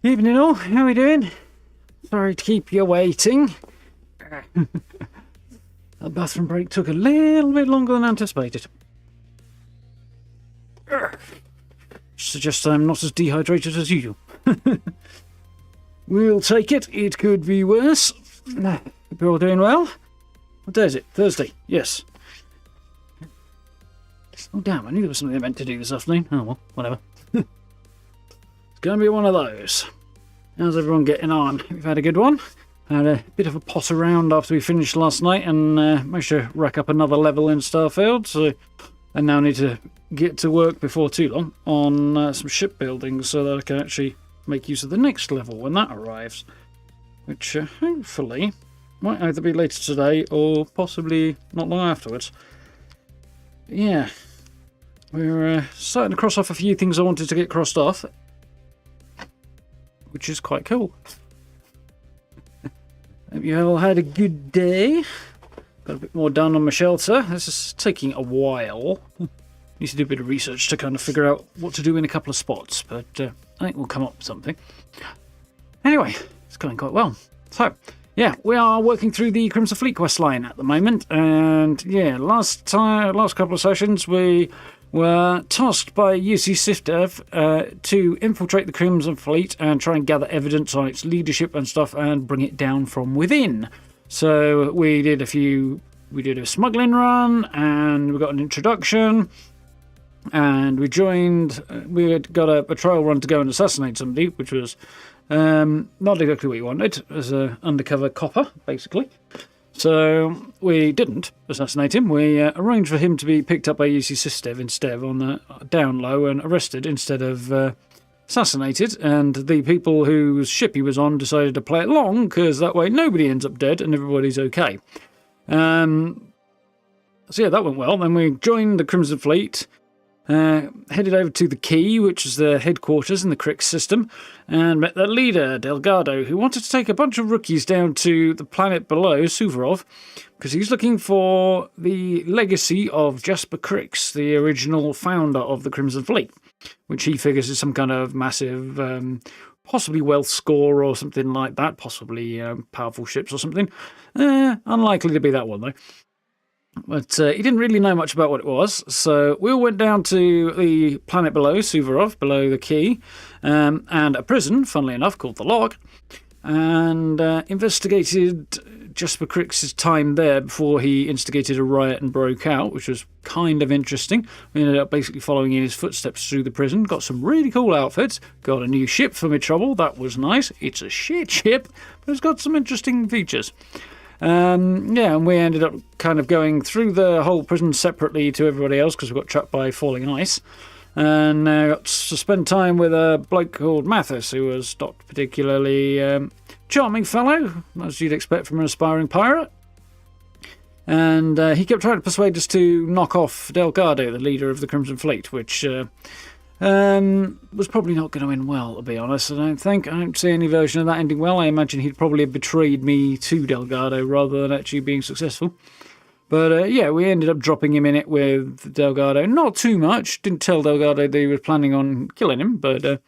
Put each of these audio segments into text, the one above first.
Evening all, how are we doing? Sorry to keep you waiting. The bathroom break took a little bit longer than anticipated. Suggests I'm not as dehydrated as usual. We'll take it, it could be worse. Hope you're all doing well. What day is it? Thursday, yes. Oh damn, I knew there was something I meant to do this afternoon. Oh well, whatever. Gonna be one of those. How's everyone getting on? We've had a good one. Had a bit of a pot around after we finished last night and managed to rack up another level in Starfield, so I now need to get to work before too long on some shipbuilding so that I can actually make use of the next level when that arrives, which hopefully might either be later today or possibly not long afterwards. Yeah, we're starting to cross off a few things I wanted to get crossed off, which is quite cool. Hope you all had a good day. Got a bit more done on my shelter. This is taking a while. Need to do a bit of research to kind of figure out what to do in a couple of spots, but I think we'll come up with something. Anyway, it's going quite well. So, yeah, we are working through the Crimson Fleet quest line at the moment, and yeah, last couple of sessions we were tasked by UC SIFDev to infiltrate the Crimson Fleet and try and gather evidence on its leadership and stuff and bring it down from within. So we did a smuggling run and we got an introduction and we had got a trial run to go and assassinate somebody, which was not exactly what you wanted, as an undercover copper, basically. So we didn't assassinate him. We arranged for him to be picked up by UC SIFDev instead on the down low and arrested instead of assassinated. And the people whose ship he was on decided to play it long because that way nobody ends up dead and everybody's okay. So yeah, that went well. Then we joined the Crimson Fleet. Headed over to the Key, which is the headquarters in the Crix system, and met their leader, Delgado, who wanted to take a bunch of rookies down to the planet below, Suvorov, because he's looking for the legacy of Jasper Crix, the original founder of the Crimson Fleet, which he figures is some kind of massive, possibly wealth score or something like that, possibly powerful ships or something. Unlikely to be that one, though. But he didn't really know much about what it was, so we all went down to the planet below, Suvorov, below the key, and a prison, funnily enough, called the Log, and investigated Jasper Crick's time there before he instigated a riot and broke out, which was kind of interesting. We ended up basically following in his footsteps through the prison, got some really cool outfits, got a new ship for my trouble, that was nice. It's a shit ship, but it's got some interesting features. And we ended up kind of going through the whole prison separately to everybody else because we got trapped by falling ice. And got to spend time with a bloke called Mathis, who was not particularly charming fellow, as you'd expect from an aspiring pirate. And he kept trying to persuade us to knock off Delgado, the leader of the Crimson Fleet, which was probably not going to end well, to be honest, I don't think. I don't see any version of that ending well. I imagine he'd probably have betrayed me to Delgado rather than actually being successful. But we ended up dropping him in it with Delgado. Not too much. Didn't tell Delgado that he was planning on killing him, but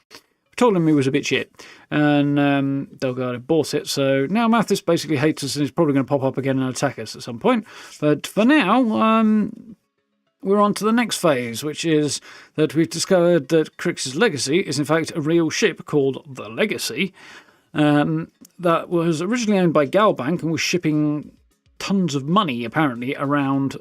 told him he was a bit shit. And Delgado bought it. So now Mathis basically hates us and is probably going to pop up again and attack us at some point. But for now, we're on to the next phase, which is that we've discovered that Crix's Legacy is in fact a real ship called the Legacy that was originally owned by Galbank and was shipping tons of money, apparently, around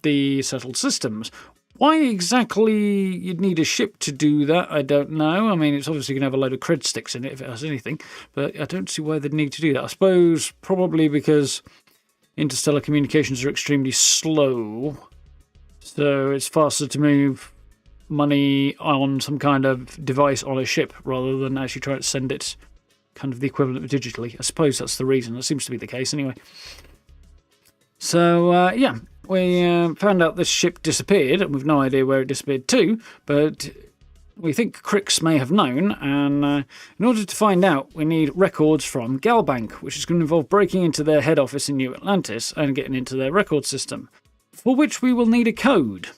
the settled systems. Why exactly you'd need a ship to do that, I don't know. I mean, it's obviously going to have a load of cred sticks in it if it has anything, but I don't see why they'd need to do that. I suppose probably because interstellar communications are extremely slow, so it's faster to move money on some kind of device on a ship rather than actually try to send it kind of the equivalent of digitally. I suppose that's the reason. That seems to be the case anyway. So, we found out this ship disappeared, and we've no idea where it disappeared to, but we think Crix may have known, and in order to find out, we need records from Galbank, which is going to involve breaking into their head office in New Atlantis and getting into their record system, for which we will need a code.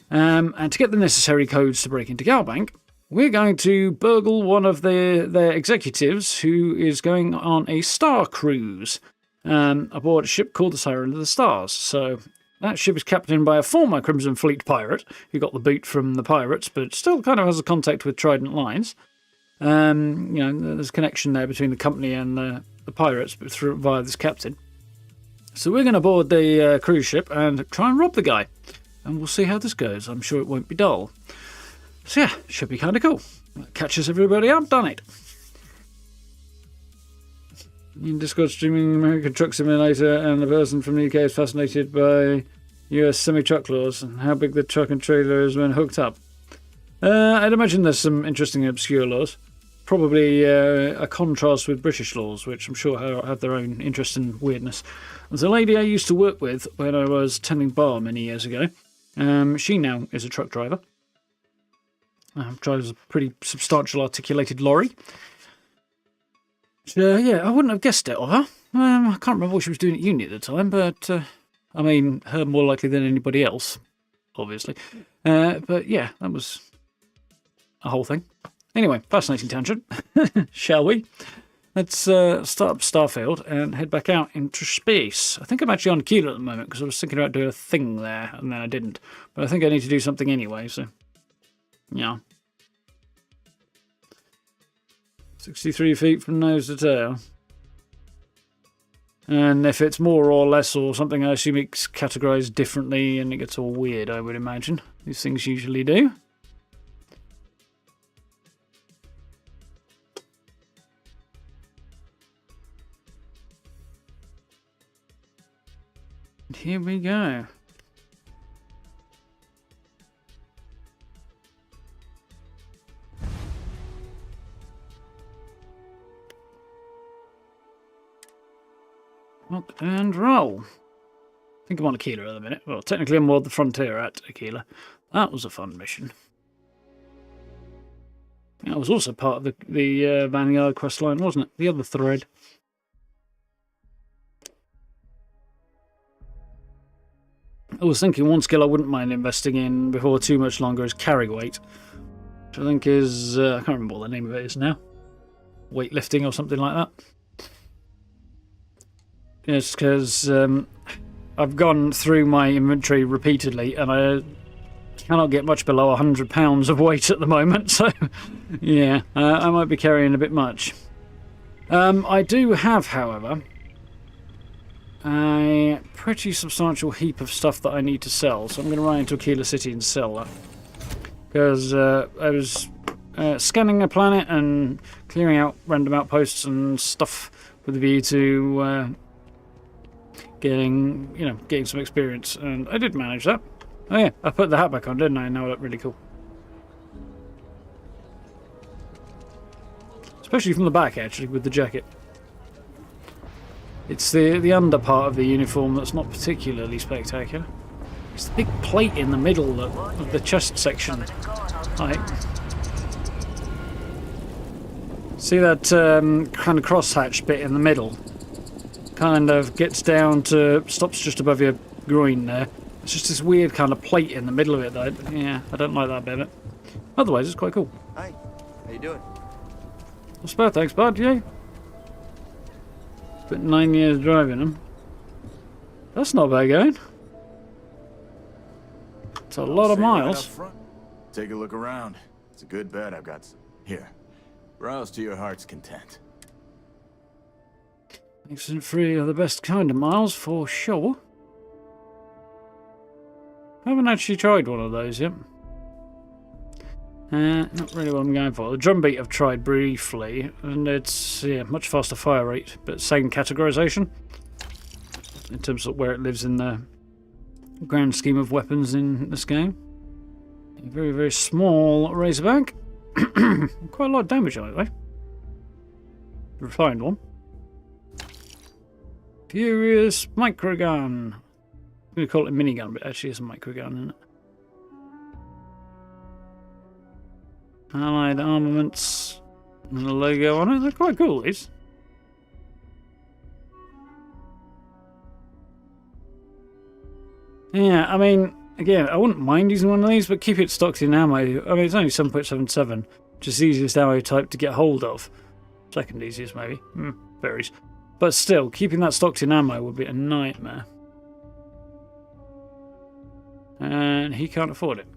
And to get the necessary codes to break into Galbank, we're going to burgle one of their executives who is going on a star cruise aboard a ship called the Siren of the Stars. So that ship is captained by a former Crimson Fleet pirate who got the boot from the pirates, but still kind of has a contact with Trident Lines. There's a connection there between the company and the pirates, but via this captain. So we're going to board the cruise ship and try and rob the guy. And we'll see how this goes. I'm sure it won't be dull. So yeah, should be kind of cool. Catches everybody up, done it. In Discord streaming American Truck Simulator, and the person from the UK is fascinated by US semi-truck laws and how big the truck and trailer is when hooked up. I'd imagine there's some interesting obscure laws. Probably a contrast with British laws, which I'm sure have their own interest and weirdness. There's a lady I used to work with when I was tending bar many years ago. She now is a truck driver. Drives a pretty substantial articulated lorry. I wouldn't have guessed it of her. I can't remember what she was doing at uni at the time, but her more likely than anybody else, obviously. But yeah, that was a whole thing. Anyway, fascinating tangent. Shall we? Let's start up Starfield and head back out into space. I think I'm actually on Keeler at the moment because I was thinking about doing a thing there and then I didn't. But I think I need to do something anyway, so yeah. 63 feet from nose to tail. And if it's more or less or something, I assume it's categorised differently and it gets all weird, I would imagine. These things usually do. And here we go. Lock and roll. I think I'm on Aquila at the minute. Well, technically I'm on the frontier at Aquila. That was a fun mission. That was also part of the Vanguard quest line, wasn't it? The other thread. I was thinking one skill I wouldn't mind investing in before too much longer is carry weight. Which I think is... I can't remember what the name of it is now. Weightlifting or something like that. Yes, because I've gone through my inventory repeatedly, and I cannot get much below 100 pounds of weight at the moment. So, yeah, I might be carrying a bit much. I do have, however, a pretty substantial heap of stuff that I need to sell. So I'm going to run into Aquila City and sell that. Because I was scanning a planet and clearing out random outposts and stuff with a view to getting some experience, and I did manage that. Oh yeah, I put the hat back on, didn't I? Now it looked really cool. Especially from the back, actually, with the jacket. It's the under part of the uniform that's not particularly spectacular. It's the big plate in the middle of the chest section. Right. See that kind of crosshatch bit in the middle? Kind of gets down to, stops just above your groin there. It's just this weird kind of plate in the middle of it though. Yeah, I don't like that bit. Otherwise, it's quite cool. Hi, how you doing? What's bad, thanks, bud, yeah? Spent 9 years driving them. That's not bad going. It's a lot of miles. Take a look around. It's a good bed I've got. Here, browse to your heart's content. Excellent free are the best kind of miles, for sure. I haven't actually tried one of those yet. Not really what I'm going for. The drumbeat I've tried briefly, and it's much faster fire rate, but same categorization in terms of where it lives in the grand scheme of weapons in this game. A very, very small razorback. Quite a lot of damage on it, though. Refined one. Furious microgun. I'm going to call it a minigun, but actually it's a microgun, isn't it? Allied armaments and a logo on it. They're quite cool, these. Yeah, I mean, again, I wouldn't mind using one of these, but keep it stocked in ammo. I mean, it's only 7.77, which is the easiest ammo type to get hold of. Second easiest, maybe. Varies. But still, keeping that stocked in ammo would be a nightmare. And he can't afford it.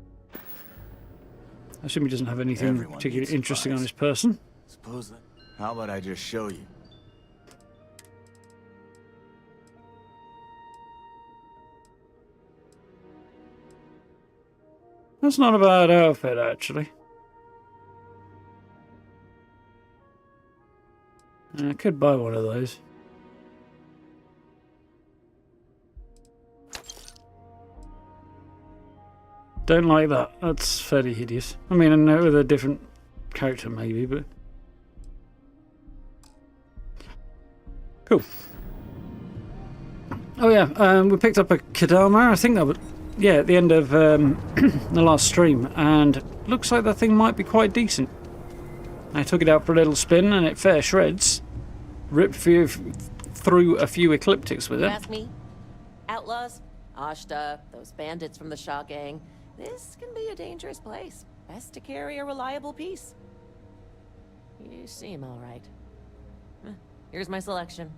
I assume he doesn't have anything particularly interesting on his person. Suppose that. How about I just show you? That's not a bad outfit, actually. I could buy one of those. Don't like that. That's fairly hideous. I mean, I know with a different character maybe, but... Cool. Oh yeah, we picked up a Kadama. I think that was... Yeah, at the end of the last stream. And looks like that thing might be quite decent. I took it out for a little spin and it fair shreds. Ripped through a few ecliptics with it. Ask me. Outlaws, Ashta, those bandits from the Shah gang. This can be a dangerous place. Best to carry a reliable piece. You seem all right. Here's my selection.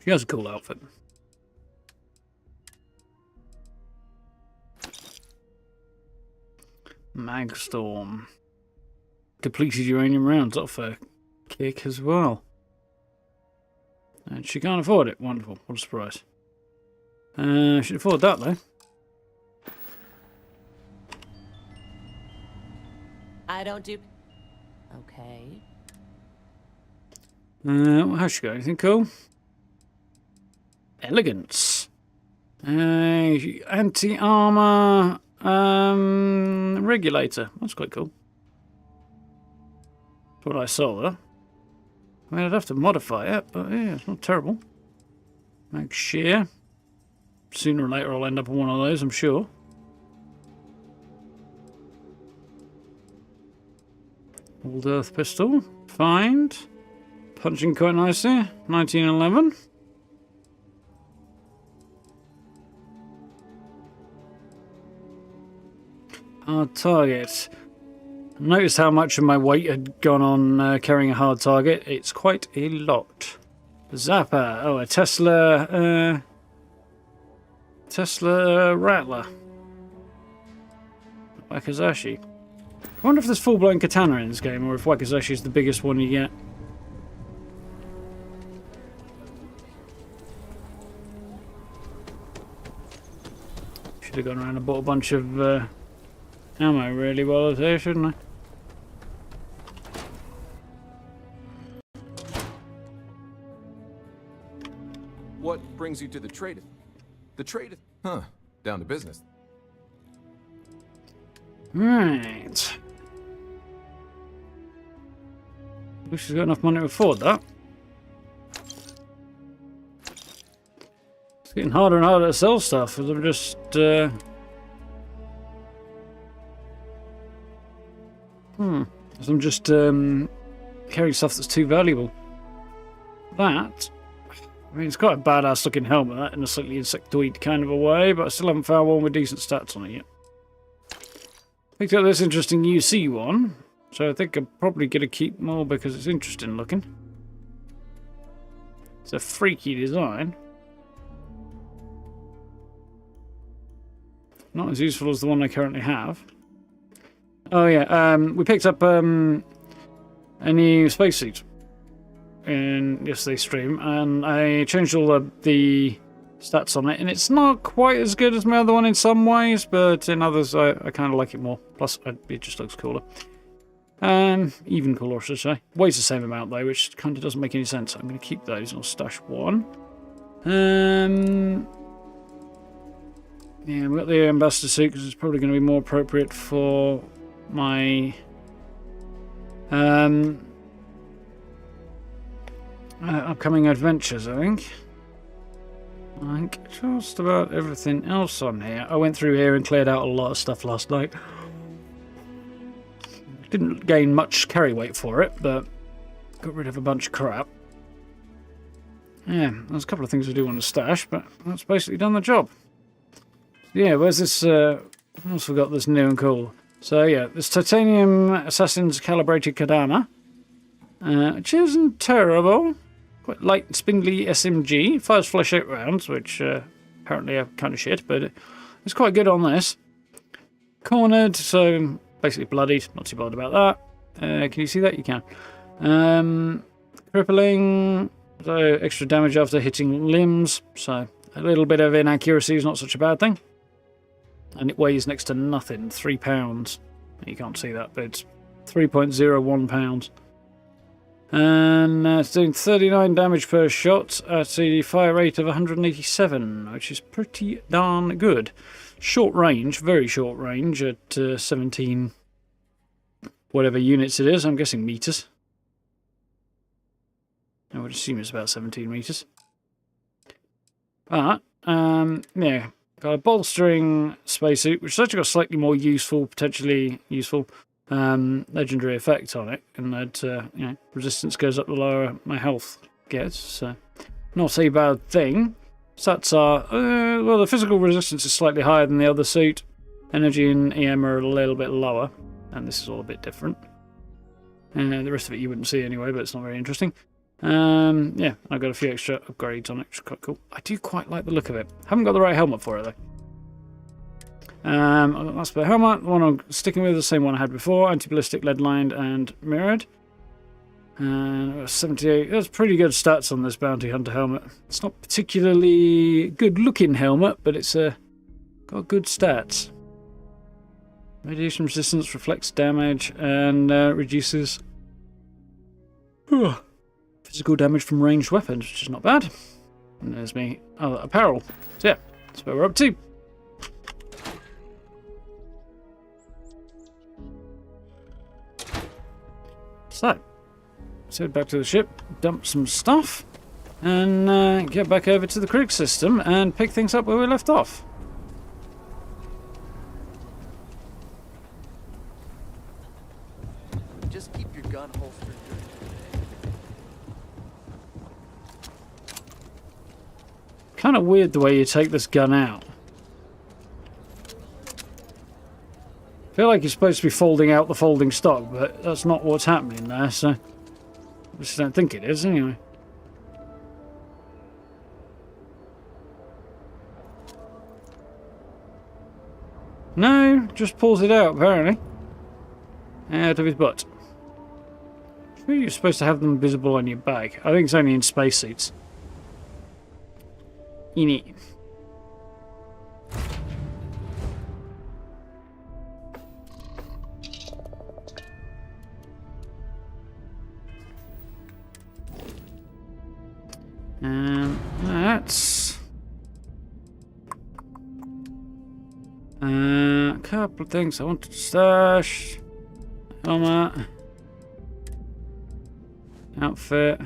She has a cool outfit. Magstorm. Depleted uranium rounds off a kick as well. And she can't afford it. Wonderful. What a surprise. She can afford that though. I don't do... Okay. How's she got? Anything cool? Elegance. Anti-armor regulator. That's quite cool. That's what I saw there. I mean, I'd have to modify it, but yeah, it's not terrible. Make sheer. Sooner or later I'll end up on one of those, I'm sure. Old Earth pistol. Find. Punching quite nicely. 1911. Hard target. Notice how much of my weight had gone on carrying a hard target. It's quite a lot. Zapper. Oh, a Tesla Tesla Rattler. Wakizashi. I wonder if there's full-blown katana in this game, or if Wakizashi is the biggest one you get. Should have gone around and bought a bunch of ammo really while I was here, shouldn't I? What brings you to the trade? The trade? Huh. Down to business. Right. Wish she's got enough money to afford that. It's getting harder and harder to sell stuff as I'm just as I'm just carrying stuff that's too valuable. That, I mean, it's quite a badass looking helmet, that, in a slightly insectoid kind of a way, but I still haven't found one with decent stats on it yet. Picked up this interesting UC one, so I think I'm probably going to keep more because it's interesting looking. It's a freaky design. Not as useful as the one I currently have. Oh yeah, we picked up a new spacesuit in yesterday's stream, and I changed all the stats on it, and it's not quite as good as my other one in some ways, but in others I kind of like it more. Plus, it just looks cooler. Even cooler, I should say. Weighs the same amount though, which kind of doesn't make any sense. I'm going to keep those, and I'll stash one. Yeah, we've got the ambassador suit because it's probably going to be more appropriate for my upcoming adventures, I think. Just about everything else on here. I went through here and cleared out a lot of stuff last night. Didn't gain much carry weight for it, but got rid of a bunch of crap. Yeah, there's a couple of things I do want to stash, but that's basically done the job. Yeah, where's this? I also got this new and cool. So yeah, this titanium assassin's calibrated katana, which isn't terrible. Quite light, spindly SMG. Fires flesh out rounds, which apparently are kind of shit, but it's quite good on this. Cornered, so basically bloodied. Not too bothered about that. Can you see that? You can. Crippling, so extra damage after hitting limbs. So a little bit of inaccuracy is not such a bad thing. And it weighs next to nothing. 3 pounds. You can't see that, but it's 3.01 pounds. And it's doing 39 damage per shot at a fire rate of 187, which is pretty darn good. Short range, very short range at 17 whatever units it is. I'm guessing meters. I would assume it's about 17 meters. But, yeah, got a bolstering spacesuit, which has actually got slightly more useful, potentially useful, legendary effect on it, and that you know, resistance goes up the lower my health gets, so not a bad thing. Stats are well, the physical resistance is slightly higher than the other suit. Energy and EM are a little bit lower, and this is all a bit different. The rest of it you wouldn't see anyway, but it's not very interesting. Yeah, I've got a few extra upgrades on it, which is quite cool. I do quite like the look of it. Haven't got the right helmet for it though. I've got that spare helmet, the one I'm sticking with, the same one I had before, anti-ballistic, lead-lined and mirrored. And 78, that's pretty good stats on this bounty hunter helmet. It's not particularly good looking helmet, but it's got good stats. Radiation resistance, reflects damage, and reduces physical damage from ranged weapons, which is not bad. And there's me apparel. So yeah, that's where we're up to. So, let's head back to the ship, dump some stuff, and get back over to the Krieg system and pick things up where we left off. Just keep your gun holstered. Kind of weird the way you take this gun out. I feel like you're supposed to be folding out the folding stock, but that's not what's happening there, so I just don't think it is anyway. No, just pulls it out, apparently. Out of his butt. I think you're supposed to have them visible on your bag. I think it's only in spacesuits. In it. That's a couple of things I wanted to stash. Helmet, outfit,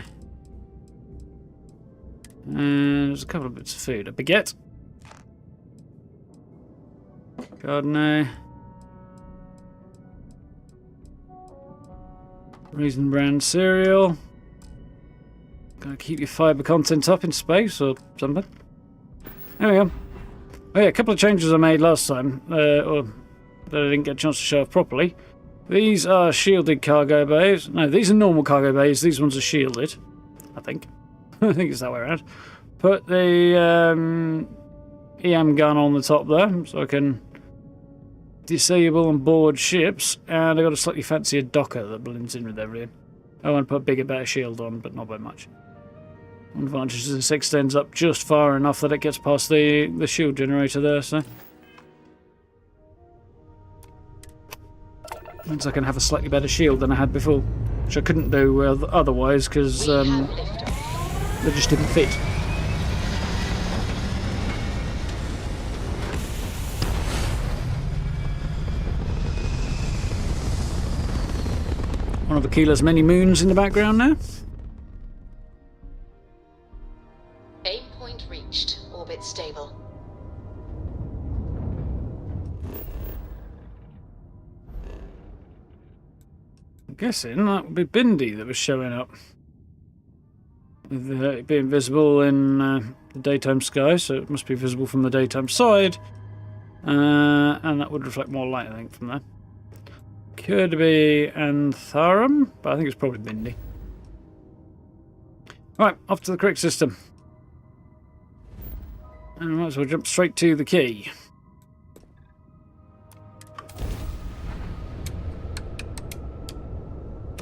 and there's a couple of bits of food. A baguette, Chardonnay, Raisin Bran cereal. Gotta keep your fibre content up in space or something. There we go. Oh yeah, a couple of changes I made last time, or that I didn't get a chance to show off properly. These are shielded cargo bays. No, these are normal cargo bays. These ones are shielded. I think. I think it's that way around. Put the EM gun on the top there, so I can disable and board ships. And I got a slightly fancier docker that blends in with everything. I want to put a bigger, better shield on, but not by much. One advantage is this extends up just far enough that it gets past the shield generator there, so. Means I can have a slightly better shield than I had before, which I couldn't do otherwise because they just didn't fit. One of Akila's many moons in the background now. Aim point reached. Orbit stable. I'm guessing that would be Bindi that was showing up. With it being visible in the daytime sky, so it must be visible from the daytime side. And that would reflect more light, I think, from there. Could be Antharum, but I think it's probably Bindi. Right, off to the correct system. And we might as well jump straight to the key.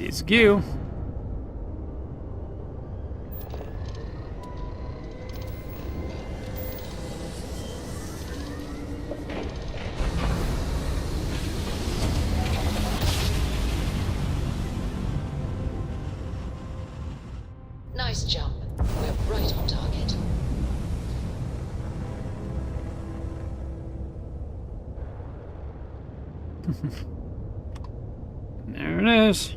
It's you. Nice jump. We're right on target. There it is.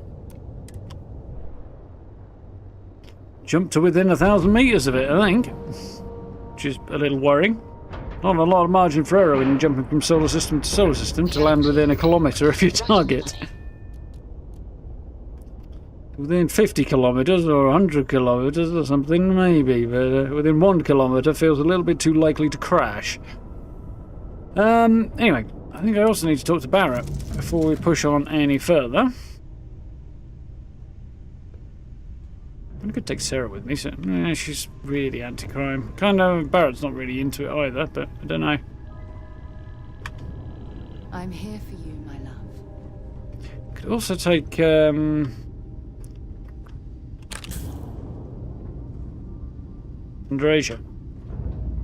Jump to within 1,000 meters of it, I think. Which is a little worrying. Not a lot of margin for error when you're jumping from solar system to solar system to land within a kilometre of your target. Within 50 kilometres or 100 kilometres or something, maybe, but within 1 kilometre feels a little bit too likely to crash. Anyway, I think I also need to talk to Barrett before we push on any further. I could take Sarah with me, so she's really anti-crime. Kind of, Barrett's not really into it either, but I don't know. I'm here for you, my love. Could also take Andrasia.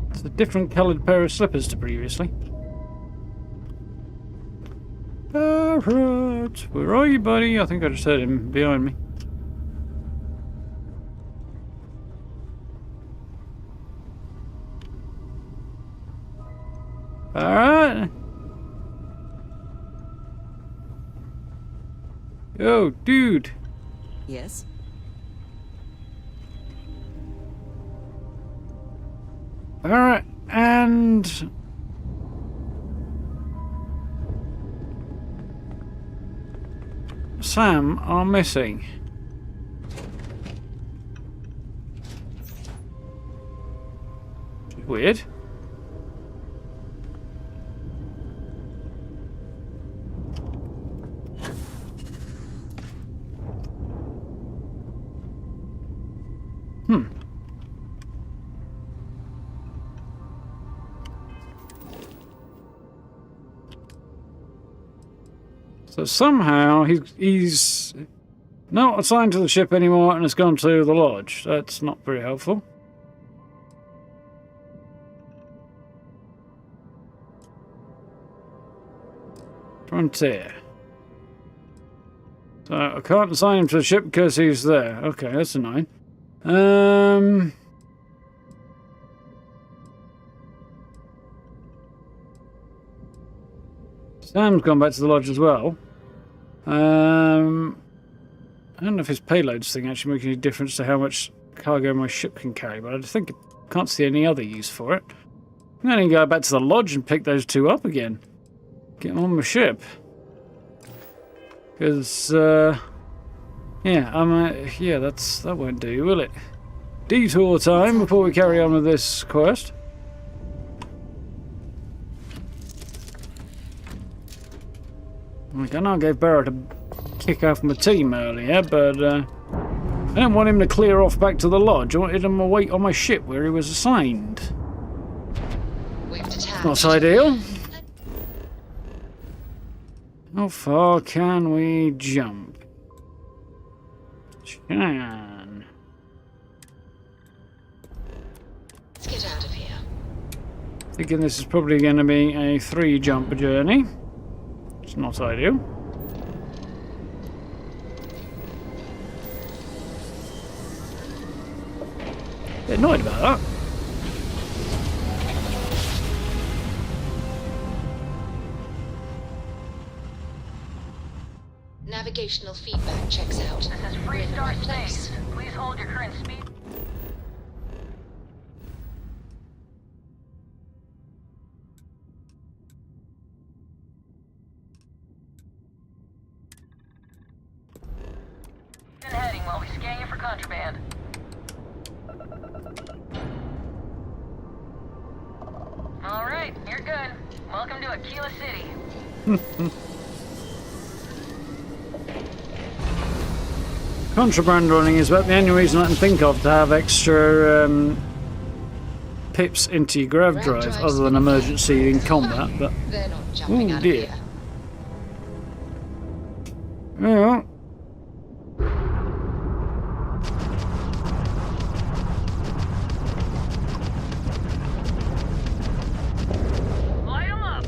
It's a different coloured pair of slippers to previously. Barrett, where are you, buddy? I think I just heard him behind me. Barrett? Yo, dude. Yes? Barrett and Sam are missing. Weird. So somehow he's not assigned to the ship anymore and has gone to the lodge. That's not very helpful. Frontier. So I can't assign him to the ship because he's there. Okay, that's annoying. Sam's gone back to the lodge as well. I don't know if his payloads thing actually makes any difference to how much cargo my ship can carry, but I think I can't see any other use for it. I'm going to go back to the lodge and pick those two up again. Get them on my ship. Because, yeah, that won't do, will it? Detour time before we carry on with this quest. Like, I know I gave Barrett a kick off my team earlier, but I didn't want him to clear off back to the lodge. I wanted him to wait on my ship where he was assigned. Not ideal. How far can we jump? Can. Let's get out of here. Thinking this is probably going to be a 3-jump journey. It's not ideal. Bit annoyed about that. Navigational feedback checks out. This is Free Star Space. Please hold your current speed. And heading while we scan you for contraband. All right, you're good. Welcome to Aquila City. Contraband running is about the only reason I can think of to have extra pips into your grav drive, other than emergency in combat. But They're not jumping out of dear. here. Yeah. Light 'em up.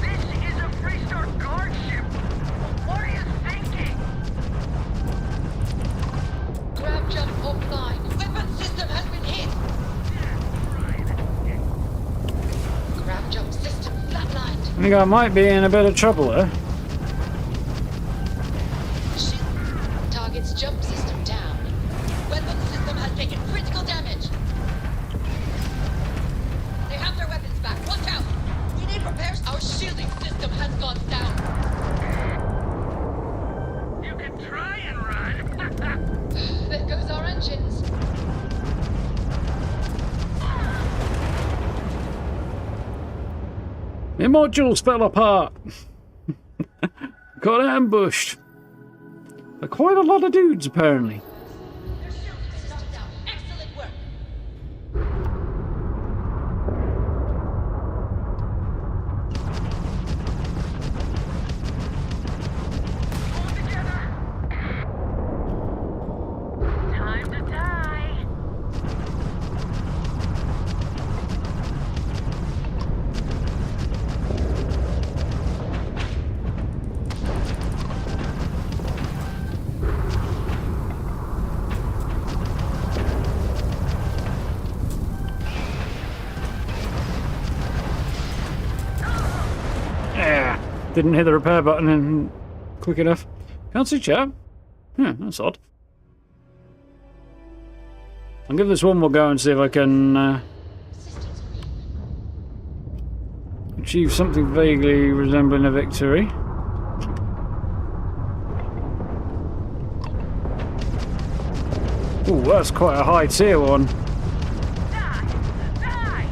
This is a Free Star guard ship. What are you thinking? Grab jump offline. Weapon system has been hit. Grab jump system flatlined. I think I might be in a bit of trouble there. Target's jump system down. Weapon system has taken critical damage. They have their weapons back. Watch out! We need repairs. Our shielding system has gone down. You can try and run. There goes our engines. My modules fell apart. Got ambushed. By quite a lot of dudes, apparently. Their shielding system down. Excellent work. Pull together. Time to die. Yeah. Didn't hit the repair button in quick enough. Can't see chat. Yeah, that's odd. I'll give this one more go and see if I can Systems green. achieve something vaguely resembling a victory. Ooh, that's quite a high tier one. Die. Die.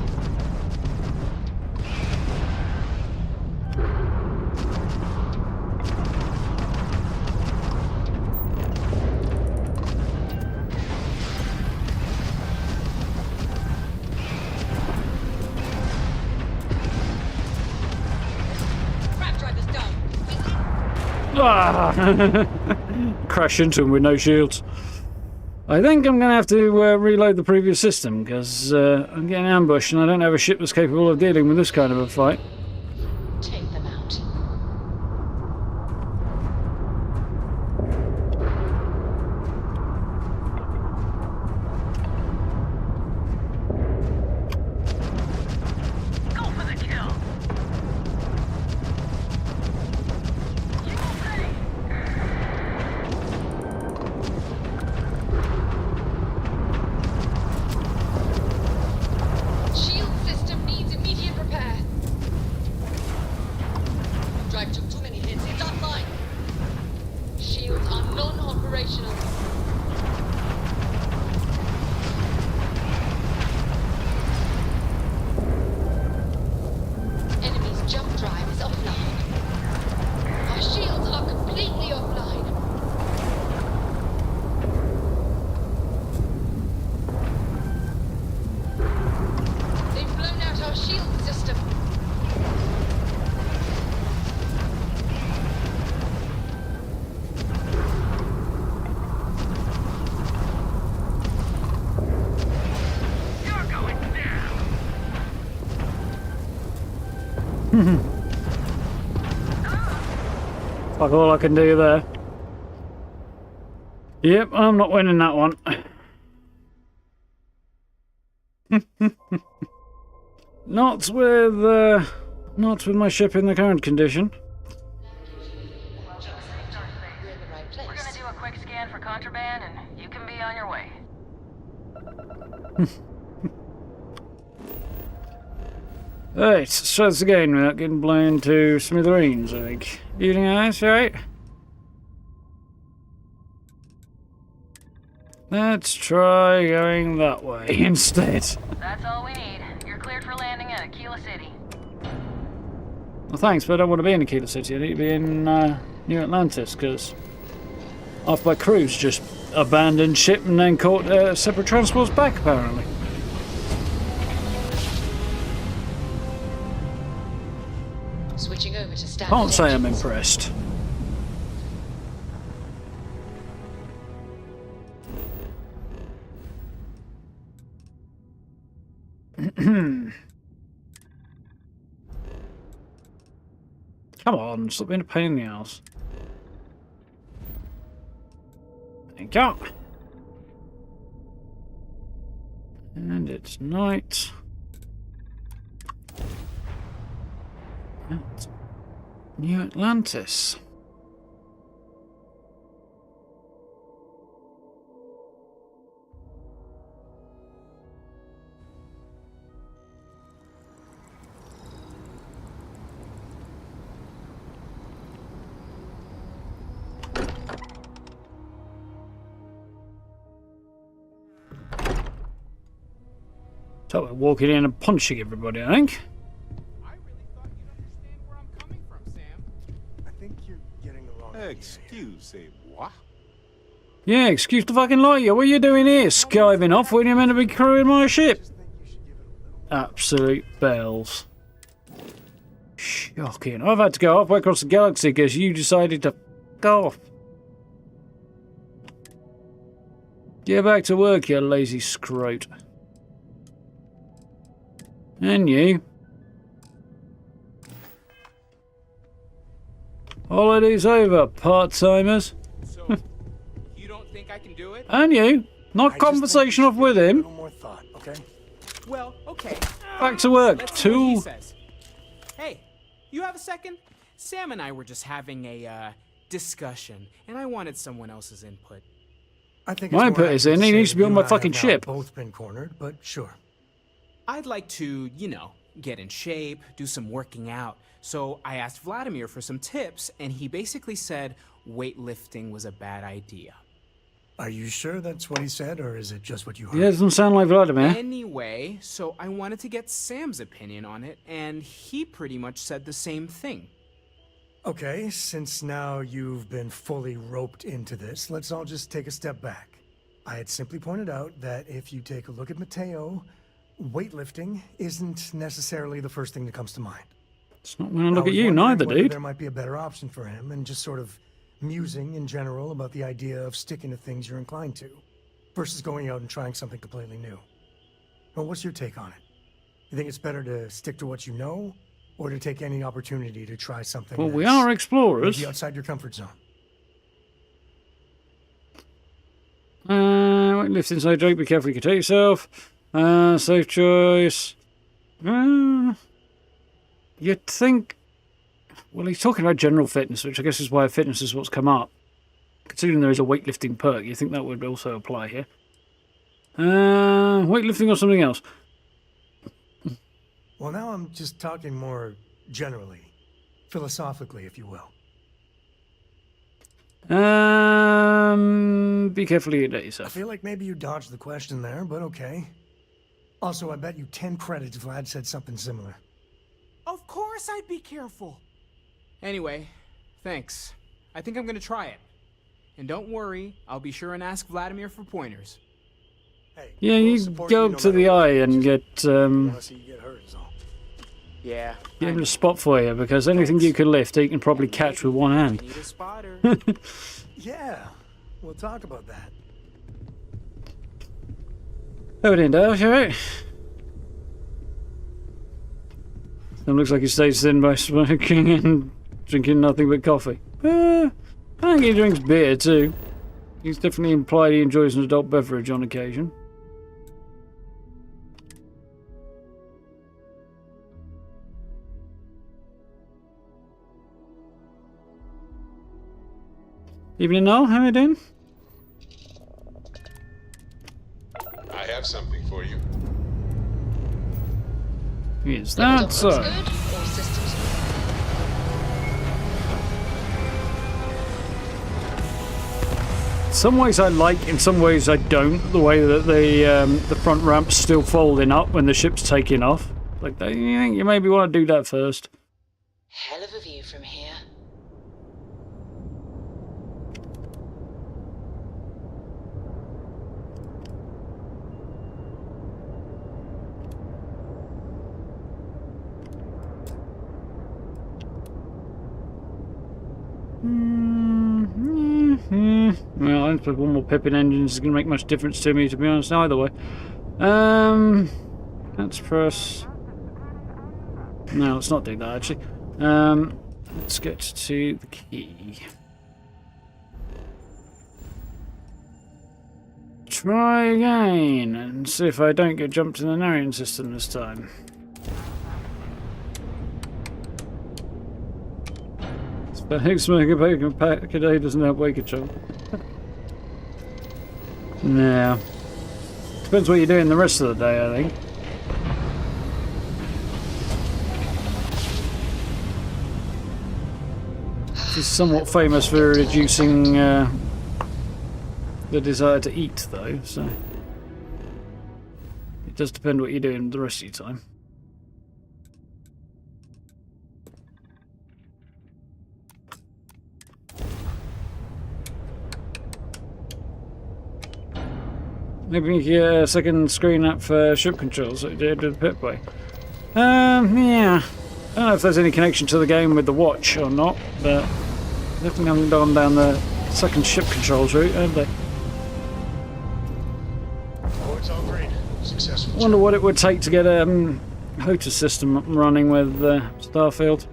Ah! Crash into him with no shields. I think I'm going to have to reload the previous system, because I'm getting ambushed and I don't have a ship that's capable of dealing with this kind of a fight. Take them out. Go for the kill. You obey. Shield system needs immediate repair. Drive took too many hits. It's offline. Shields are non-operational. Enemy's jump drive is offline. Our shields are completely offline. They've blown out our shield system. You're going down. Fuck all I can do there. Yep, I'm not winning that one. Not with my ship in the current condition. We're in the right We're gonna place. do a quick scan for contraband, and you can be on your way. Right, let's try this again without getting blown to smithereens, I think. Evening eyes, right? Let's try going that way instead. That's all we need. You're cleared for landing at Aquila City. Well, thanks, but I don't want to be in Aquila City. I need to be in New Atlantis, because half my crew's just abandoned ship and then caught separate transports back, apparently. Switching over to standard. Can't say I'm engines. impressed. Come on, stop being a pain in the ass. Thank you. And it's night. At New Atlantis. So we're walking in and punching everybody, I think. I really thought you'd understand where I'm coming from, Sam. I think you're getting the wrong idea. Excusez-moi. Yeah, excuse the fucking light, you. What are you doing here? Skiving off when you're meant to be crewing my ship? Just think you should give it a little. Absolute bells. Shocking. I've had to go halfway across the galaxy because you decided to go off. Get back to work, you lazy scrote. And you. Holiday's over, part-timers. So, you don't think I can do it? And you. I Knock just think conversation you off should with give it a him. little more thought, okay? Well, okay. Back to work, Let's see what he tool. says. Hey, you have a second? Sam and I were just having a discussion, and I wanted someone else's input. I think My it's more input is accurate in, he say needs to be that on you my and I fucking have now ship. Both been cornered, but sure. I'd like to, get in shape, do some working out. So I asked Vladimir for some tips, and he basically said weightlifting was a bad idea. Are you sure that's what he said, or is it just what you heard? He doesn't sound like Vladimir. Anyway, so I wanted to get Sam's opinion on it, and he pretty much said the same thing. Okay, since now you've been fully roped into this, let's all just take a step back. I had simply pointed out that if you take a look at Mateo, weightlifting isn't necessarily the first thing that comes to mind. It's not when I I look at was you, wondering neither, whether dude. There might be a better option for him, and just sort of musing in general about the idea of sticking to things you're inclined to, versus going out and trying something completely new. Well, what's your take on it? You think it's better to stick to what you know, or to take any opportunity to try something? Well, we that's are explorers. maybe outside your comfort zone. Lift inside Drake, be careful, you can take yourself. Safe choice. You'd think... Well, he's talking about general fitness, which I guess is why fitness is what's come up. Considering there is a weightlifting perk, you think that would also apply here. Weightlifting or something else? Well, now I'm just talking more generally, philosophically, if you will. Be careful you get I yourself. feel like maybe you dodged the question there, but okay. Also, I bet you 10 credits if Vlad said something similar. Of course I'd be careful. Anyway, thanks. I think I'm gonna try it. And don't worry, I'll be sure and ask Vladimir for pointers. Hey, Yeah, we'll you support go no up to matter the what. eye and get Wanna see you get hurt is all. Yeah. give him a spot for you, because anything you can lift, he can probably catch with one I hand. need a spotter. Yeah, we'll talk about that. How it in, Darth, you alright? It looks like he stays thin by smoking and drinking nothing but coffee. I think he drinks beer too. He's definitely implied he enjoys an adult beverage on occasion. Evening, Noel. How are you doing? I have something for you. Is that so? Good, all systems Some ways I like, in some ways I don't. The way that the front ramp's still folding up when the ship's taking off. Like, you think you maybe want to do that first? hell of a view from here. Well, I don't suppose one more Pippin engine is going to make much difference to me, to be honest, either way. Let's press... No, let's not do that, actually. Let's get to the key. Try again, and see if I don't get jumped in the narrating system this time. Smoking a bacon pack a day doesn't help weight control. No. Depends what you're doing the rest of the day, I think. She's somewhat famous for reducing the desire to eat, though, so... It does depend what you're doing the rest of your time. Maybe we can get a second screen up for ship controls like we did with the Pipway. Yeah. I don't know if there's any connection to the game with the watch or not, but definitely haven't gone down the second ship controls route, have they? Oh, it's all green. Successful. Wonder what it would take to get a HOTAS system up and running with Starfield.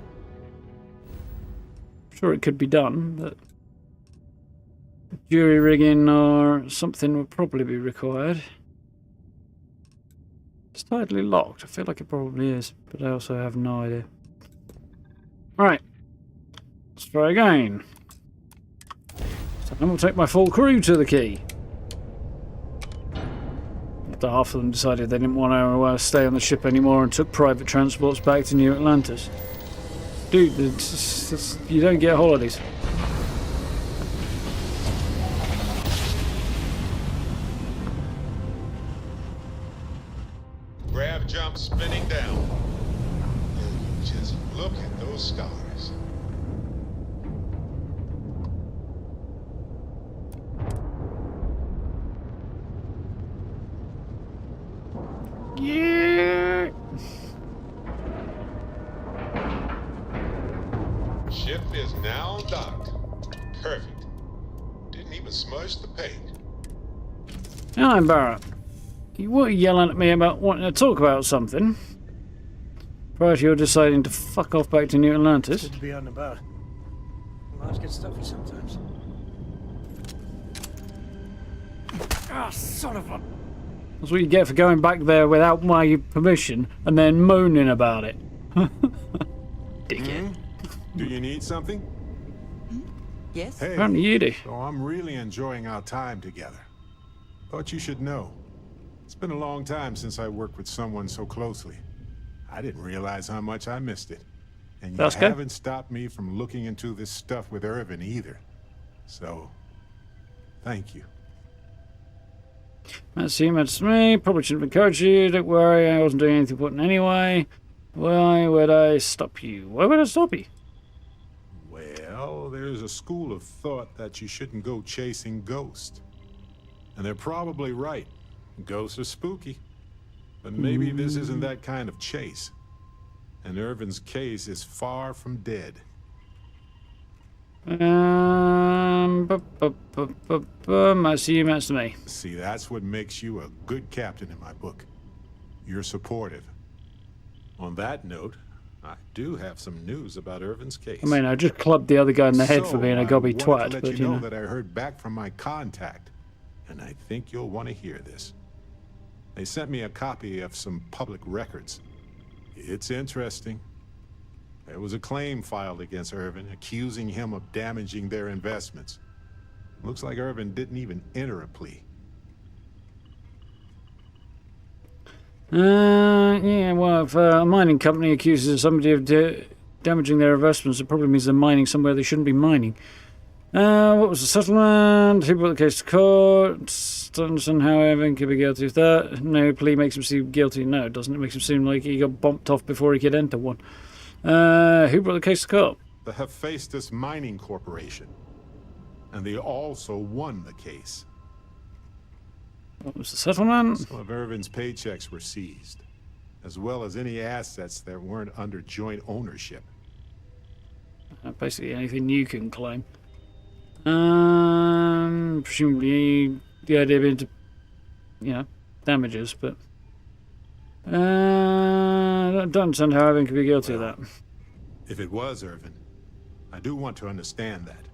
I'm sure it could be done, but jury rigging or something would probably be required. It's tightly locked. I feel like it probably is, but I also have no idea. Right. Let's try again. So then we'll take my full crew to the key. After half of them decided they didn't want to stay on the ship anymore and took private transports back to New Atlantis. Dude, you don't get holidays. Grav jump spinning down. And just look at those stars. Yeah. now docked. Perfect. Didn't even smudge the paint. Hi, Barrett. You were yelling at me about wanting to talk about something prior to your deciding to fuck off back to New Atlantis. Good to be out and about. Lives get stuffy sometimes. Ah, son of a... That's what you get for going back there without my permission and then moaning about it. Dickhead. Do you need something? Yes? Hey, Apparently you do. so I'm really enjoying our time together. Thought you should know. It's been a long time since I worked with someone so closely. I didn't realize how much I missed it. And you That's good. haven't stopped me from looking into this stuff with Irvin either. So, thank you. That's you, that's me. Probably shouldn't have encouraged you. Don't worry, I wasn't doing anything important anyway. Why would I stop you? Why would I stop you? Well, there's a school of thought that you shouldn't go chasing ghosts. And they're probably right. Ghosts are spooky. But maybe this isn't that kind of chase. And Irvin's case is far from dead. I see you, that's me. See, that's what makes you a good captain in my book. You're supportive. On that note, I do have some news about Irvin's case. I mean, I just clubbed the other guy in the head for being a gobby I wanted twat, to let but you you know know. that I heard back from my contact, and I think you'll want to hear this. They sent me a copy of some public records. It's interesting. There was a claim filed against Irvin, accusing him of damaging their investments. Looks like Irvin didn't even enter a plea. Yeah, well, if a mining company accuses somebody of damaging their investments, it probably means they're mining somewhere they shouldn't be mining. What was the settlement? Who brought the case to court? Stunson, however, could be guilty of that. No plea makes him seem guilty. No, it doesn't. It makes him seem like he got bumped off before he could enter one. Who brought the case to court? The Hephaestus Mining Corporation. And they also won the case. What was the settlement? Some of Irvin's paychecks were seized, as well as any assets that weren't under joint ownership. Basically anything you can claim. Presumably the idea being to, damages, but I don't understand how Irvin could be guilty of that. If it was Irvin, I do want to understand that,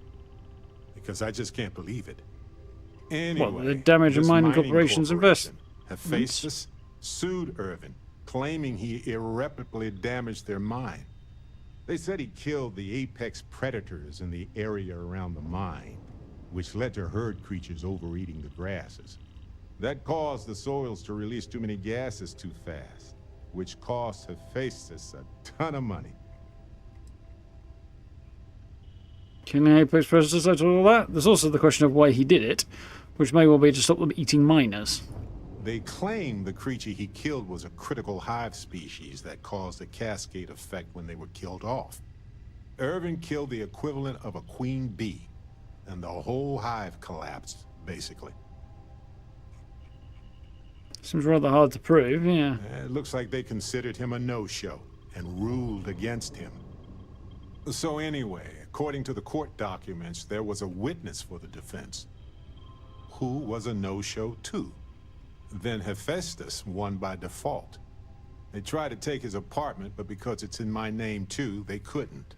because I just can't believe it. Anyway, What, the damage of this mining corporations corporation, investments? Hephaestus sued Irvin, claiming he irreparably damaged their mine. They said he killed the apex predators in the area around the mine, which led to herd creatures overeating the grasses. That caused the soils to release too many gases too fast, which cost Hephaestus a ton of money. Can the apex predators say all that? There's also the question of why he did it, which may well be to stop them eating miners. They claim the creature he killed was a critical hive species that caused a cascade effect when they were killed off. Irvin killed the equivalent of a queen bee, and the whole hive collapsed, basically. Seems rather hard to prove, yeah. It looks like they considered him a no-show and ruled against him. So anyway, according to the court documents, there was a witness for the defense, who was a no-show too. Then Hephaestus won by default. They tried to take his apartment, but because it's in my name too, they couldn't.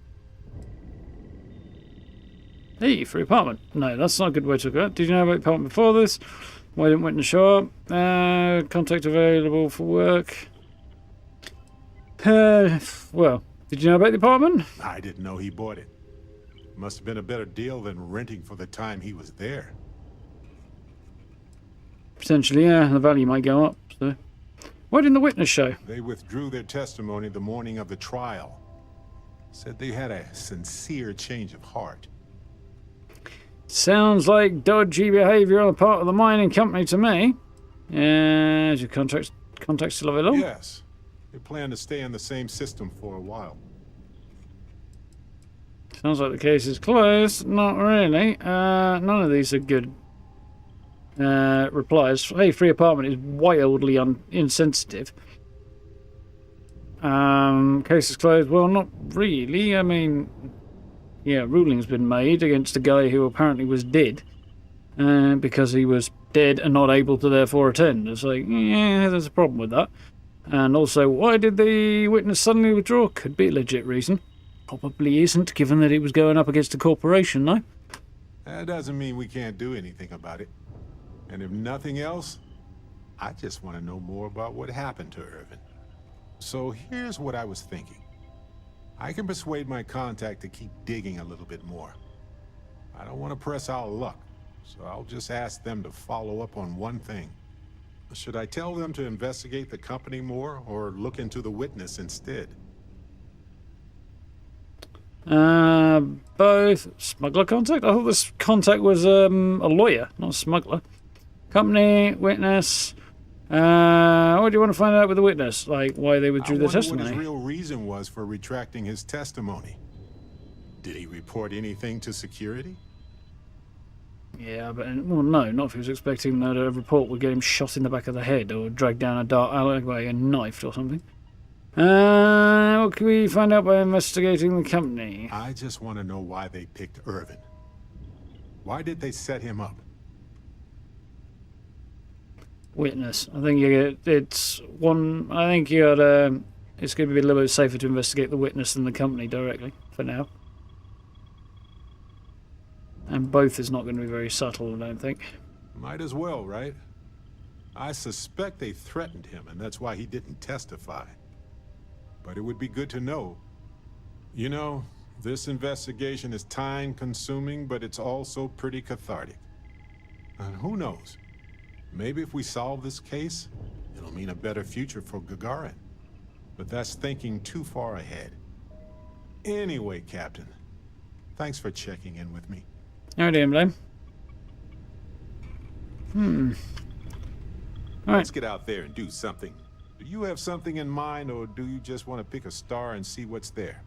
Hey, free apartment. No, that's not a good way to go. Did you know about the apartment before this? Why didn't witness show up? Contact available for work. Well, did you know about the apartment? I didn't know he bought it. Must have been a better deal than renting for the time he was there. Potentially, yeah. The value might go up. So, why didn't the witness show? They withdrew their testimony the morning of the trial. Said they had a sincere change of heart. Sounds like dodgy behaviour on the part of the mining company to me. Is your contact still available? Yes. They plan to stay in the same system for a while. Sounds like the case is closed. Not really. None of these are good replies. Hey, free apartment is wildly insensitive. Case is closed. Well, not really. I mean, ruling's been made against a guy who apparently was dead because he was dead and not able to therefore attend. It's like, yeah, there's a problem with that. And also, why did the witness suddenly withdraw? Could be a legit reason. Probably isn't, given that it was going up against a corporation, though. That doesn't mean we can't do anything about it. And if nothing else, I just want to know more about what happened to Irvin. So here's what I was thinking. I can persuade my contact to keep digging a little bit more. I don't want to press our luck, so I'll just ask them to follow up on one thing. Should I tell them to investigate the company more, or look into the witness instead? Both. Smuggler contact? I thought this contact was a lawyer, not a smuggler. Company, witness. What do you want to find out with the witness? Like, why they withdrew their testimony? What his real reason was for retracting his testimony. Did he report anything to security? Yeah, but, well, no, not if he was expecting that a report would get him shot in the back of the head or dragged down a dark alleyway and knifed or something. What can we find out by investigating the company? I just want to know why they picked Irvin. Why did they set him up? Witness. I think it's one. I think you got. It's going to be a little bit safer to investigate the witness than the company directly for now. And both is not going to be very subtle, I don't think. Might as well, right? I suspect they threatened him, and that's why he didn't testify. But it would be good to know. You know, this investigation is time-consuming, but it's also pretty cathartic. And who knows? Maybe if we solve this case, it'll mean a better future for Gagarin. But that's thinking too far ahead. Anyway, Captain, thanks for checking in with me. How are you doing, Blame? All Let's right. get out there and do something. Do you have something in mind, or do you just want to pick a star and see what's there?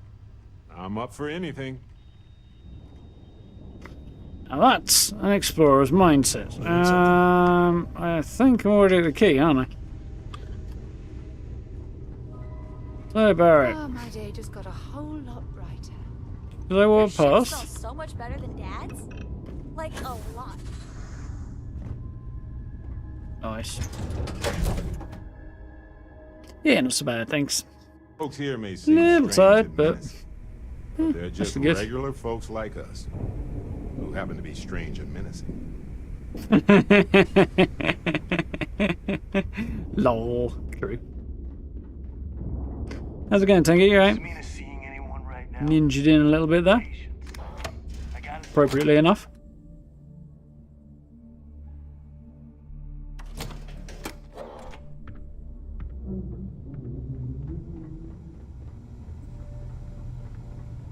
I'm up for anything. Now that's an explorer's mindset. I think I'm already at the key, aren't I? So, Barrett. Oh, my day just got a whole lot brighter. Did I walk Your ship past? smells so much better than Dad's. Like a lot. Nice. Yeah, not so bad, thanks. Folks here may seem Little strange tired, and but menacing. They're just good. regular folks like us, who happen to be strange and menacing. Lol. True. How's it going, Tangy? You alright? Ninja'd in a little bit there. Appropriately enough.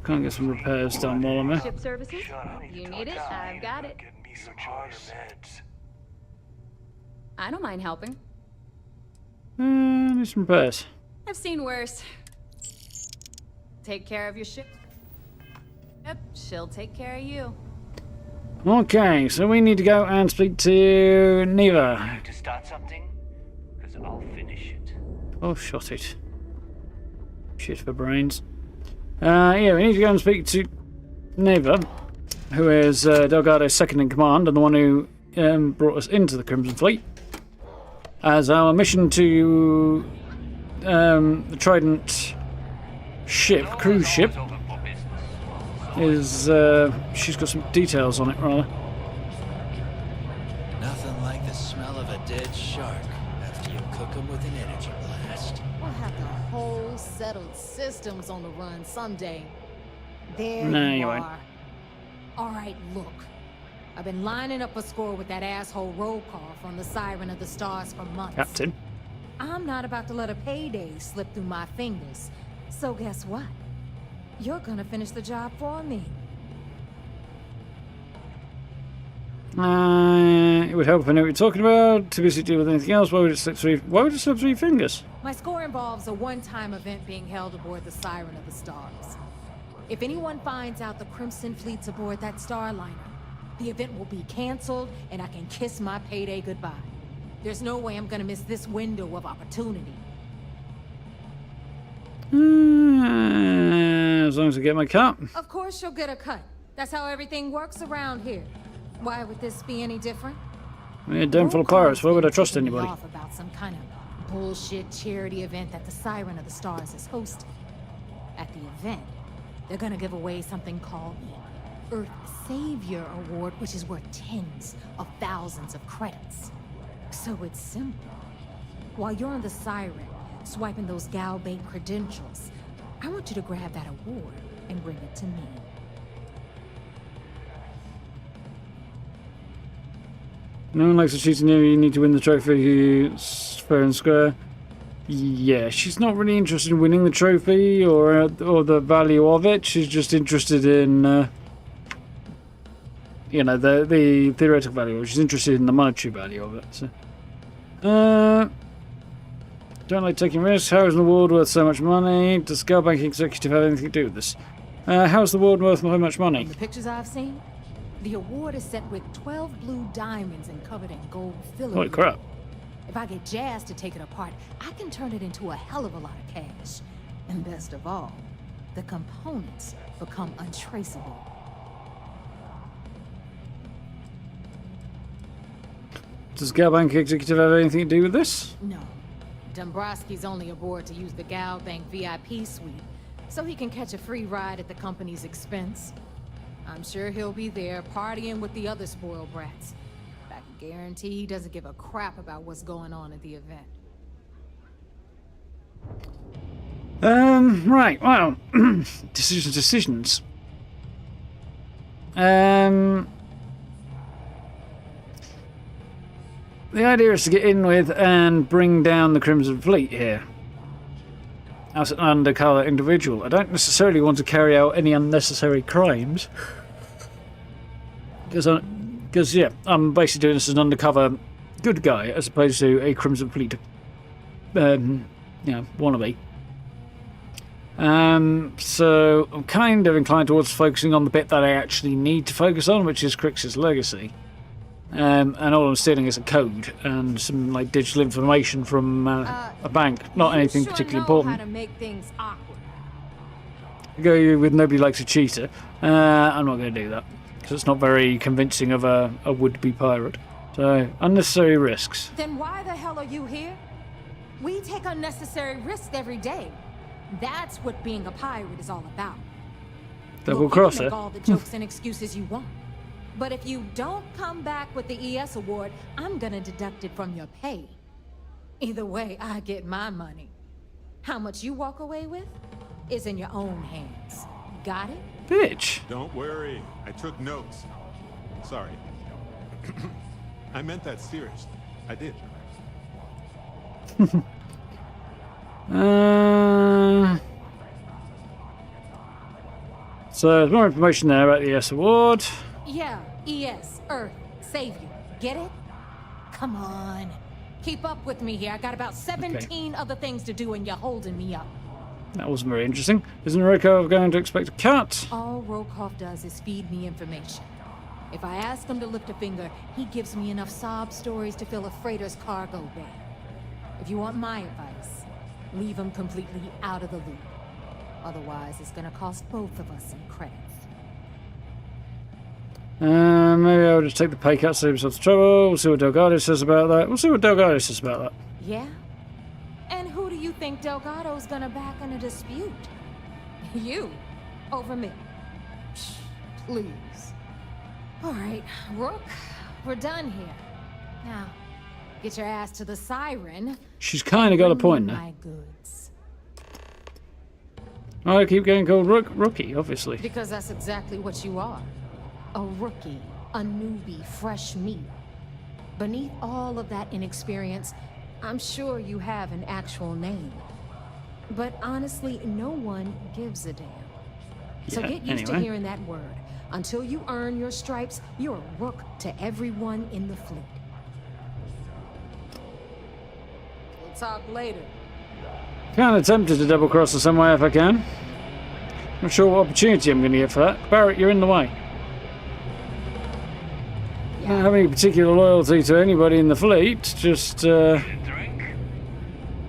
Can't get some repairs done while I'm here. Ship services? You need it? I've got it. I don't mind helping. Need some repairs. I've seen worse. Take care of your ship. Yep, she'll take care of you. Okay, so we need to go and speak to Neva. To start something? Because I'll finish it. Oh, shot it. Shit for brains. Yeah, we need to go and speak to Neva, who is Delgado's second in command and the one who brought us into the Crimson Fleet. As our mission to the Trident ship, cruise ship, is she's got some details on it, rather. Nothing like the smell of a dead shark after you cook them with an energy blast. We'll have the whole settled systems on the run someday. There No, you you won't. are. All right, look. I've been lining up a score with that asshole roll call from the Siren of the Stars for months. Captain. I'm not about to let a payday slip through my fingers. So guess what? You're gonna finish the job for me. It would help if I knew what you're talking about. Too busy to deal with anything else. Why would it slip through? Why would it slip through your fingers? My score involves a one-time event being held aboard the Siren of the Stars. If anyone finds out the Crimson Fleet's aboard that Starliner, the event will be canceled and I can kiss my payday goodbye. There's no way I'm gonna miss this window of opportunity. as long as I get my cut. Of course you'll get a cut. That's how everything works around here. Why would this be any different? Yeah, den full of pirates. Why would I trust Tipping me anybody? off about some kind of bullshit charity event that the Siren of the Stars is hosting. At the event, they're gonna give away something called the Earth Savior Award, which is worth tens of thousands of credits. So it's simple. While you're on the Siren, swiping those Gal Bank credentials, I want you to grab that award and bring it to me. No one likes a cheating you. You need to win the trophy fair and square. Yeah, she's not really interested in winning the trophy or the value of it. She's just interested in, you know, the theoretical value. She's interested in the monetary value of it. So, don't like taking risks. How is the award worth so much money? Does Gal Bank Executive have anything to do with this? How is the award worth so much money? From the pictures I've seen, the award is set with 12 blue diamonds and covered in gold filigree. Holy crap. If I get Jazz to take it apart, I can turn it into a hell of a lot of cash. And best of all, the components become untraceable. Does Gal Bank Executive have anything to do with this? No. Dombrowski's only aboard to use the Gal Bank VIP suite, so he can catch a free ride at the company's expense. I'm sure he'll be there partying with the other spoiled brats. I can guarantee he doesn't give a crap about what's going on at the event. Right, well, decisions. The idea is to get in with and bring down the Crimson Fleet here. As an undercover individual. I don't necessarily want to carry out any unnecessary crimes. Because, yeah, I'm basically doing this as an undercover good guy as opposed to a Crimson Fleet, you know, wannabe. So I'm kind of inclined towards focusing on the bit that I actually need to focus on, which is Crix's legacy. And all I'm stealing is a code and some like digital information from a bank. Not anything particularly important. How to make things awkward. Go with nobody likes a cheater. I'm not going to do that because it's not very convincing of a would-be pirate. So unnecessary risks. Then why the hell are you here? We take unnecessary risks every day. That's what being a pirate is all about. Double cross you can it. make all the jokes and excuses you want. But if you don't come back with the ES award, I'm gonna deduct it from your pay. Either way, I get my money. How much you walk away with is in your own hands. Got it? Bitch. Don't worry. I took notes. Sorry. I meant that seriously. I did. So there's more information there about the ES award. Yeah, ES, Earth, Savior. Get it? Come on. Keep up with me here. I got about 17 other things to do and you're holding me up. That wasn't very interesting. Isn't Rokov going to expect a cut? All Rokov does is feed me information. If I ask him to lift a finger, he gives me enough sob stories to fill a freighter's cargo bay. If you want my advice, leave him completely out of the loop. Otherwise, it's gonna cost both of us some credits. Maybe I'll just take the pay cut, save himself the trouble. We'll see what Delgado says about that. Yeah? And who do you think Delgado's gonna back in a dispute? You. Over me. Psh, please. Alright, Rook, we're done here. Now, get your ass to the Siren. She's kind of got a point Bring now. me my goods. I keep getting called Rookie, obviously. Because that's exactly what you are. A rookie, a newbie, fresh meat. Beneath all of that inexperience, I'm sure you have an actual name. But honestly, no one gives a damn. So Yeah, get used to anyway. hearing that word. Until you earn your stripes, you're a rook to everyone in the fleet. We'll talk later. Kind of tempted to double cross her some way if I can. Not sure what opportunity I'm going to get for that. Barrett, you're in the way. I don't have any particular loyalty to anybody in the fleet, just, Drink?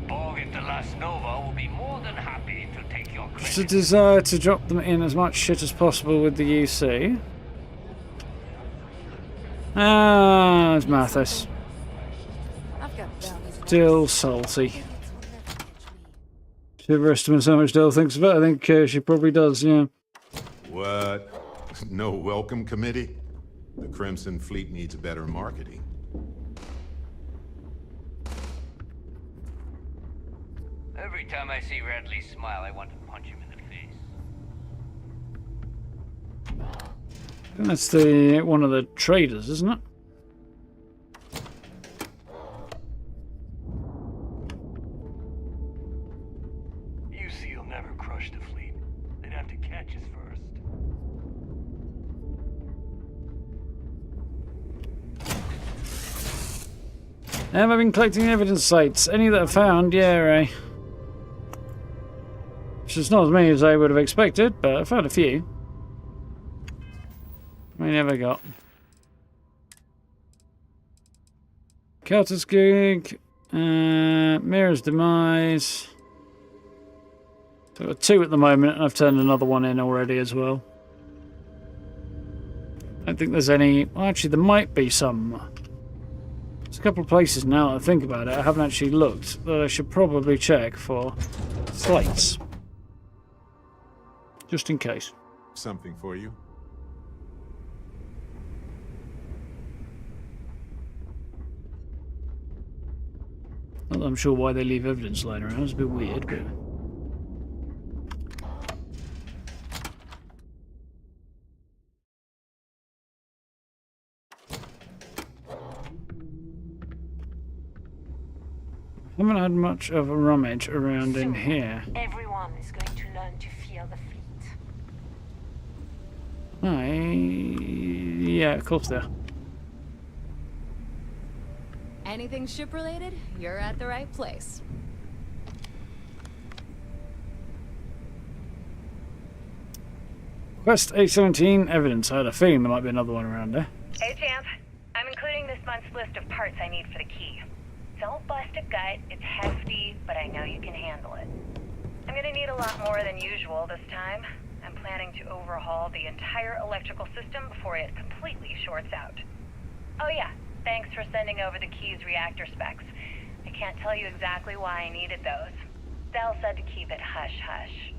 Borg at the Last Nova will be more than happy to take your credit. expressed a desire to drop them in as much shit as possible with the UC. Ah, it's Mathis. Still salty. She overestimates how much Dell thinks about it. I think she probably does, yeah. What? No welcome committee? The Crimson Fleet needs better marketing. Every time I see Radley smile, I want to punch him in the face. I think that's the one of the traders, isn't it? UC will never crush the fleet. They'd have to catch us first. Have I been collecting evidence sites? Any that I've found? Yeah, Ray. Which is not as many as I would have expected, but I found a few. We never got. Carter's gig. Mira's demise. So I've got 2 at the moment, and I've turned another one in already as well. I don't think there's any... Well, actually, there might be some. There's a couple of places now that I think about it. I haven't actually looked, but I should probably check for slates. Just in case. Something for you. Not that I'm sure why they leave evidence lying around. It's a bit weird, but... haven't had much of a rummage around in here. Everyone is going to learn to fear the fleet. Yeah, of course there. Anything ship related, you're at the right place. Quest 817, evidence. I had a feeling there might be another one around there. Hey, champ. I'm including this month's list of parts I need for the key. Don't bust a gut. It's hefty, but I know you can handle it. I'm gonna need a lot more than usual this time. I'm planning to overhaul the entire electrical system before it completely shorts out. Oh yeah, thanks for sending over the key's reactor specs. I can't tell you exactly why I needed those. Dell said to keep it hush-hush.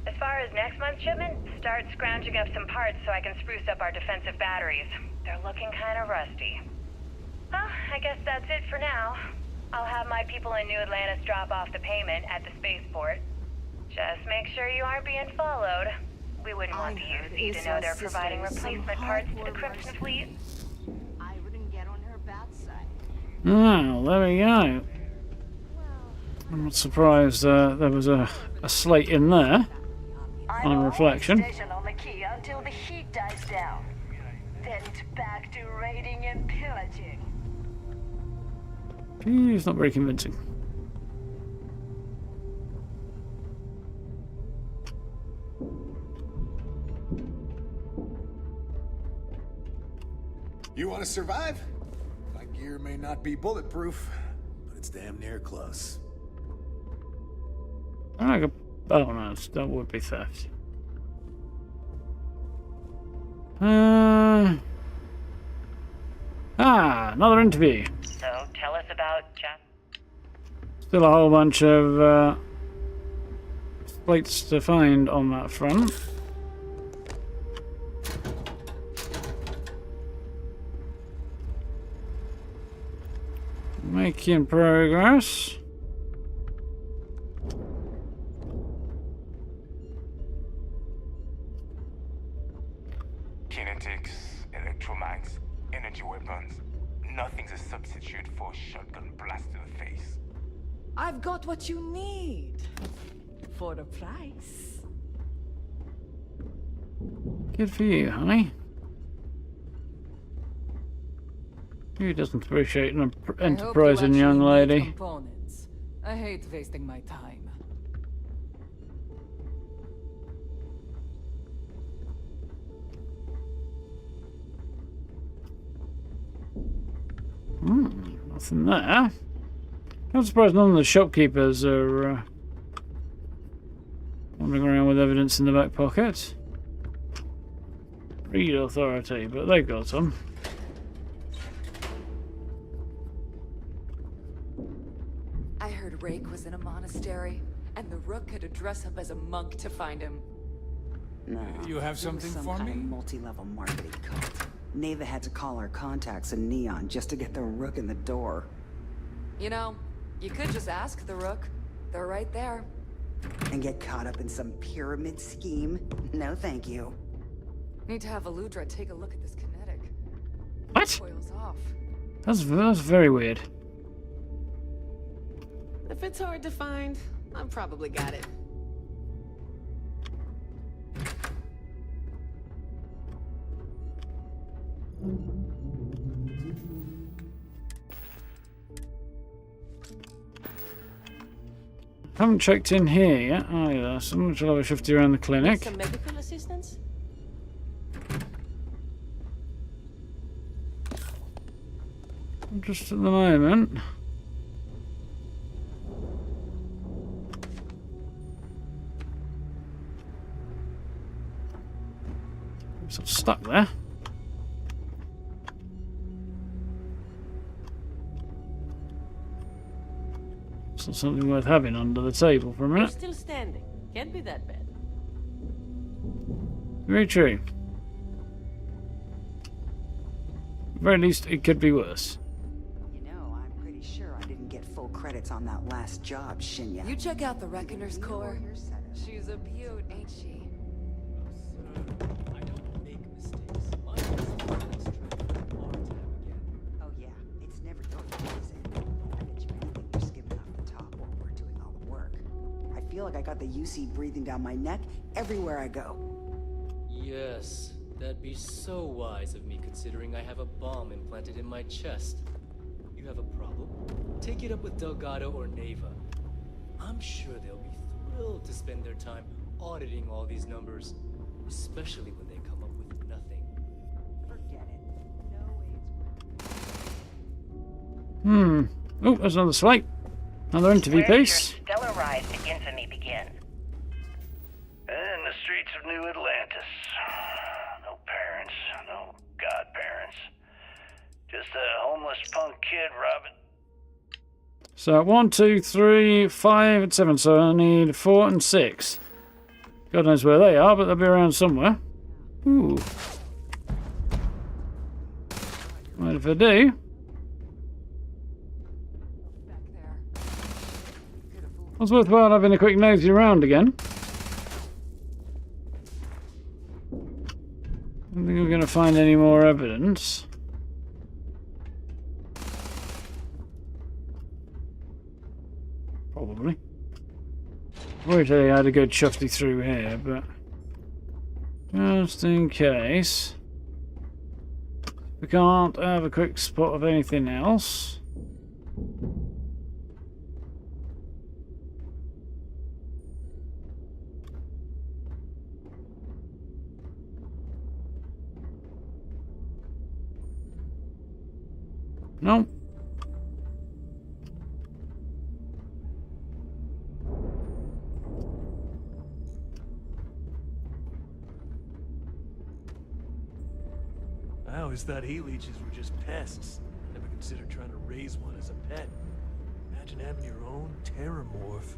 As far as next month's shipment, start scrounging up some parts so I can spruce up our defensive batteries. They're looking kind of rusty. Well, I guess that's it for now. I'll have my people in New Atlantis drop off the payment at the spaceport. Just make sure you aren't being followed. We wouldn't want the UC to know they're providing replacement parts to the Crimson Fleet. I wouldn't get on her bad side. Oh, there we go. I'm not surprised there was a slate in there on reflection. Station on the key until the heat dies down. Then it's back to raiding and pillaging. It's not very convincing. You want to survive? My gear may not be bulletproof, but it's damn near close. Oh no, that would be theft. Another interview. So tell us about Jack. Still a whole bunch of slates to find on that front. Making progress. Kinetics, electromags, energy weapons. Nothing's a substitute for a shotgun blast to the face. I've got what you need. For the price. Good for you, honey. Who doesn't appreciate an enterprising young lady? Components. I hate wasting my time. Nothing there. I'm surprised none of the shopkeepers are Wandering around with evidence in the back pocket. Read authority, but they've got some. I heard Rake was in a monastery, and the Rook had to dress up as a monk to find him. No. You have it was something some for kind me? of multi-level marketing cult. Neva had to call our contacts in Neon just to get the Rook in the door. You know, you could just ask the Rook. They're right there. And get caught up in some pyramid scheme? No, thank you. Need to have Aludra take a look at this kinetic. What? Coils off. That's very weird. If it's hard to find, I've probably got it. Haven't checked in here yet either. Someone shall have a shifty around the clinic. Some medical assistance? Just at the moment. Sort of stuck there. It's not something worth having under the table for a You're minute. still standing. Can't be that bad. Very true. At the very least, it could be worse. You know, I'm pretty sure I didn't get full credits on that last job, Shinya. You check out the Reckoner's Core. She's a beaut, ain't she? Oh yeah, it's never your fault, is it? I bet you anything you're skimming off the top while we're doing all the work. I feel like I got the UC breathing down my neck everywhere I go. Yes, that'd be so wise of me considering I have a bomb implanted in my chest. You have a problem? Take it up with Delgado or Neva. I'm sure they'll be thrilled to spend their time auditing all these numbers, especially when they come up with nothing. Forget it. Oh, there's another swipe. Another interview piece. Your stellar rise to infamy begin? In the streets of New Atlantis. No parents, no godparents. Just a homeless punk kid robbing. So 1, 2, 3, 5, and 7. So I need 4 and 6. God knows where they are, but they'll be around somewhere. Ooh. What if I do? It's worthwhile having a quick nosy around again. I don't think we're going to find any more evidence. Probably. I already tell you I had a good shufty through here, but just in case. We can't have a quick spot of anything else. No. I always thought heat leeches were just pests. Never considered trying to raise one as a pet. Imagine having your own terramorph.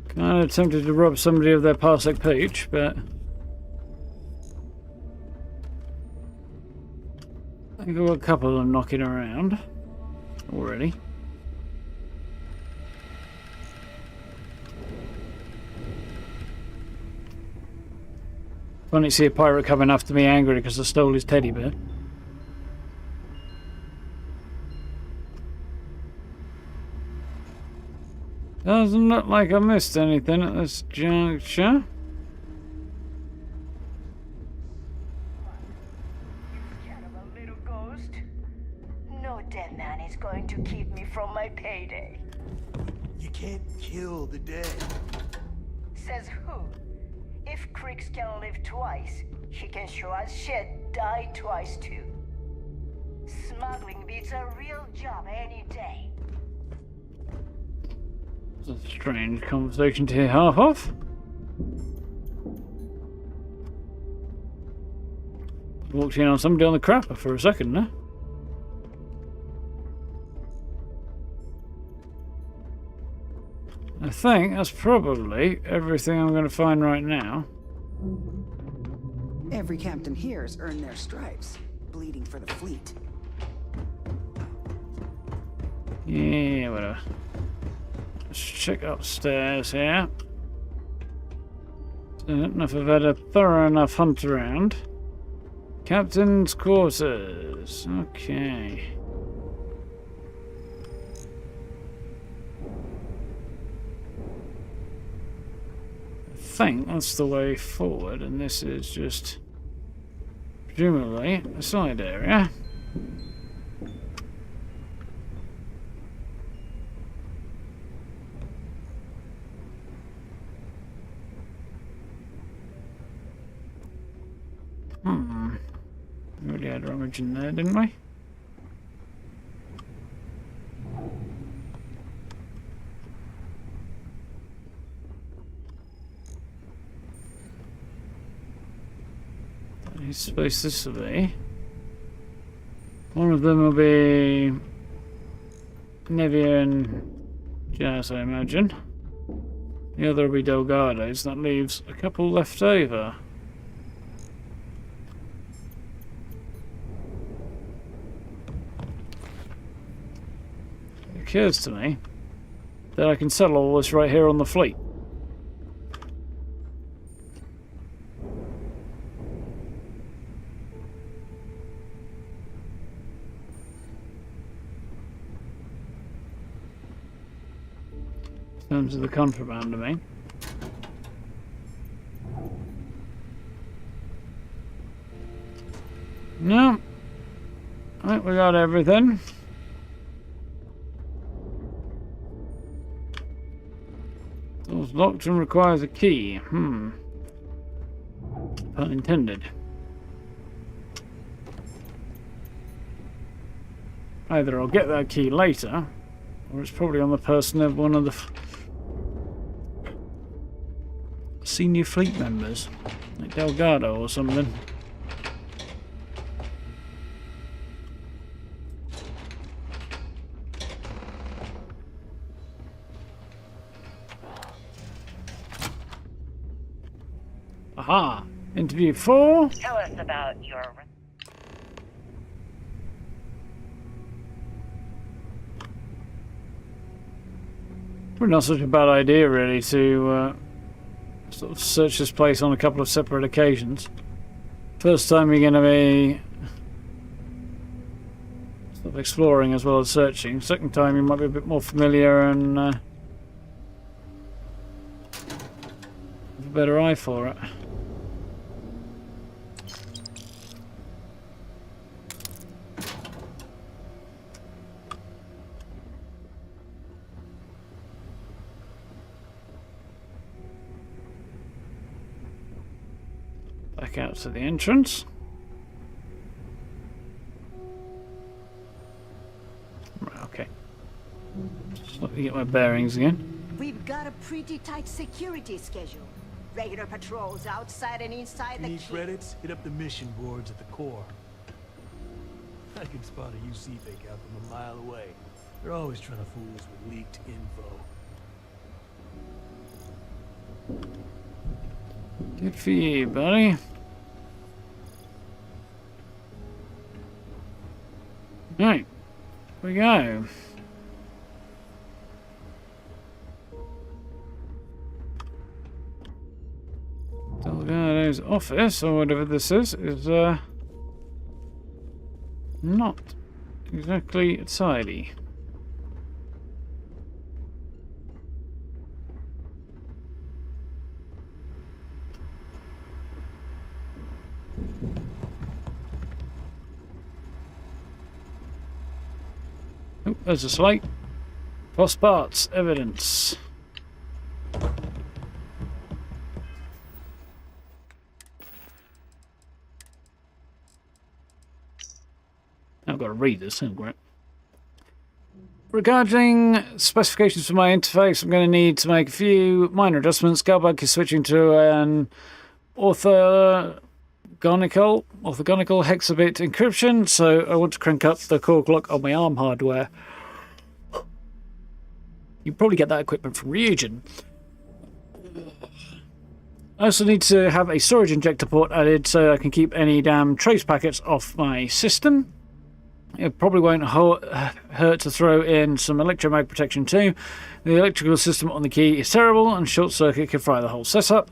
Kind of tempted to rob somebody of their parsec peach, but I think I've got a couple of them knocking around already. Funny to see a pirate coming after me angry because I stole his teddy bear. Doesn't look like I missed anything at this juncture. No dead man is going to keep me from my payday. You can't kill the dead. Says who? If Crix can live twice, he can show us Shed die twice too. Smuggling beats a real job any day. That's a strange conversation to hear half of. Walked in on somebody on the crapper for a second there. I think that's probably everything I'm going to find right now. Every captain here's earned their stripes, bleeding for the fleet. Yeah, whatever. Let's check upstairs here. I don't know if I've had a thorough enough hunt around. Captain's quarters. Okay. I think that's the way forward, and this is just presumably a side area. We already had rummage in there, didn't we? Any space this will be. One of them will be Nevia and Jazz, I imagine. The other will be Delgado's. That leaves a couple left over. It occurs to me that I can settle all this right here on the fleet. In terms of the contraband, I mean. No. I think we got everything. Door's locked and requires a key. Pun intended. Either I'll get that key later, or it's probably on the person of one of the senior fleet members, like Delgado or something. Aha! Interview 4. Tell us about your... Probably not such a bad idea, really, to sort of search this place on a couple of separate occasions. First time you're going to be sort of exploring as well as searching. Second time you might be a bit more familiar and have a better eye for it. Back out to the entrance. Right, okay. Just let me get my bearings again. We've got a pretty tight security schedule. Regular patrols outside and inside the Need key. credits? Hit up the mission boards at the core. I can spot a UC fake out from a mile away. They're always trying to fool us with leaked info. Good for you, buddy. Right, here we go. Delgado's office, or whatever this is not exactly tidy. Oh, there's a slate. Lost parts, evidence. I've got to read this, haven't I? regarding specifications for my interface, I'm going to need to make a few minor adjustments. Galbug is switching to an orthogonal hexabit encryption, so I want to crank up the core clock on my ARM hardware. You probably get that equipment from Ryujin. I also need to have a storage injector port added so I can keep any damn trace packets off my system. It probably won't hurt to throw in some electromag protection too. The electrical system on the key is terrible and short circuit could fry the whole setup.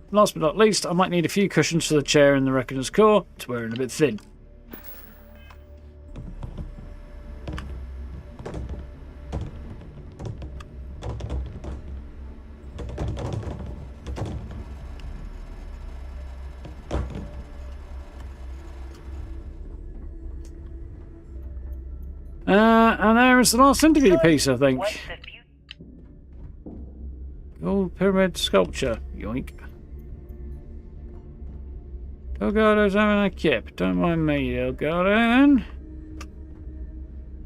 Last but not least, I might need a few cushions for the chair in the Reckoner's core. It's wearing a bit thin. And there is the last interview piece, I think. Gold pyramid sculpture. Yoink. Delgado's having a kip. Don't mind me, Delgado, then.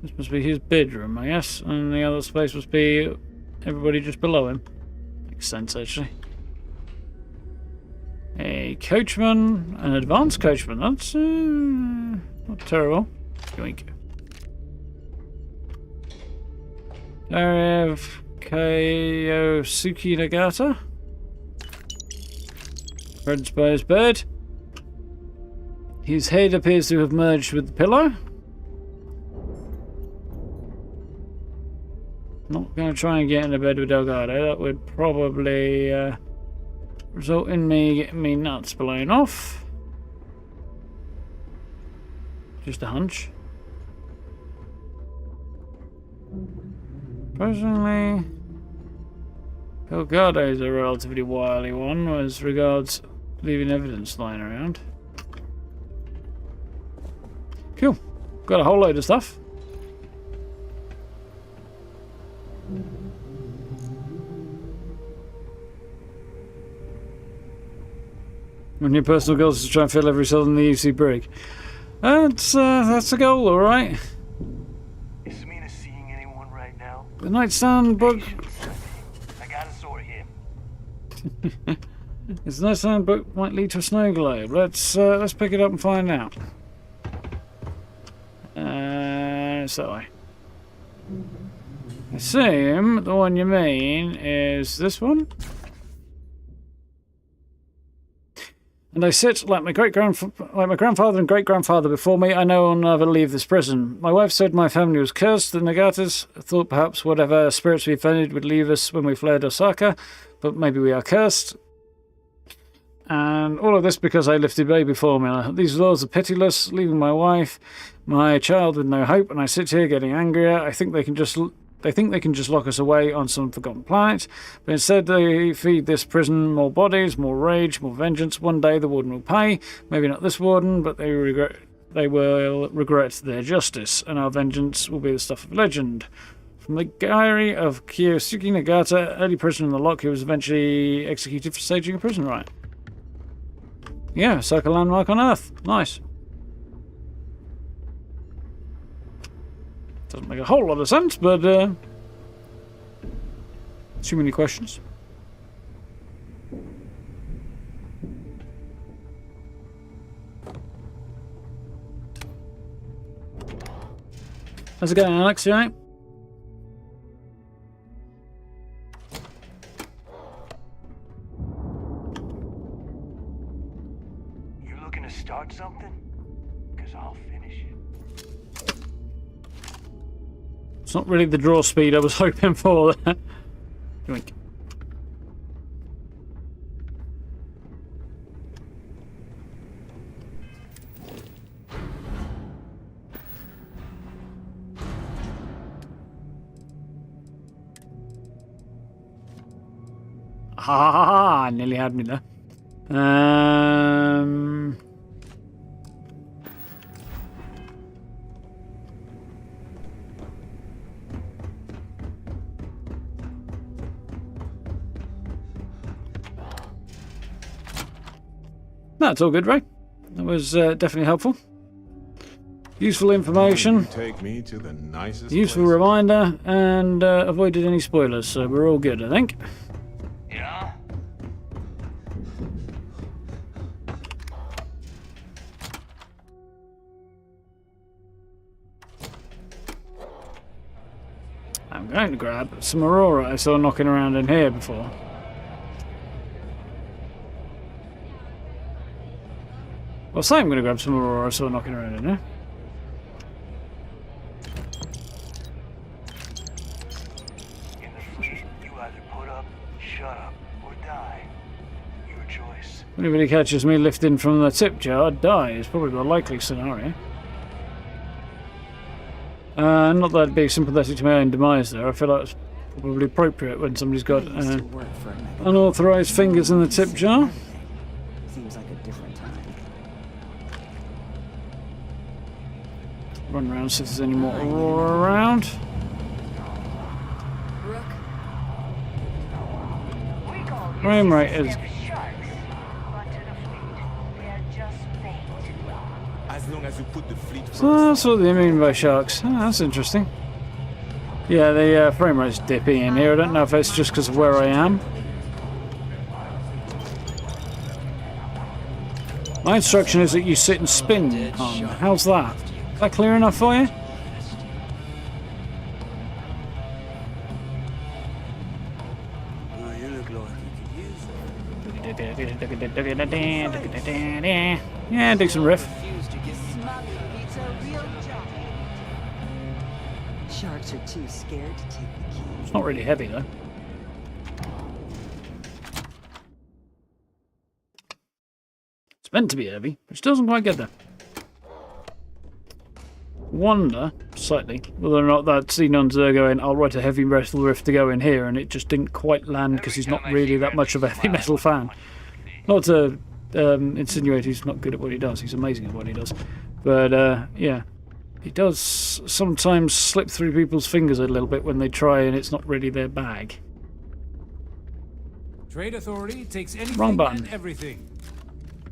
This must be his bedroom, I guess. And the other space must be everybody just below him. Makes sense, actually. A coachman. An advanced coachman. That's not terrible. Yoink. Area of Kayosuke Nagata. Friends by his bed. His head appears to have merged with the pillow. Not going to try and get into bed with Delgado. That would probably result in me getting me nuts blown off. Just a hunch. Personally, Delgado is a relatively wily one as regards leaving evidence lying around. Cool. Got a whole load of stuff. When your personal goal is to try and fill every cell in the UC brig. That's the goal, alright. Is Mina seeing anyone right now? The nightstand book. I got a sword here. This nightstand book might lead to a snow globe. Let's pick it up and find out. It's that way. I assume the one you mean is this one. And I sit like my grandfather and great-grandfather before me. I know I'll never leave this prison. My wife said my family was cursed. The Nagatas thought perhaps whatever spirits we offended would leave us when we fled Osaka, but maybe we are cursed. And all of this because I lifted baby formula. These laws are pitiless, leaving my wife, my child with no hope, and I sit here getting angrier. I think they think they can just lock us away on some forgotten planet, but instead they feed this prison more bodies, more rage, more vengeance. One day the warden will pay. Maybe not this warden, but they will regret their justice, and our vengeance will be the stuff of legend. From the diary of Kiyosuke Nagata, early prisoner in the lock, who was eventually executed for staging a prison riot. Yeah, circle landmark on Earth. Nice. Doesn't make a whole lot of sense, but too many questions. How's it going, Alex? You all right? You looking to start something? Because I'll finish it. It's not really the draw speed I was hoping for there. Yoink. Ha! Nearly had me there. That's all good, Ray. That was definitely helpful. Useful information. You take me to the nicest Useful place. reminder, and avoided any spoilers, so we're all good, I think. Yeah? I'm going to grab some Aurora I saw knocking around in here before. Well, say I'm going to grab some Aurora I saw knocking around in here. In the fleet, you either put up, shut up, or die. Your choice. If anybody catches me lifting from the tip jar, I'd die. It's probably the likely scenario. Not that I'd be sympathetic to my own demise there. I feel like it's probably appropriate when somebody's got unauthorized fingers in the tip jar. Seems like a different time. Run around, see if there's any more Aurora around. Frame rate is... As long as you put the fleet first. So that's what they mean by sharks. Oh, that's interesting. Yeah, the frame rate's dipping in here. I don't know if it's just because of where I am. My instruction is that you sit and spin on. How's that? Is that clear enough for you? Yeah, decent riff. Sharks are too scared to take the key. It's not really heavy though. It's meant to be heavy, which doesn't quite get there. Wonder, slightly, whether or not that Xenon's there going, I'll write a heavy metal riff to go in here, and it just didn't quite land because he's not really that much of a heavy metal fan. Not to insinuate he's not good at what he does, he's amazing at what he does. But, yeah. It does sometimes slip through people's fingers a little bit when they try and it's not really their bag. Trade Authority takes anything Wrong button. and everything.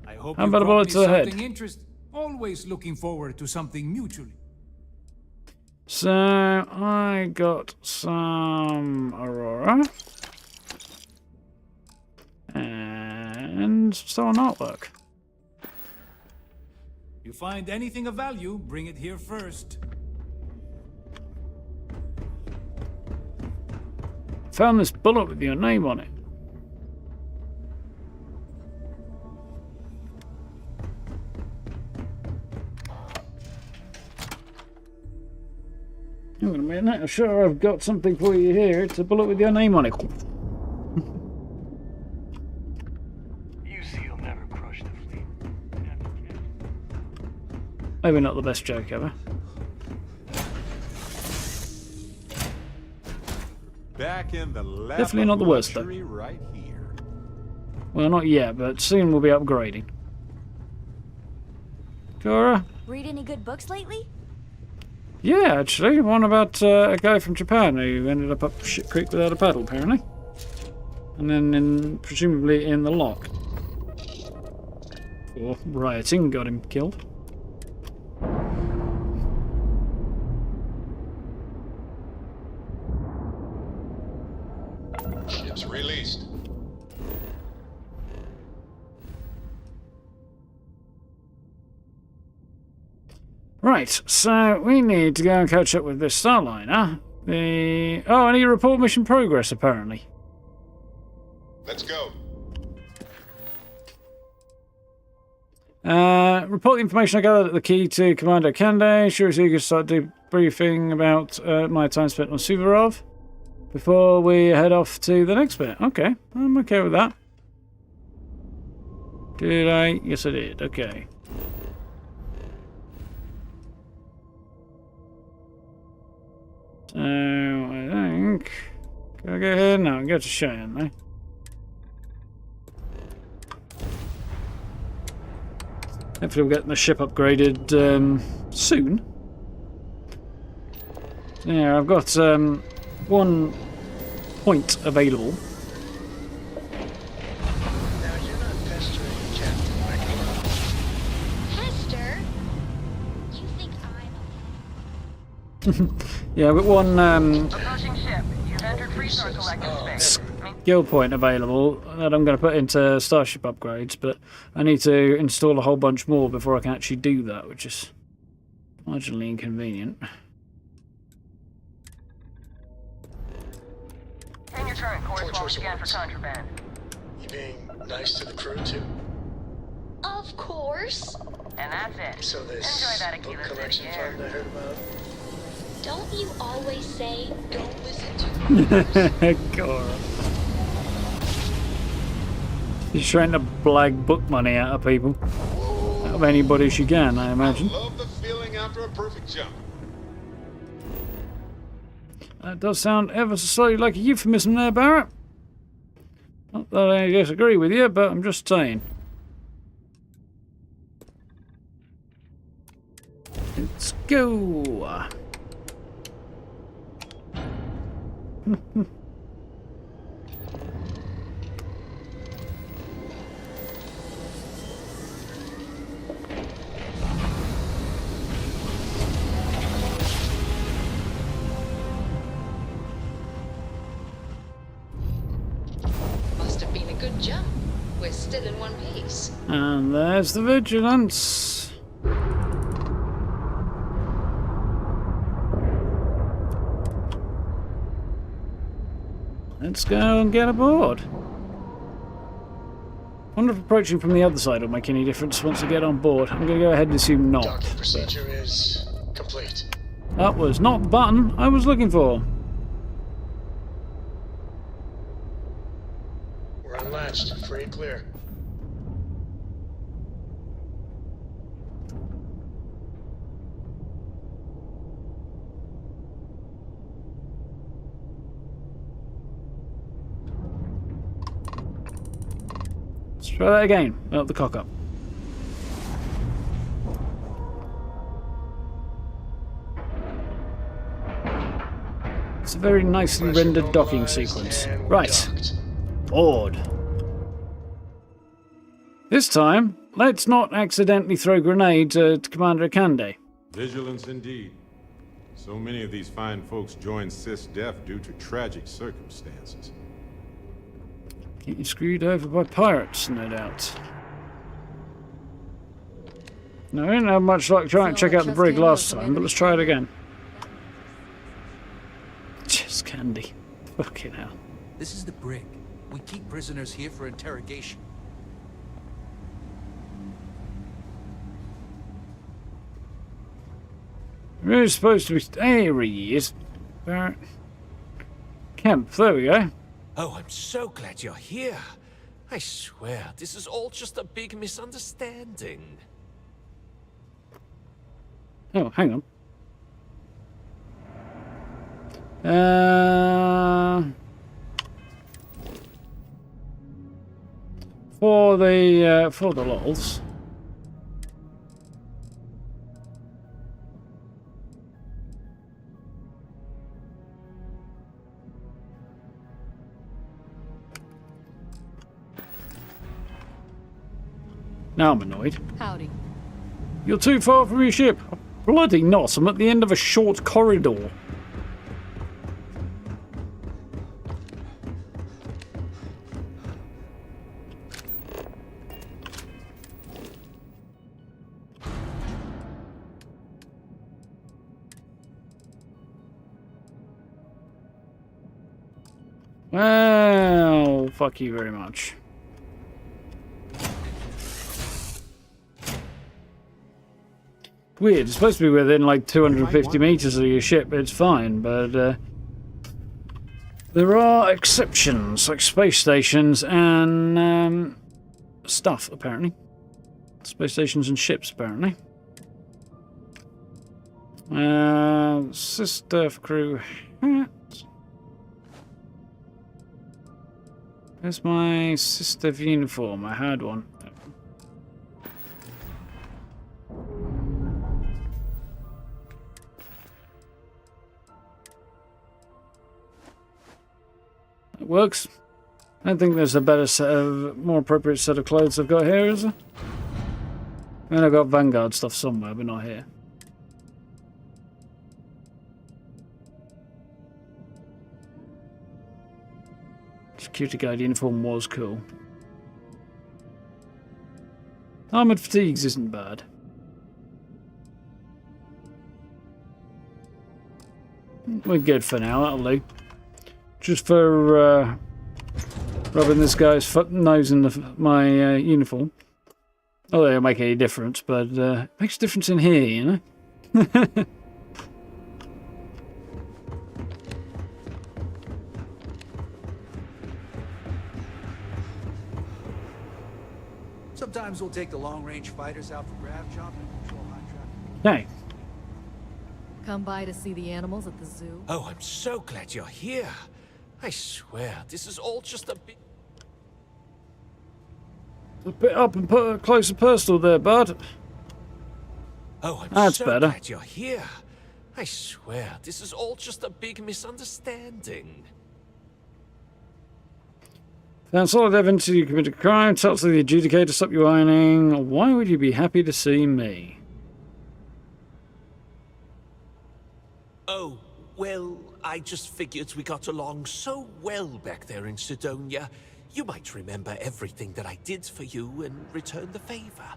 I hope How you about a brought bullet me to the head? something always looking forward to something mutually. So, I got some Aurora. And some artwork. You find anything of value, bring it here first. Found this bullet with your name on it. I'm gonna make that. Sure, I've got something for you here. It's a bullet with your name on it. UC'll never crush the fleet. Maybe not the best joke ever. Back in the lap Definitely not the worst, though. luxury right here. Well, not yet, but soon we'll be upgrading. Cora? Read any good books lately? Yeah, actually. One about a guy from Japan who ended up shit creek without a paddle, apparently. And then, presumably, in the lock. Or rioting got him killed. Ships released. Right, so we need to go and catch up with this Starliner. Oh, I need to report mission progress, apparently. Let's go. Report the information I gathered at the key to Commander Kande. Sure as you can start debriefing about my time spent on Suvorov before we head off to the next bit. Okay, I'm okay with that. Did I? Yes, I did. Okay. So, I think... Can I go ahead? No, I can go to Xion, though. Hopefully we'll get the ship upgraded soon. Yeah, I've got 1 point available. Hester? You think I Yeah, with one Approaching ship. You've entered resource collector space. skill point available that I'm going to put into starship upgrades, but I need to install a whole bunch more before I can actually do that, which is marginally inconvenient. In your turn, course while we scan for contraband. You being nice to the crew, too? Of course. And that's it. So this Enjoy that book Aquila collection City fund I heard about? Don't you always say, don't listen to God. She's trying to blag book money out of people. Out of anybody she can, I imagine. Love the feeling after a perfect jump. That does sound ever so slightly like a euphemism there, Barrett. Not that I disagree with you, but I'm just saying. Let's go. Must have been a good jump. We're still in one piece. And there's the vigilance. Let's go and get aboard. I wonder if approaching from the other side will make any difference once I get on board. I'm going to go ahead and assume not. Docking procedure is complete. That was not the button I was looking for. We're unlatched, free and clear. Let's try that again. Out the cock up. It's a very nicely rendered docking sequence. Right. Board. This time, let's not accidentally throw grenades at Commander Kande. Vigilance indeed. So many of these fine folks joined sysdef due to tragic circumstances. Getting screwed over by pirates, no doubt. No, I didn't have much luck trying to check out the brig last time, but let's try it again. Just candy. Fucking hell. This is the brig. We keep prisoners here for interrogation. We're supposed to be... There he is. Barrett. Camp, there we go. Oh, I'm so glad you're here. I swear, this is all just a big misunderstanding. Oh, hang on. For the lols. Now I'm annoyed. Howdy. You're too far from your ship. Bloody not, I'm at the end of a short corridor. Well, fuck you very much. Weird, it's supposed to be within like 250 meters of your ship, it's fine, but there are exceptions, like space stations and stuff, apparently. Space stations and ships, apparently. Sister crew hat. Where's my sister uniform? I had one. It works. I don't think there's a better set of, more appropriate set of clothes I've got here, is there? I mean, I've got Vanguard stuff somewhere, but not here. Security guard uniform was cool. Armored fatigues isn't bad. We're good for now, that'll do. Just for rubbing this guy's nose in my uniform. Although it'll make any difference, but it makes a difference in here, you know? Sometimes we'll take the long-range fighters out for grav jump and control high traffic. Hey. Come by to see the animals at the zoo? Oh, I'm so glad you're here. I swear, this is all just a bit... A bit up and close and personal there, bud. Oh, I'm That's so better. glad you're here. I swear, this is all just a big misunderstanding. Found solid evidence you committed a crime. Tell to the adjudicator, stop your whining. Why would you be happy to see me? Oh, well, I just figured we got along so well back there in Sidonia. You might remember everything that I did for you and return the favor.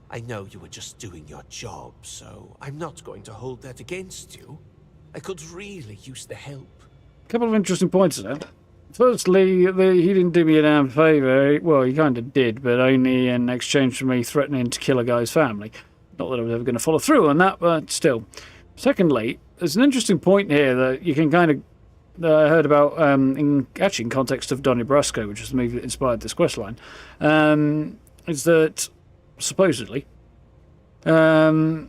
I know you were just doing your job, so I'm not going to hold that against you. I could really use the help. A couple of interesting points there. Firstly, he didn't do me a damn favour. Well, he kind of did, but only in exchange for me threatening to kill a guy's family. Not that I was ever going to follow through on that, but still. Secondly, there's an interesting point here that you can kind of... I heard about, in context of Donnie Brasco, which is the movie that inspired this questline, is that, supposedly, there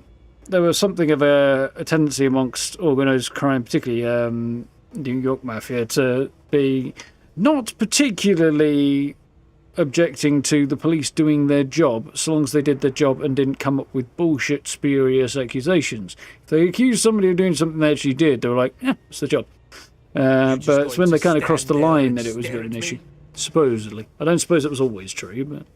was something of a tendency amongst organised crime, particularly New York Mafia, to be not particularly objecting to the police doing their job, so long as they did their job and didn't come up with bullshit, spurious accusations. If they accused somebody of doing something they actually did, they were like, yeah, it's the job. But it's when they kind of crossed the line that it was an issue, supposedly. I don't suppose it was always true, but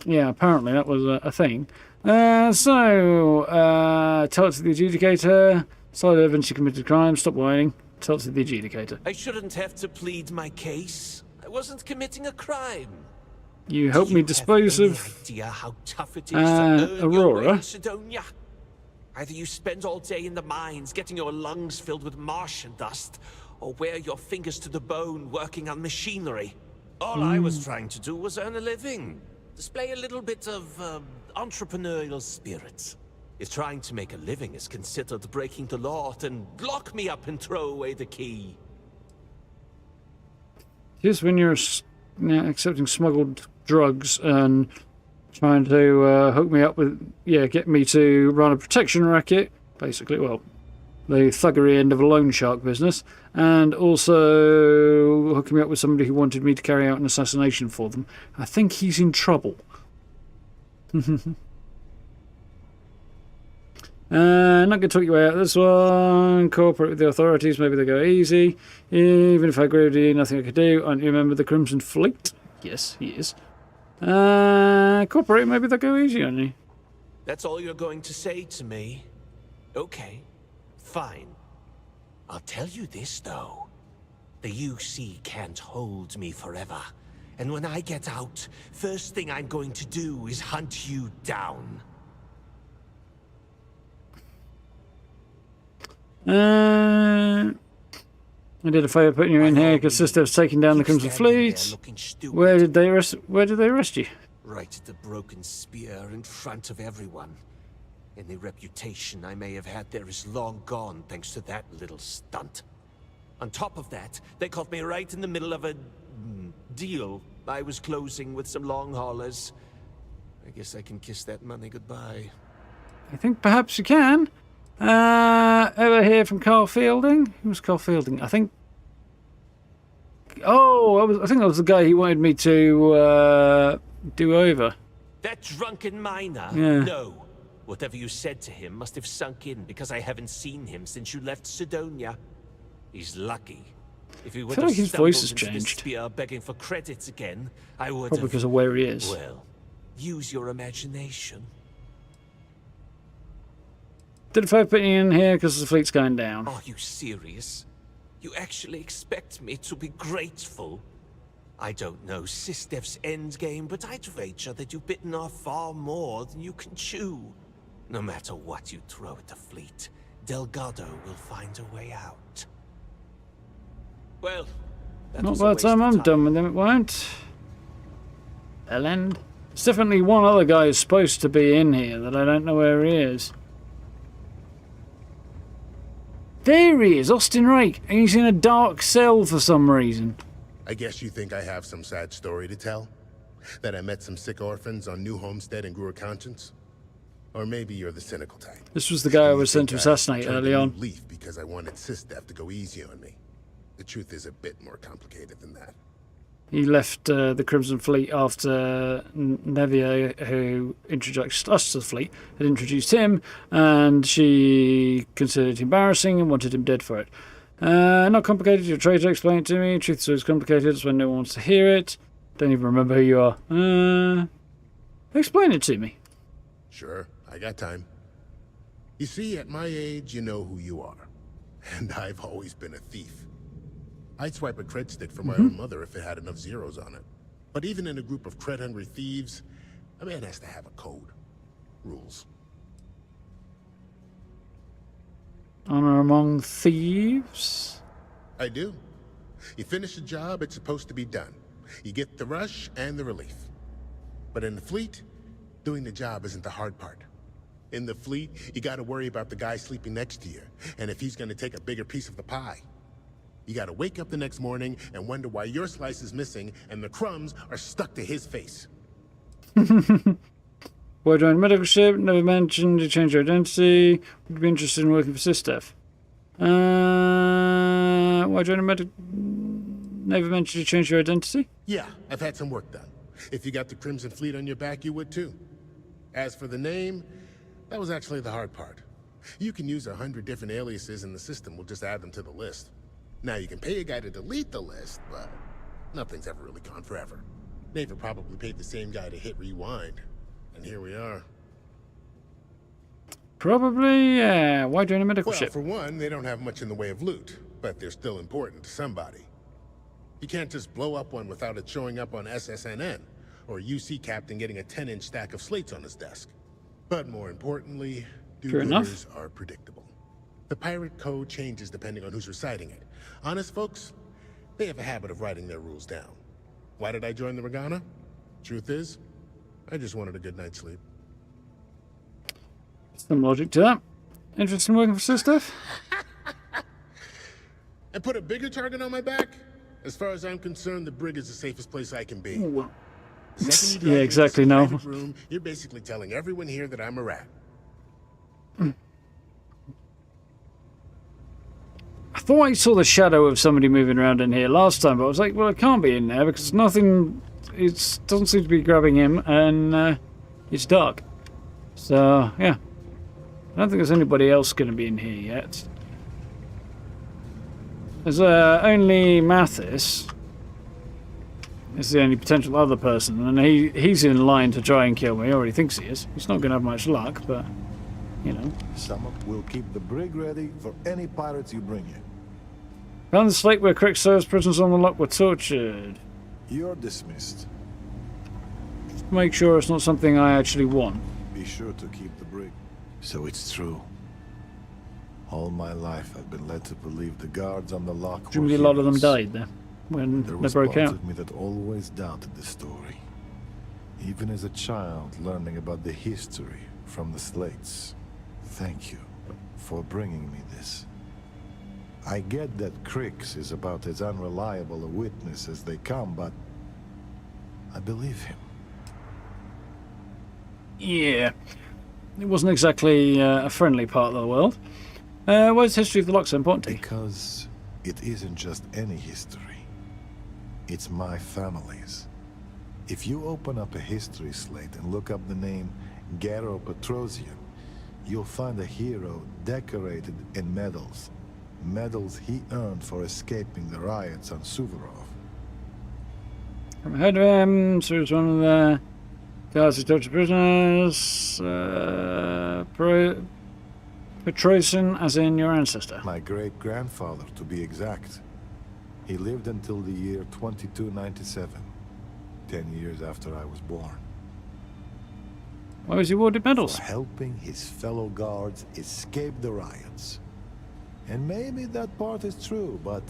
yeah, apparently that was a thing. Tell it to the adjudicator. Solid evidence you committed a crime. Stop whining. Tell it to the adjudicator. I shouldn't have to plead my case. I wasn't committing a crime. You helped me dispose of idea how tough it is to earn your way Aurora. in Sidonia? Either you spend all day in the mines getting your lungs filled with Martian dust, or wear your fingers to the bone working on machinery. All I was trying to do was earn a living. Display a little bit of entrepreneurial spirit. If trying to make a living is considered breaking the law, then lock me up and throw away the key. Just when you're accepting smuggled drugs and trying to hook me up with, get me to run a protection racket, basically, well, the thuggery end of a loan shark business, and also hooking me up with somebody who wanted me to carry out an assassination for them. I think he's in trouble. Not going to talk your way out of this one. Cooperate with the authorities, maybe they go easy. Even if I agree with you, nothing I could do. Aren't you a member of the Crimson Fleet? Yes, he is. Cooperate, maybe they'll go easy on you. That's all you're going to say to me? Okay, fine. I'll tell you this, though. The UC can't hold me forever. And when I get out, first thing I'm going to do is hunt you down. I did a favour putting you in here because Sister was taking down the Crimson Fleet. Where did they arrest you? Right at the broken spear in front of everyone. Any reputation I may have had there is long gone thanks to that little stunt. On top of that, they caught me right in the middle of a deal I was closing with some long haulers. I guess I can kiss that money goodbye. I think perhaps you can. Ever hear from Carl Fielding? Who was Carl Fielding? I think... Oh, I think that was the guy he wanted me to do over. That drunken miner? Yeah. No. Whatever you said to him must have sunk in because I haven't seen him since you left Sidonia. He's lucky. If he would I feel have like his stumbled voice has into this changed. spear begging for credits again, I would Probably have... because of where he is. Well, use your imagination. Did a favour putting you in here because the fleet's going down. Are you serious? You actually expect me to be grateful? I don't know Sistef's endgame, but I'd wager that you've bitten off far more than you can chew. No matter what you throw at the fleet, Delgado will find a way out. Well, that Not was by a the waste time of I'm done with him, it won't. They'll end. There's definitely one other guy who's supposed to be in here that I don't know where he is. There he is, Austin Rake, and he's in a dark cell for some reason. I guess you think I have some sad story to tell? That I met some sick orphans on New Homestead and grew a conscience? Or maybe you're the cynical type. This was the guy I was sent to assassinate early on. Leaf because I wanted Sistef to go easy on me. The truth is a bit more complicated than that. He left the Crimson Fleet after Nevia, who introduced us to the fleet, had introduced him, and she considered it embarrassing and wanted him dead for it. Not complicated, your traitor, explain it to me. Truth is always complicated, it's when no one wants to hear it. Don't even remember who you are. Explain it to me. Sure, I got time. You see, at my age, you know who you are. And I've always been a thief. I'd swipe a cred stick for my own mother if it had enough zeros on it. But even in a group of cred-hungry thieves, a man has to have a code. Rules. Honor among thieves? I do. You finish a job, it's supposed to be done. You get the rush and the relief. But in the fleet, doing the job isn't the hard part. In the fleet, you gotta worry about the guy sleeping next to you, and if he's gonna take a bigger piece of the pie. You gotta wake up the next morning and wonder why your slice is missing and the crumbs are stuck to his face. Why join a medical ship? Never mentioned you change your identity. Would you be interested in working for Sistef? Why join a medical... Never mentioned you change your identity? Yeah, I've had some work done. If you got the Crimson Fleet on your back, you would too. As for the name, that was actually the hard part. You can use 100 different aliases and the system will just add them to the list. Now you can pay a guy to delete the list, but nothing's ever really gone forever. Neva probably paid the same guy to hit rewind. And here we are. Probably, yeah. Why join a medical ship? For one, they don't have much in the way of loot, but they're still important to somebody. You can't just blow up one without it showing up on SSNN, or a UC captain getting a 10-inch stack of slates on his desk. But more importantly, do-gooders are predictable. The pirate code changes depending on who's reciting it. Honest folks, they have a habit of writing their rules down. Why did I join the Regana? Truth is, I just wanted a good night's sleep. Some logic to that. Interested in working for Sistef? And put a bigger target on my back? As far as I'm concerned, the brig is the safest place I can be. Ooh. Yeah, exactly, no. Room, you're basically telling everyone here that I'm a rat. I thought I saw the shadow of somebody moving around in here last time, but I was like, well, it can't be in there because nothing... It doesn't seem to be grabbing him, and it's dark. So, yeah. I don't think there's anybody else going to be in here yet. There's only Mathis. Is the only potential other person, and he's in line to try and kill me, or he thinks he is. He's not going to have much luck, but, you know. Someone will keep the brig ready for any pirates you bring in. Found the slate where Crick serves prisoners on the lock were tortured. You're dismissed. Just make sure it's not something I actually want. Be sure to keep the brig. So it's true. All my life I've been led to believe the guards on the lock were Presumably a lot of them died there when there they was broke part out. of me that always doubted the story. Even as a child learning about the history from the slates. Thank you for bringing me this. I get that Crix is about as unreliable a witness as they come, but I believe him. Yeah. It wasn't exactly a friendly part of the world. Why is the history of the lock so important to you? Because it isn't just any history. It's my family's. If you open up a history slate and look up the name Garo Petrosian, you'll find a hero decorated in medals. Medals he earned for escaping the riots on Suvorov. I've heard of him. So he was one of the guards who tortured prisoners. Petrosian, as in your ancestor. My great-grandfather, to be exact. He lived until the year 2297, 10 years after I was born. Why was he awarded medals? For helping his fellow guards escape the riots. And maybe that part is true, but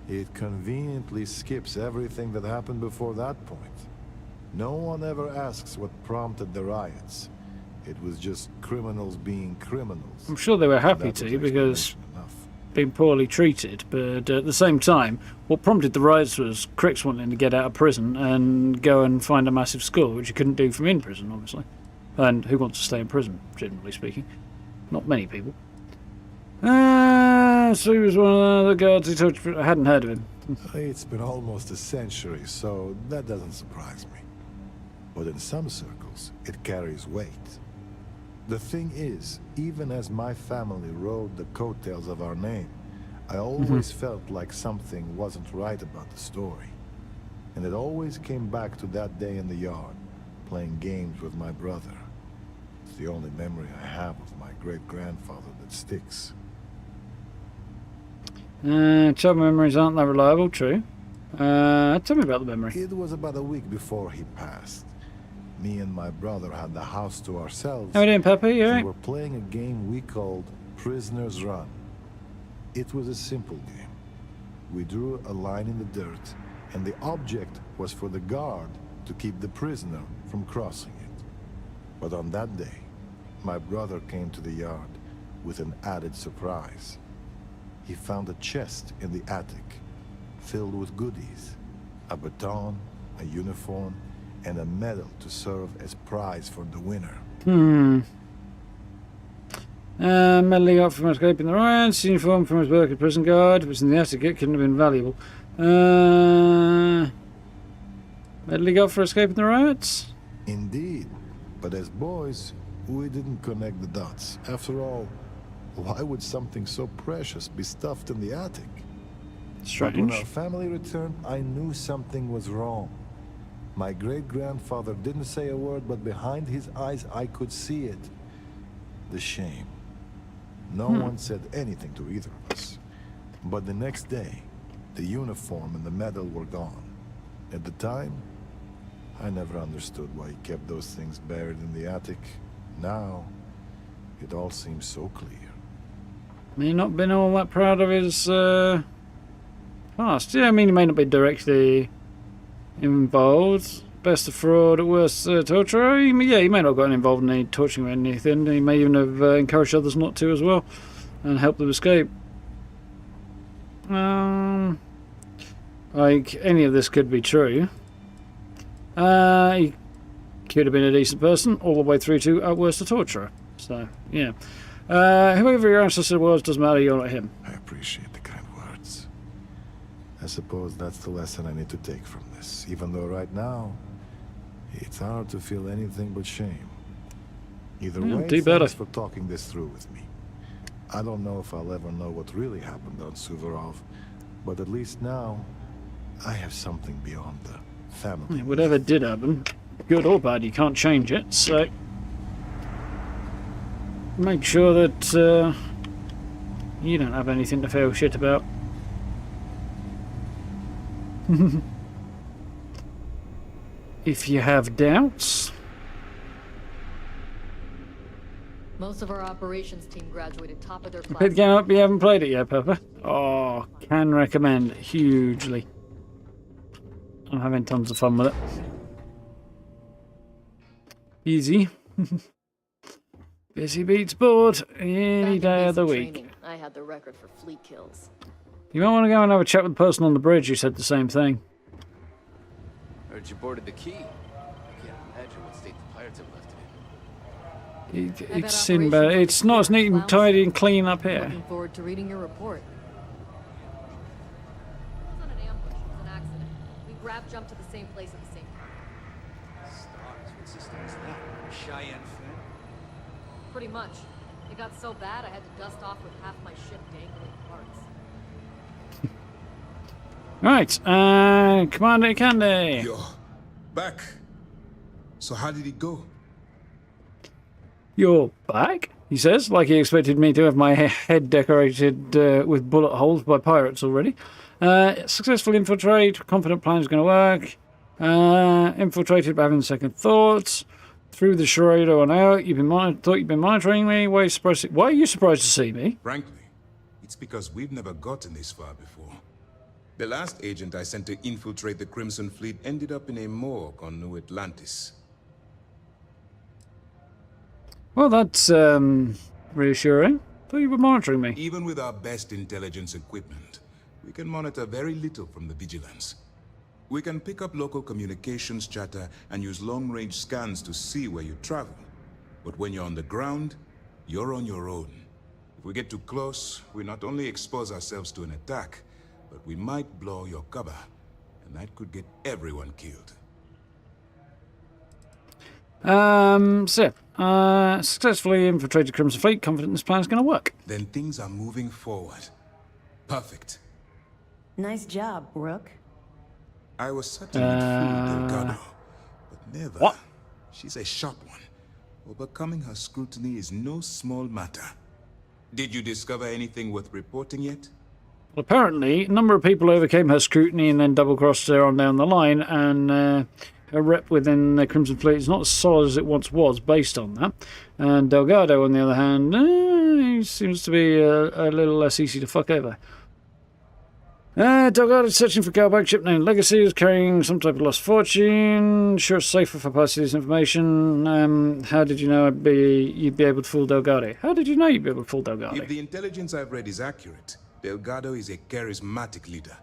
it conveniently skips everything that happened before that point. No one ever asks what prompted the riots. It was just criminals being criminals. I'm sure they were happy to, because being poorly treated, but at the same time, what prompted the riots was Cricks wanting to get out of prison and go and find a massive school, which you couldn't do from in prison, obviously. And who wants to stay in prison, generally speaking? Not many people. So he was one of the guards who touched... I hadn't heard of him. It's been almost a century, so that doesn't surprise me. But in some circles, it carries weight. The thing is, even as my family rode the coattails of our name, I always felt like something wasn't right about the story. And it always came back to that day in the yard, playing games with my brother. It's the only memory I have of my great-grandfather that sticks. Child memories aren't that reliable, true. Tell me about the memory. It was about a week before he passed. Me and my brother had the house to ourselves. How are you doing, Peppy? You alright? We were playing a game we called Prisoner's Run. It was a simple game. We drew a line in the dirt, and the object was for the guard to keep the prisoner from crossing it. But on that day, my brother came to the yard with an added surprise. He found a chest in the attic, filled with goodies. A baton, a uniform, and a medal to serve as prize for the winner. Medal he got from escaping the riots, uniform from his work at prison guard. If it was in the attic, it couldn't have been valuable. Medal he got for escaping the riots? Indeed. But as boys, we didn't connect the dots. After all, why would something so precious be stuffed in the attic? Strange. But when our family returned, I knew something was wrong. My great-grandfather didn't say a word, but behind his eyes I could see it. The shame. No one said anything to either of us. But the next day, the uniform and the medal were gone. At the time, I never understood why he kept those things buried in the attic. Now, it all seems so clear. May not been all that proud of his past. Yeah, I mean, he may not be directly involved. Best of fraud, at worst torturer. Yeah, he may not have gotten involved in any torturing or anything. He may even have encouraged others not to as well, and helped them escape. Like, any of this could be true. He could have been a decent person all the way through to at worst a torturer. So, yeah. Whoever your ancestor was, doesn't matter, you're not him. I appreciate the kind words. I suppose that's the lesson I need to take from this, even though right now, it's hard to feel anything but shame. Either way, thanks for talking this through with me. I don't know if I'll ever know what really happened on Suvorov, but at least now, I have something beyond the family. Yeah, whatever did happen, good or bad, you can't change it, so make sure that you don't have anything to feel shit about. If you have doubts. Most of our operations team graduated top of their class. Pick the game up, you haven't played it yet, Pepper. Oh, can recommend hugely. I'm having tons of fun with it. Easy. Busy beats bored any day of the week. I had the record for fleet kills. You might want to go and have a chat with the person on the bridge who said the same thing. Heard you boarded the key. I can't imagine what state the pirates have left it in. It's Sinbad. It's not as neat and tidy and clean up here. Looking forward to reading your report. It wasn't an ambush, it was an accident. We jumped to the same place at the same time. Stars, what system is that? Xion fin? Pretty much. It got so bad I had to dust off with half my ship dangling parts. Right, Commander Candy. Yo, back. So how did it go? You're back, he says, like he expected me to have my head decorated with bullet holes by pirates already. Successful infiltrate, confident plan's going to work. Infiltrated by having second thoughts. Through the charade on out, thought you'd been monitoring me. Why are you surprised to see me? Frankly, it's because we've never gotten this far before. The last agent I sent to infiltrate the Crimson Fleet ended up in a morgue on New Atlantis. Well, that's reassuring. Thought you were monitoring me. Even with our best intelligence equipment, we can monitor very little from the vigilance. We can pick up local communications chatter and use long-range scans to see where you travel. But when you're on the ground, you're on your own. If we get too close, we not only expose ourselves to an attack, but we might blow your cover, and that could get everyone killed. Successfully infiltrated Crimson Fleet, confident this plan's going to work. Then things are moving forward. Perfect. Nice job, Rook. I was certainly fooled Delgado, but never. What? She's a sharp one. Overcoming her scrutiny is no small matter. Did you discover anything worth reporting yet? Well, apparently, a number of people overcame her scrutiny and then double-crossed her on down the line, and her rep within the Crimson Fleet is not as solid as it once was based on that. And Delgado, on the other hand, he seems to be a little less easy to fuck over. Delgado is searching for a Galbank ship named Legacy, is carrying some type of lost fortune. Sure, it's safer if I pass you this information. How did you know you'd be able to fool Delgado? How did you know you'd be able to fool Delgado? If the intelligence I've read is accurate, Delgado is a charismatic leader,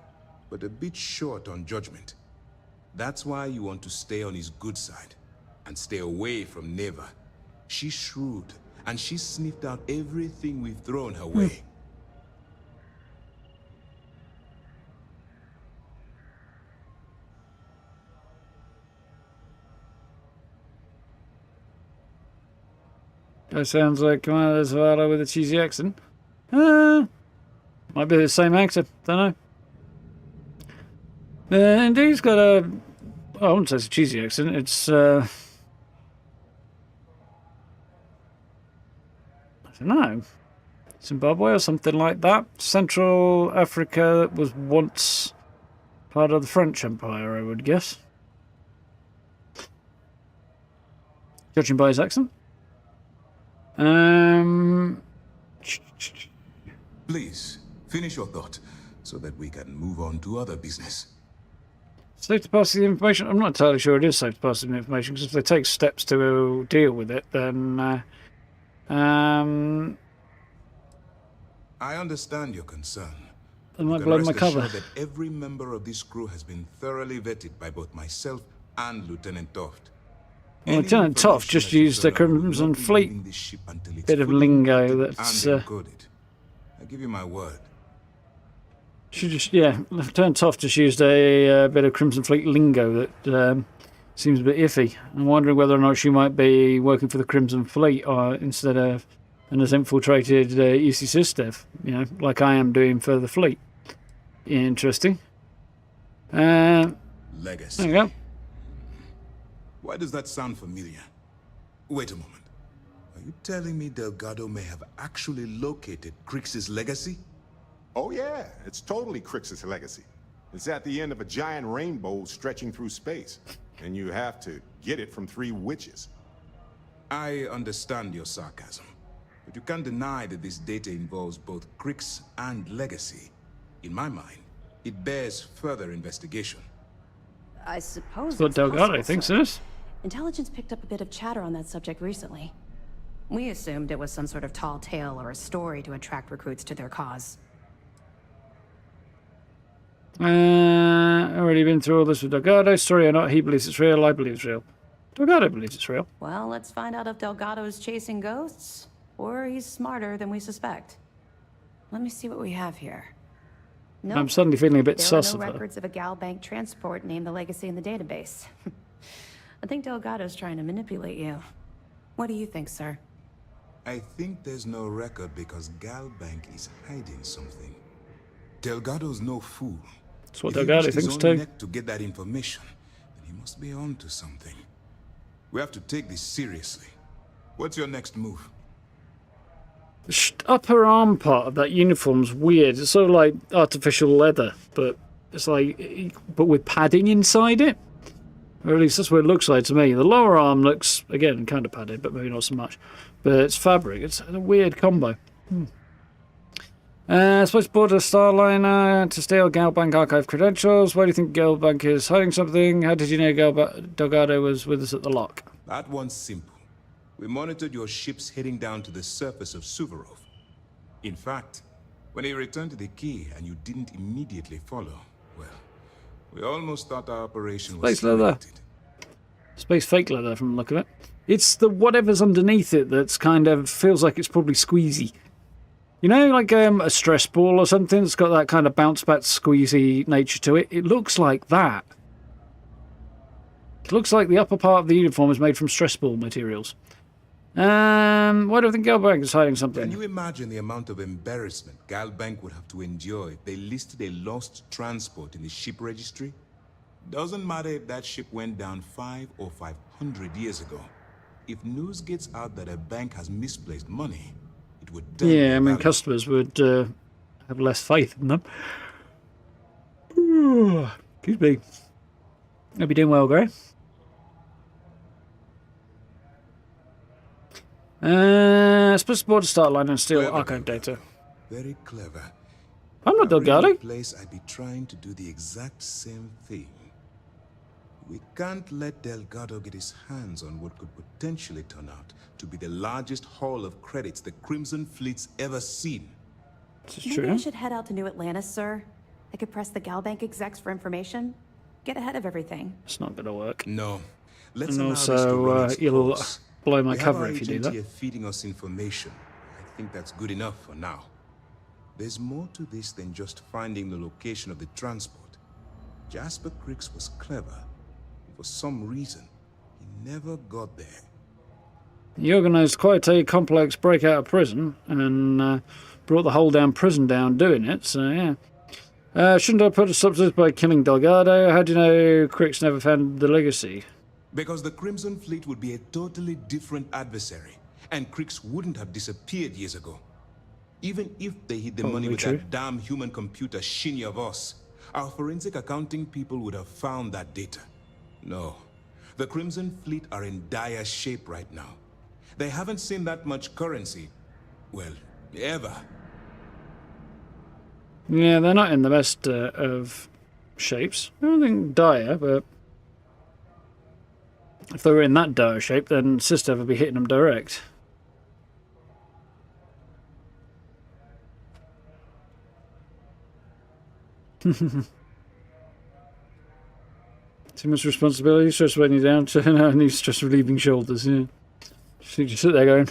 but a bit short on judgment. That's why you want to stay on his good side, and stay away from Neva. She's shrewd, and she's sniffed out everything we've thrown her way. That sounds like Commander Zavala with a cheesy accent. Might be the same actor, don't know. And he's got a... I wouldn't say it's a cheesy accent, it's... I don't know. Zimbabwe or something like that. Central Africa was once part of the French Empire, I would guess. Judging by his accent. Please, finish your thought, so that we can move on to other business. Safe to pass the information? I'm not entirely sure it is safe to pass the information, because if they take steps to deal with it, then... I understand your concern. They might blow my cover. That every member of this crew has been thoroughly vetted by both myself and Lieutenant Toft. Well, Lieutenant Toft just used the Crimson Fleet bit of lingo that's... I'll give you my word. Lieutenant Toft just used a bit of Crimson Fleet lingo that seems a bit iffy. I'm wondering whether or not she might be working for the Crimson Fleet instead of and has infiltrated UC Systev, like I am doing for the fleet. Interesting. Legacy. There you go. Why does that sound familiar? Wait a moment. Are you telling me Delgado may have actually located Crix's legacy? Oh yeah, it's totally Crix's legacy. It's at the end of a giant rainbow stretching through space. And you have to get it from 3 witches. I understand your sarcasm. But you can't deny that this data involves both Crix and legacy. In my mind, it bears further investigation. I suppose that's what Delgado thinks it is. Intelligence picked up a bit of chatter on that subject recently. We assumed it was some sort of tall tale or a story to attract recruits to their cause. Already been through all this with Delgado. Story or not, he believes it's real, I believe it's real. Delgado believes it's real. Well, let's find out if Delgado's chasing ghosts, or he's smarter than we suspect. Let me see what we have here. Nope. I'm suddenly feeling a bit sus of There are her. no records of a Galbank transport named the Legacy in the database. I think Delgado's trying to manipulate you. What do you think, sir? I think there's no record because Galbank is hiding something. Delgado's no fool. That's what Delgado thinks too. Neck to get that information, then he must be on to something. We have to take this seriously. What's your next move? The upper arm part of that uniform's weird. It's sort of like artificial leather, but it's like, but with padding inside it. Or at least that's what it looks like to me. The lower arm looks, again, kind of padded, but maybe not so much. But it's fabric. It's a weird combo. Supposed to board a Starliner to steal Galbank archive credentials. Why do you think Galbank is hiding something? How did you know Delgado was with us at the lock? That one's simple. We monitored your ships heading down to the surface of Suvorov. In fact, when he returned to the key and you didn't immediately follow, well, we almost thought our operation was Space leather. Space fake leather from the look of it. It's the whatever's underneath it that's kind of feels like it's probably squeezy. You know, like a stress ball or something that's got that kind of bounce back squeezy nature to it. It looks like that. It looks like the upper part of the uniform is made from stress ball materials. Why do I think Galbank is hiding something? Can you imagine the amount of embarrassment Galbank would have to endure if they listed a lost transport in the ship registry? Doesn't matter if that ship went down 500 or 500 years ago. If news gets out that a bank has misplaced money, it would... Yeah, I mean, customers would have less faith in them. Excuse me. Hope you're doing well, Gray. Supposed to board a Starliner and steal archive data. Very clever. I'm not Delgado. Place I'd be trying to do the exact same thing. We can't let Delgado get his hands on what could potentially turn out to be the largest haul of credits the Crimson Fleet's ever seen. Maybe I should head out to New Atlantis, sir. I could press the Galbank execs for information. Get ahead of everything. It's not going to work. No. Let's and also, you'll blow my cover if you do that. Here feeding us information. I think that's good enough for now. There's more to this than just finding the location of the transport. Jasper Cricks was clever. For some reason, he never got there. He organised quite a complex break out of prison and brought the whole damn prison down doing it, so yeah. Shouldn't I put a stop to this by killing Delgado? How do you know Cricks never found the legacy? Because the Crimson Fleet would be a totally different adversary, and Cricks wouldn't have disappeared years ago. Even if they hid the money with that damn human computer Xion, our forensic accounting people would have found that data. No, the Crimson Fleet are in dire shape right now. They haven't seen that much currency, well, ever. Yeah, they're not in the best of shapes. I don't think dire, but if they were in that dire shape, then Sister would be hitting them direct. Too much responsibility, stress weighing you down, turn out and stress relieving shoulders, yeah. Just sit there going,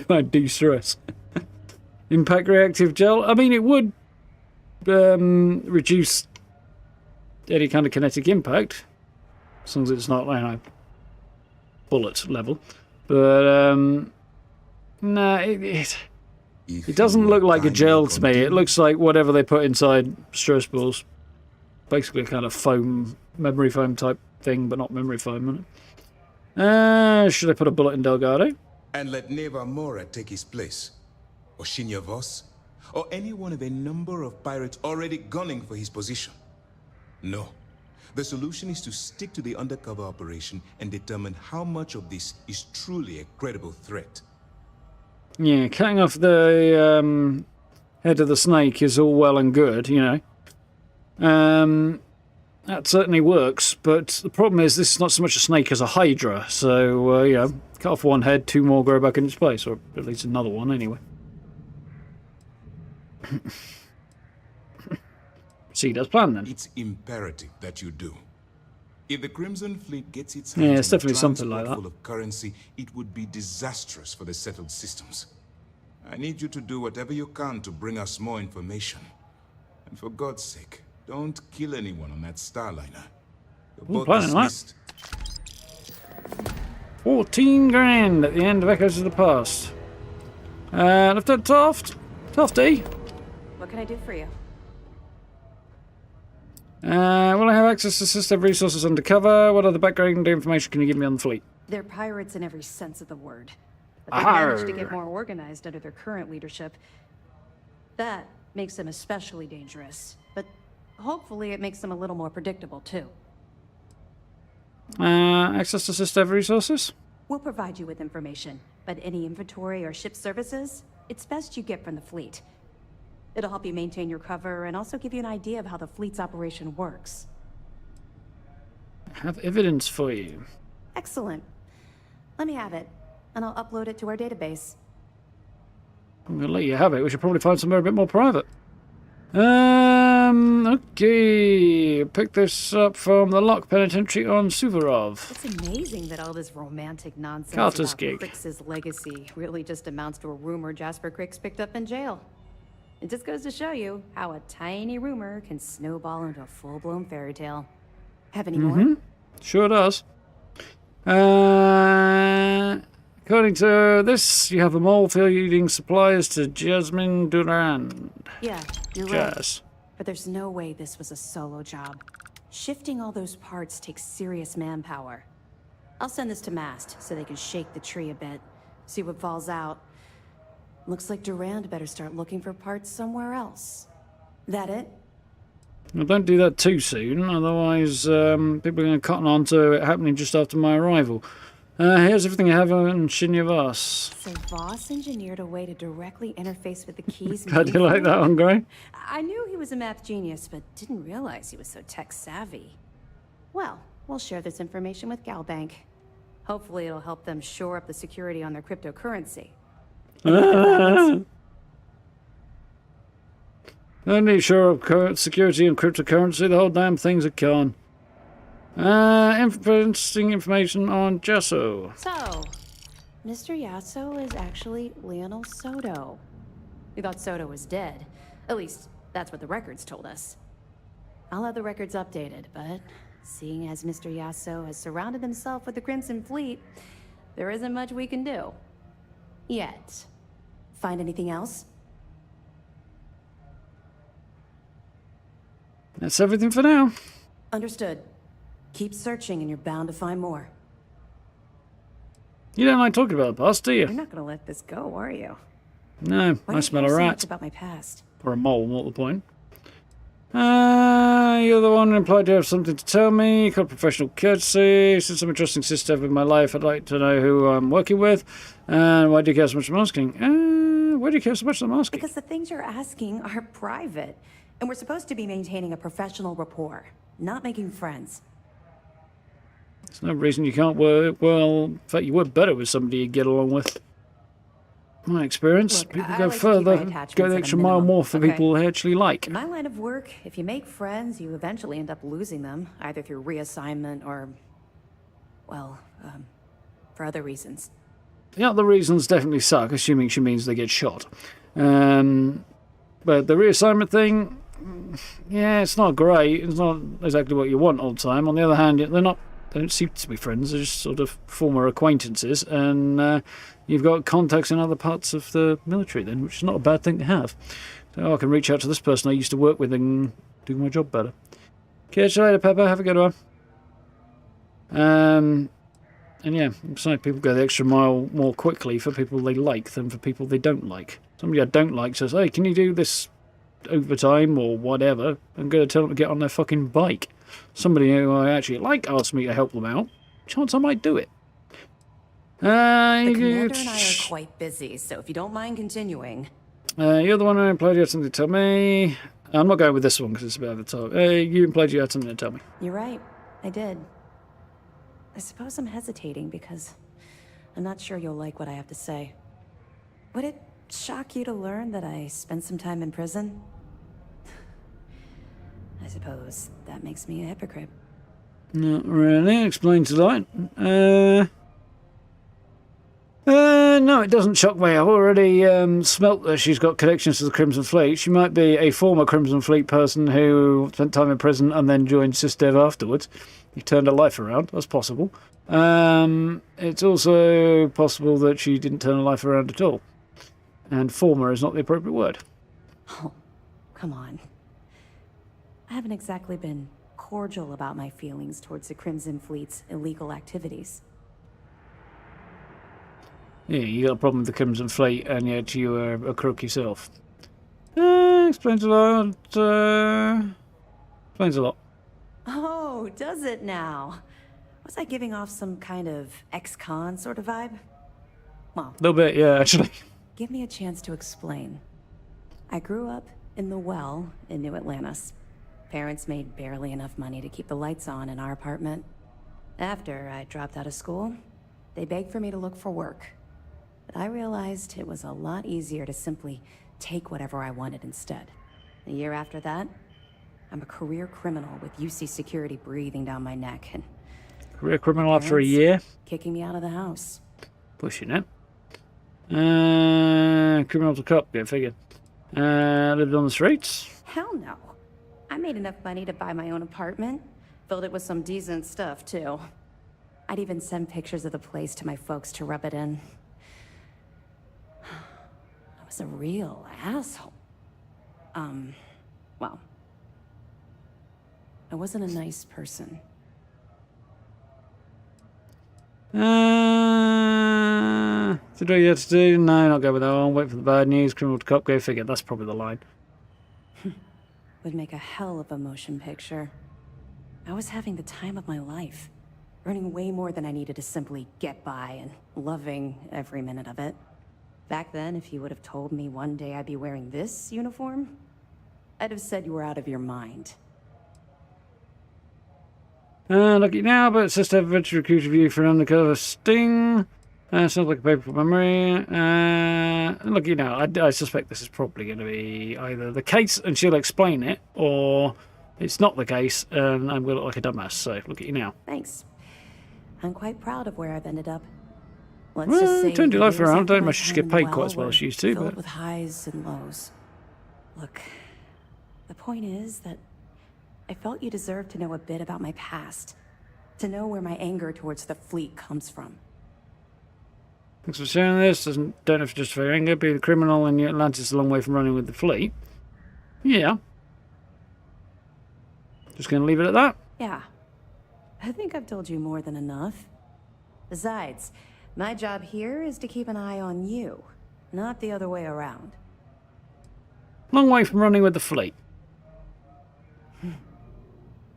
I de-stress. Impact reactive gel, I mean it would reduce any kind of kinetic impact, as long as it's not, you know, bullet level. But, no, it doesn't look like a gel to me. It looks like whatever they put inside stress balls. Basically a kind of foam, memory foam type thing, but not memory foam, isn't it? Should I put a bullet in Delgado? And let Neva Mora take his place? Or Shinya Voss? Or any one of a number of pirates already gunning for his position? No. The solution is to stick to the undercover operation and determine how much of this is truly a credible threat. Yeah, cutting off the head of the snake is all well and good, you know. That certainly works, but the problem is this is not so much a snake as a hydra, so, yeah, cut off one head, two more grow back in its place, or at least another one anyway. Proceed as planned then. It's imperative that you do. If the Crimson Fleet gets its yeah, hands it's on definitely a something like transport that. full of currency, it would be disastrous for the settled systems. I need you to do whatever you can to bring us more information. And for God's sake, don't kill anyone on that Starliner. You're both dismissed. 14 grand at the end of Echoes of the Past. Lieutenant Toft? Tofty? What can I do for you? Will I have access to system resources undercover? What other background information can you give me on the fleet? They're pirates in every sense of the word. But they've managed to get more organized under their current leadership. That makes them especially dangerous. But hopefully it makes them a little more predictable, too. Access to system resources? We'll provide you with information, but any inventory or ship services, it's best you get from the fleet. It'll help you maintain your cover and also give you an idea of how the fleet's operation works. Have evidence for you. Excellent. Let me have it, and I'll upload it to our database. I'm going to let you have it. We should probably find somewhere a bit more private. Okay. Pick this up from the Lock Penitentiary on Suvorov. It's amazing that all this romantic nonsense Carter's about gig. Crick's legacy really just amounts to a rumor Jasper Crick's picked up in jail. It just goes to show you how a tiny rumor can snowball into a full-blown fairy tale. Have any more? Sure does. According to this, you have a mole feeding supplies to Jasmine Durand. Yeah, you're Jazz. right. But there's no way this was a solo job. Shifting all those parts takes serious manpower. I'll send this to Mast so they can shake the tree a bit, see what falls out. Looks like Durand better start looking for parts somewhere else. That it? Well, don't do that too soon, otherwise people are going to cotton on to it happening just after my arrival. Here's everything I have on Shinya Voss. So Voss engineered a way to directly interface with the keys. How do you like that one, Gray? I knew he was a math genius, but didn't realize he was so tech savvy. Well, we'll share this information with Galbank. Hopefully it'll help them shore up the security on their cryptocurrency. No need to shore up security and cryptocurrency. The whole damn thing's a con. Interesting information on Jasso. So, Mr. Yasso is actually Lionel Soto. We thought Soto was dead. At least, that's what the records told us. I'll have the records updated, but seeing as Mr. Yasso has surrounded himself with the Crimson Fleet, there isn't much we can do. Yet. Find anything else? That's everything for now. Understood. Keep searching and you're bound to find more. You don't like talking about the past, do you? You're not gonna let this go, are you? No, I smell a rat. About my past. Or a mole, more to the point. You're the one who implied you have something to tell me. Called professional courtesy. Since I'm interesting sister in my life, I'd like to know who I'm working with. And why do you care so much I'm asking? Why do you care so much I'm asking? Because the things you're asking are private. And we're supposed to be maintaining a professional rapport, not making friends. There's no reason you can't work. Well, in fact, you work better with somebody you get along with. My experience, Look, people I go like to keep further, my attachments go the at a extra mile minimum, more for okay? people they actually like. In my line of work, if you make friends, you eventually end up losing them, either through reassignment or, well, for other reasons. The other reasons definitely suck, assuming she means they get shot. But the reassignment thing, yeah, it's not great. It's not exactly what you want all the time. On the other hand, they don't seem to be friends. They're just sort of former acquaintances, and you've got contacts in other parts of the military then, which is not a bad thing to have. So I can reach out to this person I used to work with and do my job better. Catch you later, Pepper. Have a good one. And yeah, besides, people go the extra mile more quickly for people they like than for people they don't like. Somebody I don't like says, hey, can you do this overtime or whatever? I'm going to tell them to get on their fucking bike. Somebody who I actually like asks me to help them out. Chance I might do it. The commander and I are quite busy, so if you don't mind continuing. You're the one who implied you had something to tell me. I'm not going with this one because it's a bit over the top. You implied you had something to tell me. You're right. I did. I suppose I'm hesitating because I'm not sure you'll like what I have to say. Would it shock you to learn that I spent some time in prison? I suppose that makes me a hypocrite. Not really. Explains a lot. No, it doesn't shock me. I've already smelt that she's got connections to the Crimson Fleet. She might be a former Crimson Fleet person who spent time in prison and then joined SysDev afterwards. He turned her life around. That's possible. It's also possible that she didn't turn her life around at all. And former is not the appropriate word. Oh, come on. I haven't exactly been cordial about my feelings towards the Crimson Fleet's illegal activities. Yeah, you got a problem with the Crimson Fleet, and yet you are a crook yourself. Explains a lot. Explains a lot. Oh, does it now? Was I giving off some kind of ex-con sort of vibe? Well, A little bit, yeah, actually. give me a chance to explain. I grew up in the Well in New Atlantis. Parents made barely enough money to keep the lights on in our apartment. After I dropped out of school, they begged for me to look for work. But I realized it was a lot easier to simply take whatever I wanted instead. A year after that, I'm a career criminal with UC security breathing down my neck and Career criminal after a year. kicking me out of the house. Pushing it. Criminal to cop, yeah, figure. Lived on the streets. Hell no. I made enough money to buy my own apartment. Filled it with some decent stuff, too. I'd even send pictures of the place to my folks to rub it in. I was a real asshole. Well, I wasn't a nice person. Did what you had to do? No, not go with that one. Wait for the bad news. Criminal to cop, go figure. That's probably the line. Would make a hell of a motion picture. I was having the time of my life. Earning way more than I needed to simply get by and loving every minute of it. Back then, if you would have told me one day I'd be wearing this uniform, I'd have said you were out of your mind. Lucky now, but it says to have eventually recruited you for an undercover sting. Sounds like a paper from memory. Lucky now, I suspect this is probably going to be either the case and she'll explain it, or it's not the case and I'm going to look like a dumbass. So look at you now. Thanks. I'm quite proud of where I've ended up. Let's Well, just say turned your life years around. after Don't my imagine she time get in the paid quite well as well were as she used to, filled but with highs and lows. Look, the point is that I felt you deserved to know a bit about my past, to know where my anger towards the fleet comes from. thanks for sharing this. Don't have to justify your anger. Being a criminal in New Atlantis is a long way from running with the fleet. Yeah. Just going to leave it at that. Yeah, I think I've told you more than enough. Besides, my job here is to keep an eye on you, not the other way around. Long way from running with the fleet.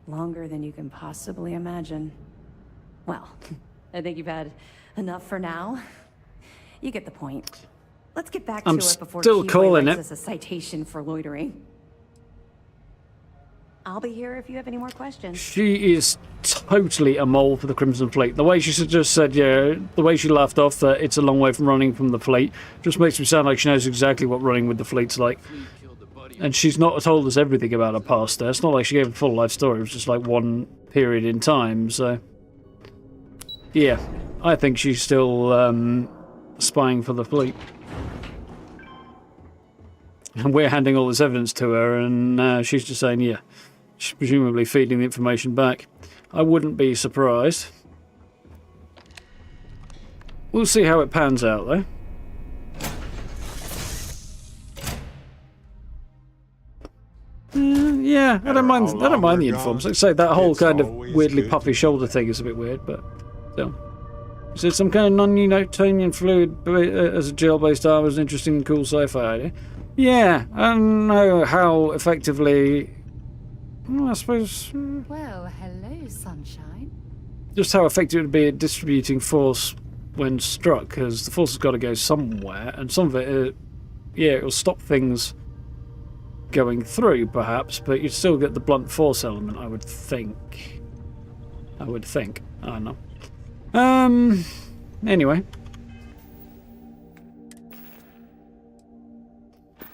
Longer than you can possibly imagine. Well, I think you've had enough for now. You get the point. Let's get back to it before still Kiwi calling writes it. us a citation for loitering. I'll be here if you have any more questions. She is totally a mole for the Crimson Fleet. The way she just said, yeah, the way she laughed off that it's a long way from running from the fleet, just makes me sound like she knows exactly what running with the fleet's like. And she's not told us everything about her past there. It's not like she gave a full life story. It was just like one period in time. So, yeah, I think she's still spying for the fleet. And we're handing all this evidence to her, and she's just saying, yeah, she's presumably feeding the information back. I wouldn't be surprised. We'll see how it pans out, though. Yeah, I don't mind the uniforms. Like I say, that whole kind of weirdly puffy shoulder thing is a bit weird, but still. Is there some kind of non-Newtonian fluid as a gel-based armor is an interesting and cool sci-fi idea? Yeah, I don't know how effectively... Well, I suppose... Well, hello, sunshine. Just how effective it would be at distributing force when struck, because the force has got to go somewhere, and some of it, yeah, it will stop things going through, perhaps, but you'd still get the blunt force element, I would think. I don't know. Anyway.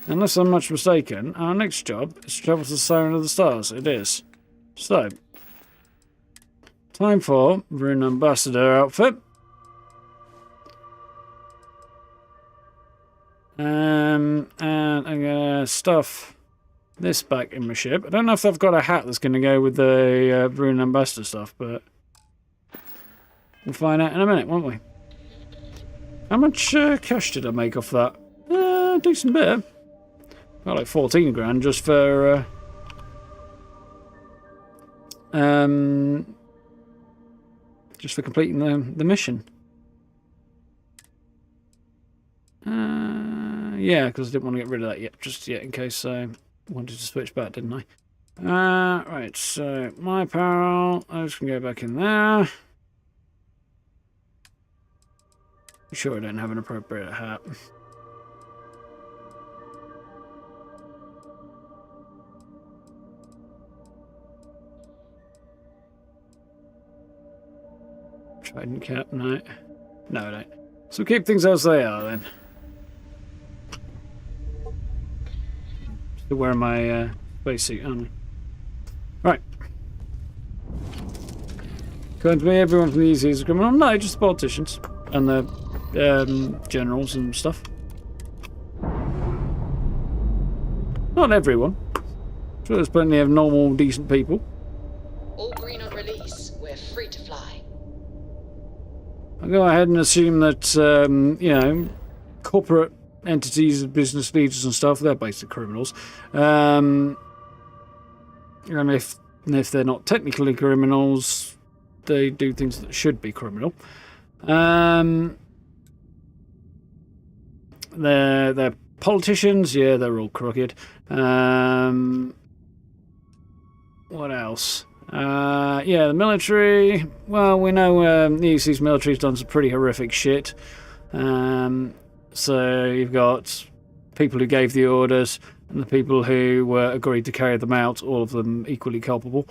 Unless I'm much mistaken, our next job is to travel to the Siren of the Stars. It is. So, time for Rune Ambassador outfit. And I'm gonna stuff this back in my ship. I don't know if I've got a hat that's gonna go with the Rune Ambassador stuff, but we'll find out in a minute, won't we? How much cash did I make off that? Decent bit. Got like 14 grand just for completing the mission. Yeah, because I didn't want to get rid of that yet, just yet, in case I wanted to switch back, didn't I? Right, so my apparel, I'm just going to go back in there. Sure I don't have an appropriate hat. Trident cap, no. No, I don't. So keep things as they are then. Still wearing my spacesuit, aren't I? Right. Going to be everyone from the easy is a criminal? No, just the politicians and the generals and stuff. Not everyone. Sure, there's plenty of normal, decent people. All green on release. We're free to fly. I'll go ahead and assume that, you know, corporate entities, business leaders and stuff, they're basically criminals. And if they're not technically criminals, they do things that should be criminal. They're politicians, yeah, they're all crooked. What else? Yeah, the military. Well, we know the UC's military's done some pretty horrific shit. So you've got people who gave the orders and the people who agreed to carry them out, all of them equally culpable.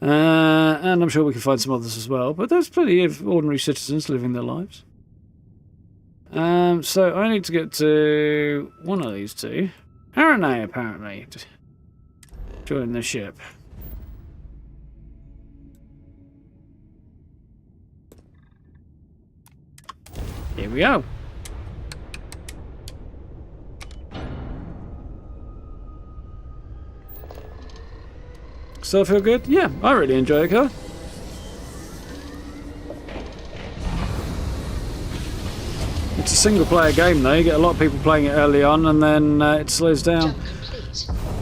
And I'm sure we can find some others as well. But there's plenty of ordinary citizens living their lives. So I need to get to one of these two. Arane, apparently. Join the ship. Here we go. Starfield good? Yeah, I really enjoy it, car. It's a single-player game, though. You get a lot of people playing it early on, and then it slows down.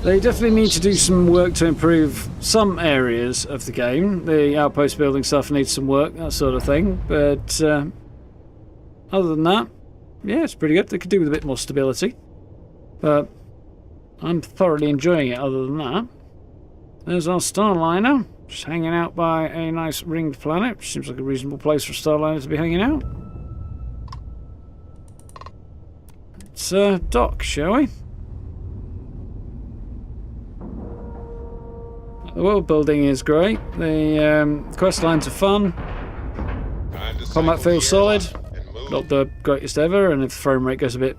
They definitely need to do some work to improve some areas of the game. The outpost building stuff needs some work, that sort of thing. But other than that, yeah, it's pretty good. They could do with a bit more stability. But I'm thoroughly enjoying it other than that. There's our Starliner, just hanging out by a nice ringed planet, which seems like a reasonable place for a Starliner to be hanging out. Let's dock, shall we? The world building is great. The quest lines are fun. Combat feels solid. Not the greatest ever, and if the frame rate goes a bit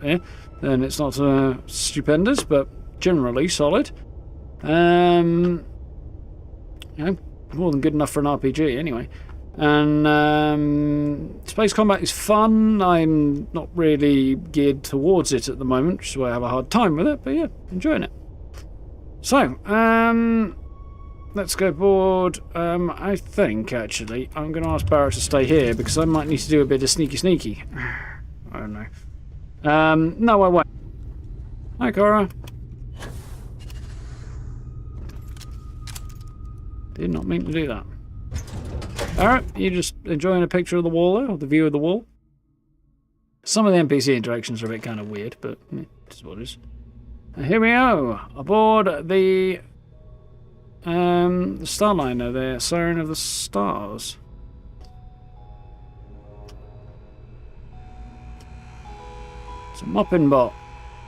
then it's not stupendous, but generally solid. You know, more than good enough for an RPG anyway. And space combat is fun. I'm not really geared towards it at the moment, which is why I have a hard time with it, but yeah, enjoying it. So, let's go aboard. I think, actually, I'm going to ask Barrett to stay here because I might need to do a bit of sneaky. I don't know. No, I won't. Hi, Cora. Did not mean to do that. Alright, you just enjoying a picture of the wall there, or the view of the wall? Some of the NPC interactions are a bit kind of weird, but it's what it is. Here we go, aboard the Starliner, the Siren of the Stars. It's a mopping bot,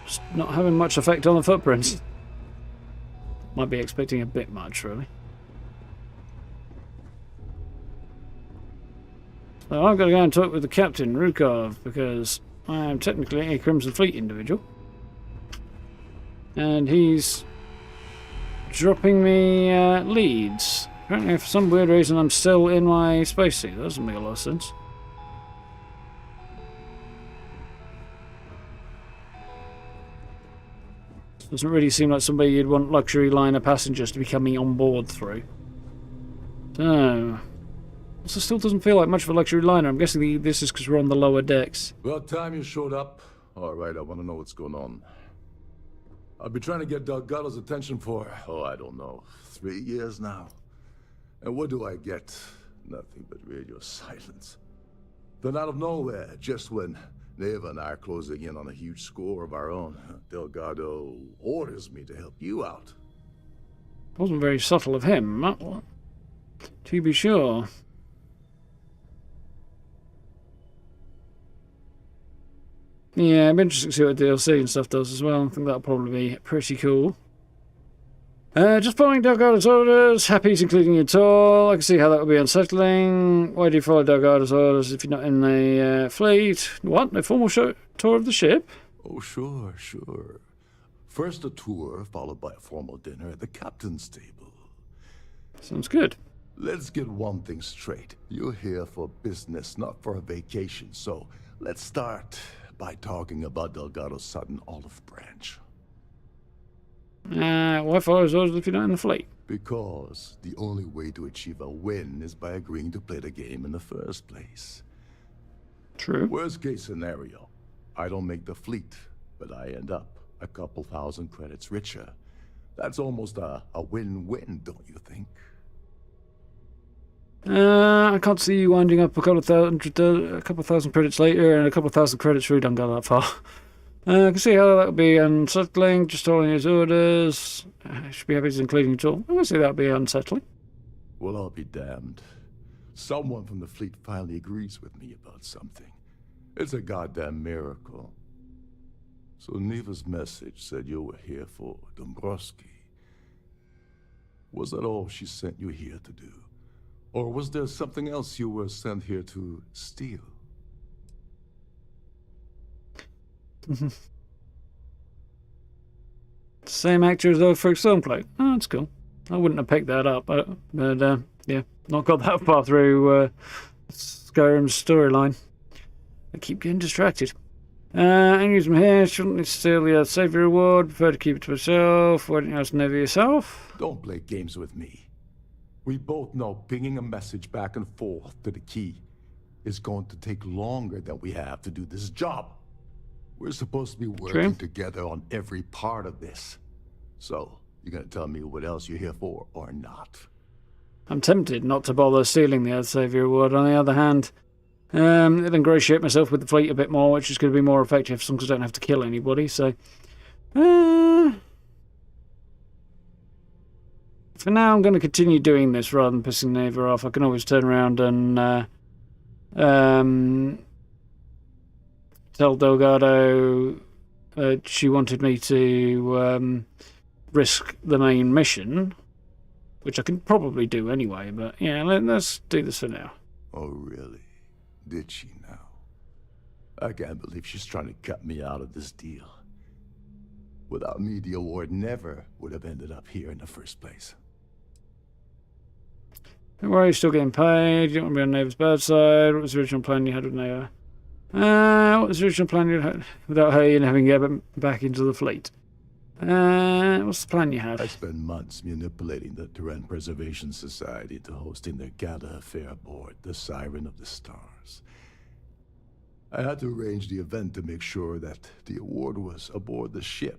just not having much effect on the footprints. Might be expecting a bit much, really. So I've got to go and talk with the captain, Rukov, because I am technically a Crimson Fleet individual. And he's dropping me leads. Apparently for some weird reason I'm still in my spacesuit. That doesn't make a lot of sense. Doesn't really seem like somebody you'd want luxury liner passengers to be coming on board through. So... also still doesn't feel like much of a luxury liner. I'm guessing this is because we're on the lower decks. About time you showed up. Alright, I want to know what's going on. I've been trying to get Delgado's attention for, I don't know, 3 years now. And what do I get? Nothing but radio silence. Then out of nowhere, just when Neva and I are closing in on a huge score of our own. Delgado orders me to help you out. Wasn't very subtle of him, to be sure. Yeah, I'm interested to see what DLC and stuff does as well. I think that'll probably be pretty cool. Just following Delgado's orders. Happy including your tour. I can see how that would be unsettling. Why do you follow Delgado's orders if you're not in the fleet? What? No formal tour of the ship? Oh, sure. First a tour, followed by a formal dinner at the captain's table. Sounds good. Let's get one thing straight. You're here for business, not for a vacation. So let's start by talking about Delgado's sudden olive branch. Why follow his orders if you're not in the fleet? Because the only way to achieve a win is by agreeing to play the game in the first place. True. Worst case scenario, I don't make the fleet, but I end up a couple thousand credits richer. That's almost a win-win, don't you think? I can't see you winding up a couple thousand credits later, and a couple thousand credits really don't go that far. I can see how that would be unsettling, just following his orders. I should be happy to include it all. I can see that would be unsettling. Well, I'll be damned. Someone from the fleet finally agrees with me about something. It's a goddamn miracle. So Neva's message said you were here for Dombrowski. Was that all she sent you here to do? Or was there something else you were sent here to steal? Same actor as though for Stormcloak. Oh, that's cool. I wouldn't have picked that up, but yeah, not got that far through Skyrim's storyline. I keep getting distracted. And use them here. Shouldn't steal the Savior reward. Prefer to keep it to myself. Why don't you ask Neva yourself? Don't play games with me. We both know pinging a message back and forth to the key is going to take longer than we have to do this job. We're supposed to be working together on every part of this. So, you're gonna tell me what else you're here for, or not? I'm tempted not to bother stealing the Earth Savior Award. On the other hand, it'll ingratiate myself with the fleet a bit more, which is going to be more effective as long as I don't have to kill anybody, so... for now, I'm going to continue doing this rather than pissing Neva off. I can always turn around and tell Delgado she wanted me to risk the main mission, which I can probably do anyway, but yeah, let's do this for now. Oh, really? Did she now? I can't believe she's trying to cut me out of this deal. Without me, the award never would have ended up here in the first place. Don't worry, you're still getting paid. You don't want to be on Neva's bad side. What was the original plan you had with Neva? What was the original plan you had without her and having to get back into the fleet? What's the plan you had? I spent months manipulating the Terran Preservation Society into hosting their gala affair aboard the Siren of the Stars. I had to arrange the event to make sure that the award was aboard the ship.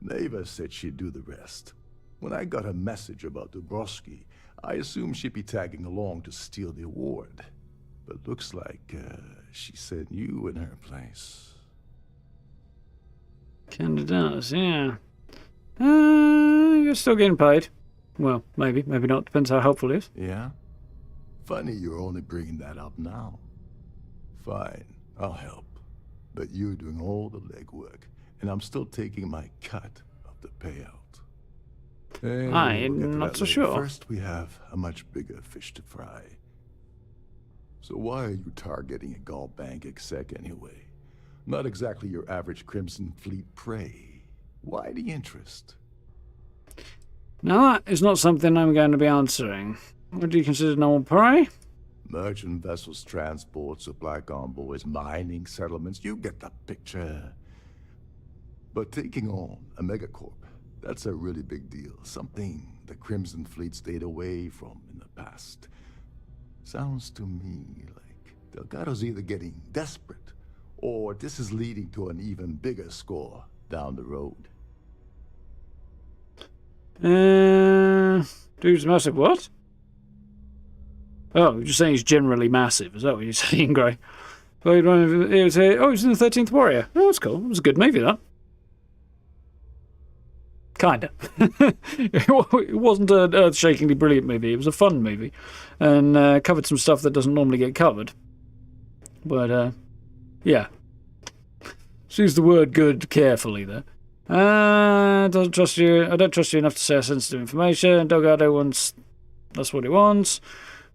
Neva said she'd do the rest. When I got a message about Dombrowski, I assumed she'd be tagging along to steal the award. But looks like she sent you in her place. Kinda does, yeah. You're still getting paid. Well, maybe not. Depends how helpful it is. Yeah? Funny you're only bringing that up now. Fine, I'll help. But you're doing all the legwork, and I'm still taking my cut of the payout. I'm not so sure. First, we have a much bigger fish to fry. So why are you targeting a Gall Bank exec anyway? Not exactly your average Crimson Fleet prey. Why the interest? Now that is not something I'm going to be answering. What do you consider normal prey? Merchant vessels, transport, supply convoys, mining settlements, you get the picture. But taking on a megacorp, that's a really big deal. Something the Crimson Fleet stayed away from in the past. Sounds to me like Delgado's either getting desperate, or this is leading to an even bigger score down the road. Dude's massive what? Oh, you're just saying he's generally massive. Is that what you're saying, Gray? Played one. He was here. Oh, he was in the 13th Warrior. Oh, that's cool. It was a good movie, that. Kinda. It wasn't an earth-shakingly brilliant movie. It was a fun movie, and covered some stuff that doesn't normally get covered. But yeah, use the word "good" carefully there. Doesn't trust you. I don't trust you enough to share sensitive information. Delgado wants. That's what he wants.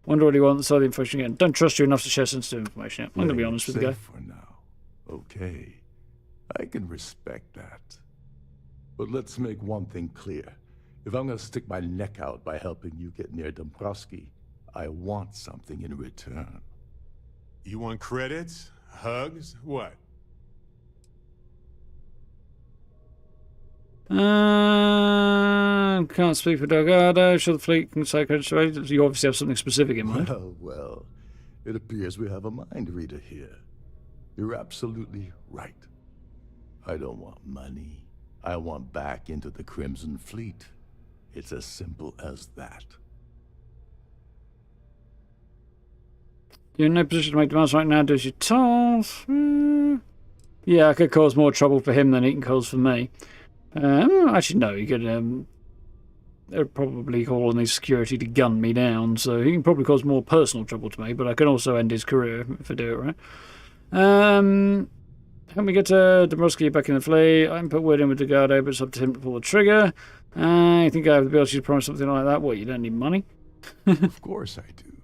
Wonder what he wants. So the information again. Don't trust you enough to share sensitive information. I'm going to be honest with the guy. For now. Okay, I can respect that. But let's make one thing clear. If I'm going to stick my neck out by helping you get near Dombrowski, I want something in return. You want credits? Hugs? What? Can't speak for Delgado. Sure, the fleet can say credits to agents. You obviously have something specific in mind. Well, it appears we have a mind reader here. You're absolutely right. I don't want money. I want back into the Crimson Fleet. It's as simple as that. You're in no position to make demands right now, as you're told. Yeah, I could cause more trouble for him than he can cause for me. Actually, no, he could. They're probably calling his security to gun me down, so he can probably cause more personal trouble to me, but I can also end his career if I do it right. Help me get Dombrowski back in the fleet. I can put word in with Delgado, but it's up to him to pull the trigger. I think I have the ability to promise something like that. What, you don't need money? Of course I do.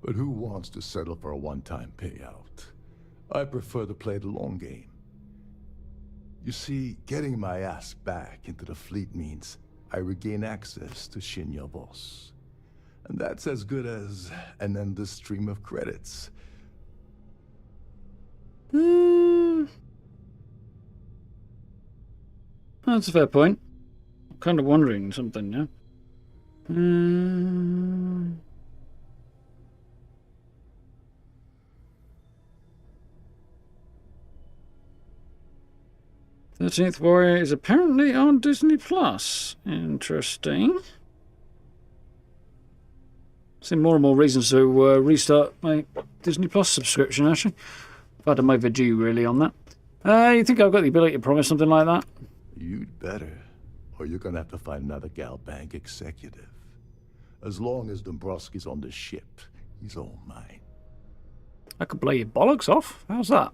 But who wants to settle for a one-time payout? I prefer to play the long game. You see, getting my ass back into the fleet means I regain access to Xion Boss. And that's as good as an endless stream of credits. That's a fair point. I'm kind of wondering something now. 13th Warrior is apparently on Disney Plus. Interesting. See more and more reasons to restart my Disney Plus subscription, actually. I've had them overdue, really, on that. You think I've got the ability to promise something like that? You'd better, or you're gonna have to find another Gal Bank executive. As long as Dombrowski's on the ship, he's all mine. I could blow your bollocks off. How's that?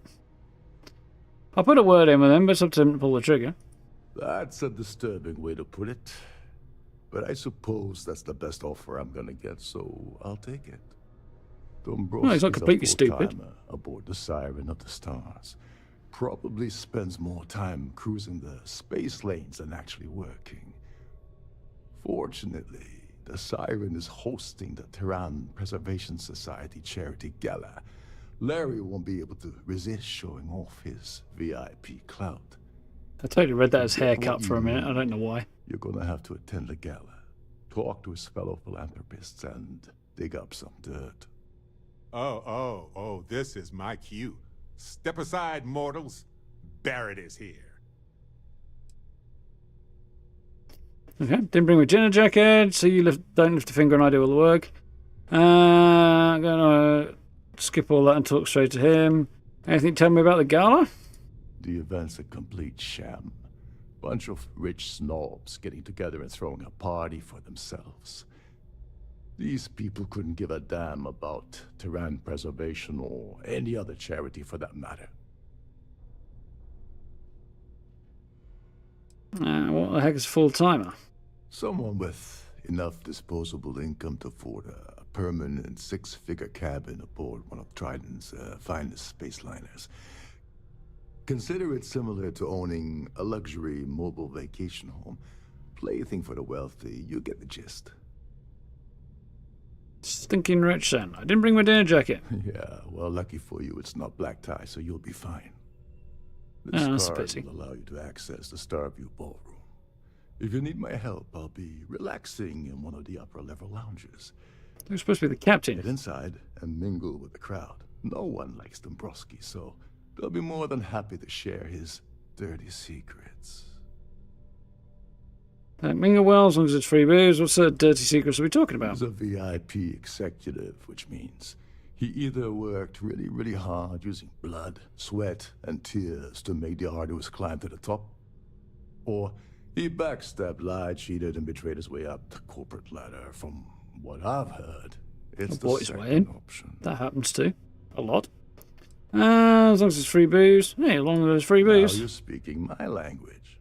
I'll put a word in with him, but it's up to him to pull the trigger. That's a disturbing way to put it. But I suppose that's the best offer I'm gonna get, so I'll take it. Dombrowski's well, he's not completely stupid. Aboard the Siren of the Stars. Probably spends more time cruising the space lanes than actually working. Fortunately, the Siren is hosting the Terran Preservation Society charity gala. Larry won't be able to resist showing off his VIP clout. I totally read that as haircut for a minute. I don't know why. You're gonna have to attend the gala, talk to his fellow philanthropists, and dig up some dirt. Oh, this is my cue. Step aside, mortals. Barrett is here. Okay, didn't bring my dinner jacket, so you don't lift a finger and I do all the work. I'm gonna skip all that and talk straight to him. Anything to tell me about the gala? The event's a complete sham. Bunch of rich snobs getting together and throwing a party for themselves. These people couldn't give a damn about Terran preservation or any other charity for that matter. What the heck is a full-timer? Someone with enough disposable income to afford a permanent six-figure cabin aboard one of Trident's finest space liners. Consider it similar to owning a luxury mobile vacation home. Plaything for the wealthy, you get the gist. Stinking rich then. I didn't bring my dinner jacket. Yeah, well, lucky for you, it's not black tie, so you'll be fine. The that's a stars pity. will allow you to access the Starfield ballroom. If you need my help, I'll be relaxing in one of the upper-level lounges. You're supposed to be the captain. Get inside and mingle with the crowd. No one likes Dombrowski, so they'll be more than happy to share his dirty secrets. Mingle well, as long as it's free booze. What sort of dirty secrets are we talking about? He's a VIP executive, which means He either worked really, really hard using blood, sweat, and tears to make the arduous climb to the top, or he backstabbed, lied, cheated, and betrayed his way up the corporate ladder. From what I've heard, it's the second option. That happens too. A lot. As long as it's free booze. Hey, as long as there's free booze. Now you're speaking my language.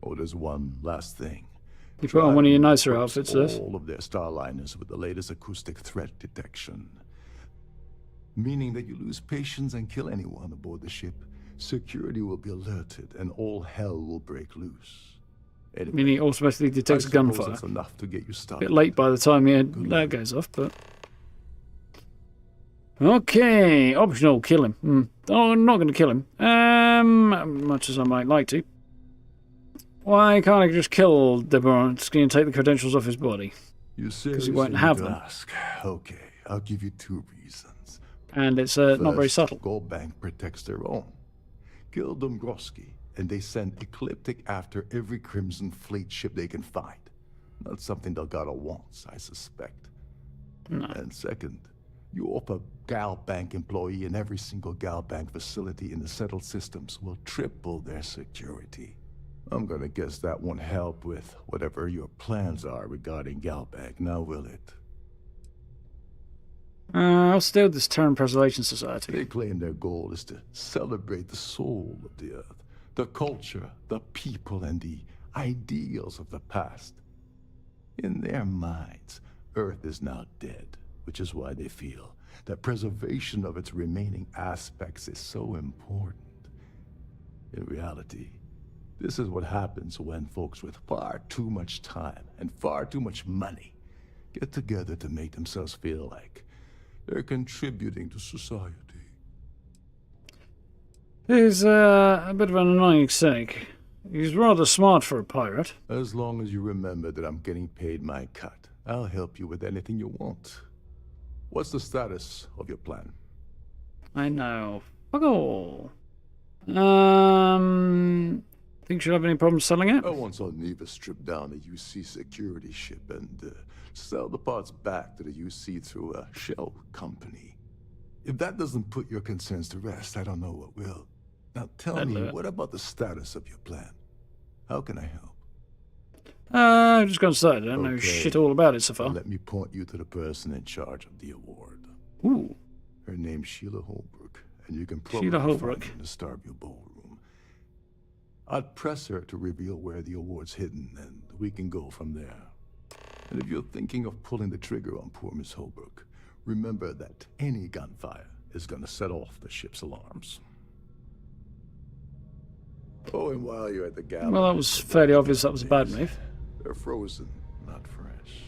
Oh, there's one last thing. You put on one of your nicer outfits, all of their starliners with the latest acoustic threat detection. Meaning that you lose patience and kill anyone aboard the ship, security will be alerted and all hell will break loose. Anyway, Meaning it automatically detects gunfire. That's enough to get you A started. bit late by the time that goes off, but... Okay, optional, kill him. Oh, I'm not going to kill him. Much as I might like to. Why can't I just kill Deborowski and take the credentials off his body? Because he won't have them. Ask. Okay, I'll give you 2 reasons. And it's First, not very subtle. Gold Bank protects their own. Kill Dombrowski, and they send Ecliptic after every Crimson Fleet ship they can find. Not something Delgado wants, I suspect. No. And second, you offer Gal Bank employee in every single Gal Bank facility in the settled systems will triple their security. I'm gonna guess that won't help with whatever your plans are regarding Gal Bank, now will it? I'll stay with this Terran Preservation Society. They claim their goal is to celebrate the soul of the Earth, the culture, the people, and the ideals of the past. In their minds, Earth is now dead, which is why they feel that preservation of its remaining aspects is so important. In reality, this is what happens when folks with far too much time and far too much money get together to make themselves feel like they're contributing to society. He's a bit of an annoying cynic. He's rather smart for a pirate. As long as you remember that I'm getting paid my cut, I'll help you with anything you want. What's the status of your plan? I know. Fuck all. Think she'll have any problems selling it? I once saw Neva strip down a UC security ship and sell the parts back to the UC through a shell company. If that doesn't put your concerns to rest, I don't know what will. Now tell me, what about the status of your plan? How can I help? I've just gone started. I don't know shit all about it so far. Let me point you to the person in charge of the award. Ooh. Her name's Sheila Holbrook, and you can probably Sheila find Holbrook. her in the Starfield ballroom. I'd press her to reveal where the award's hidden, and we can go from there. And if you're thinking of pulling the trigger on poor Miss Holbrook, remember that any gunfire is gonna set off the ship's alarms. Oh, and while you're at the gala... Well, that was fairly obvious that was a bad move. They're frozen, not fresh.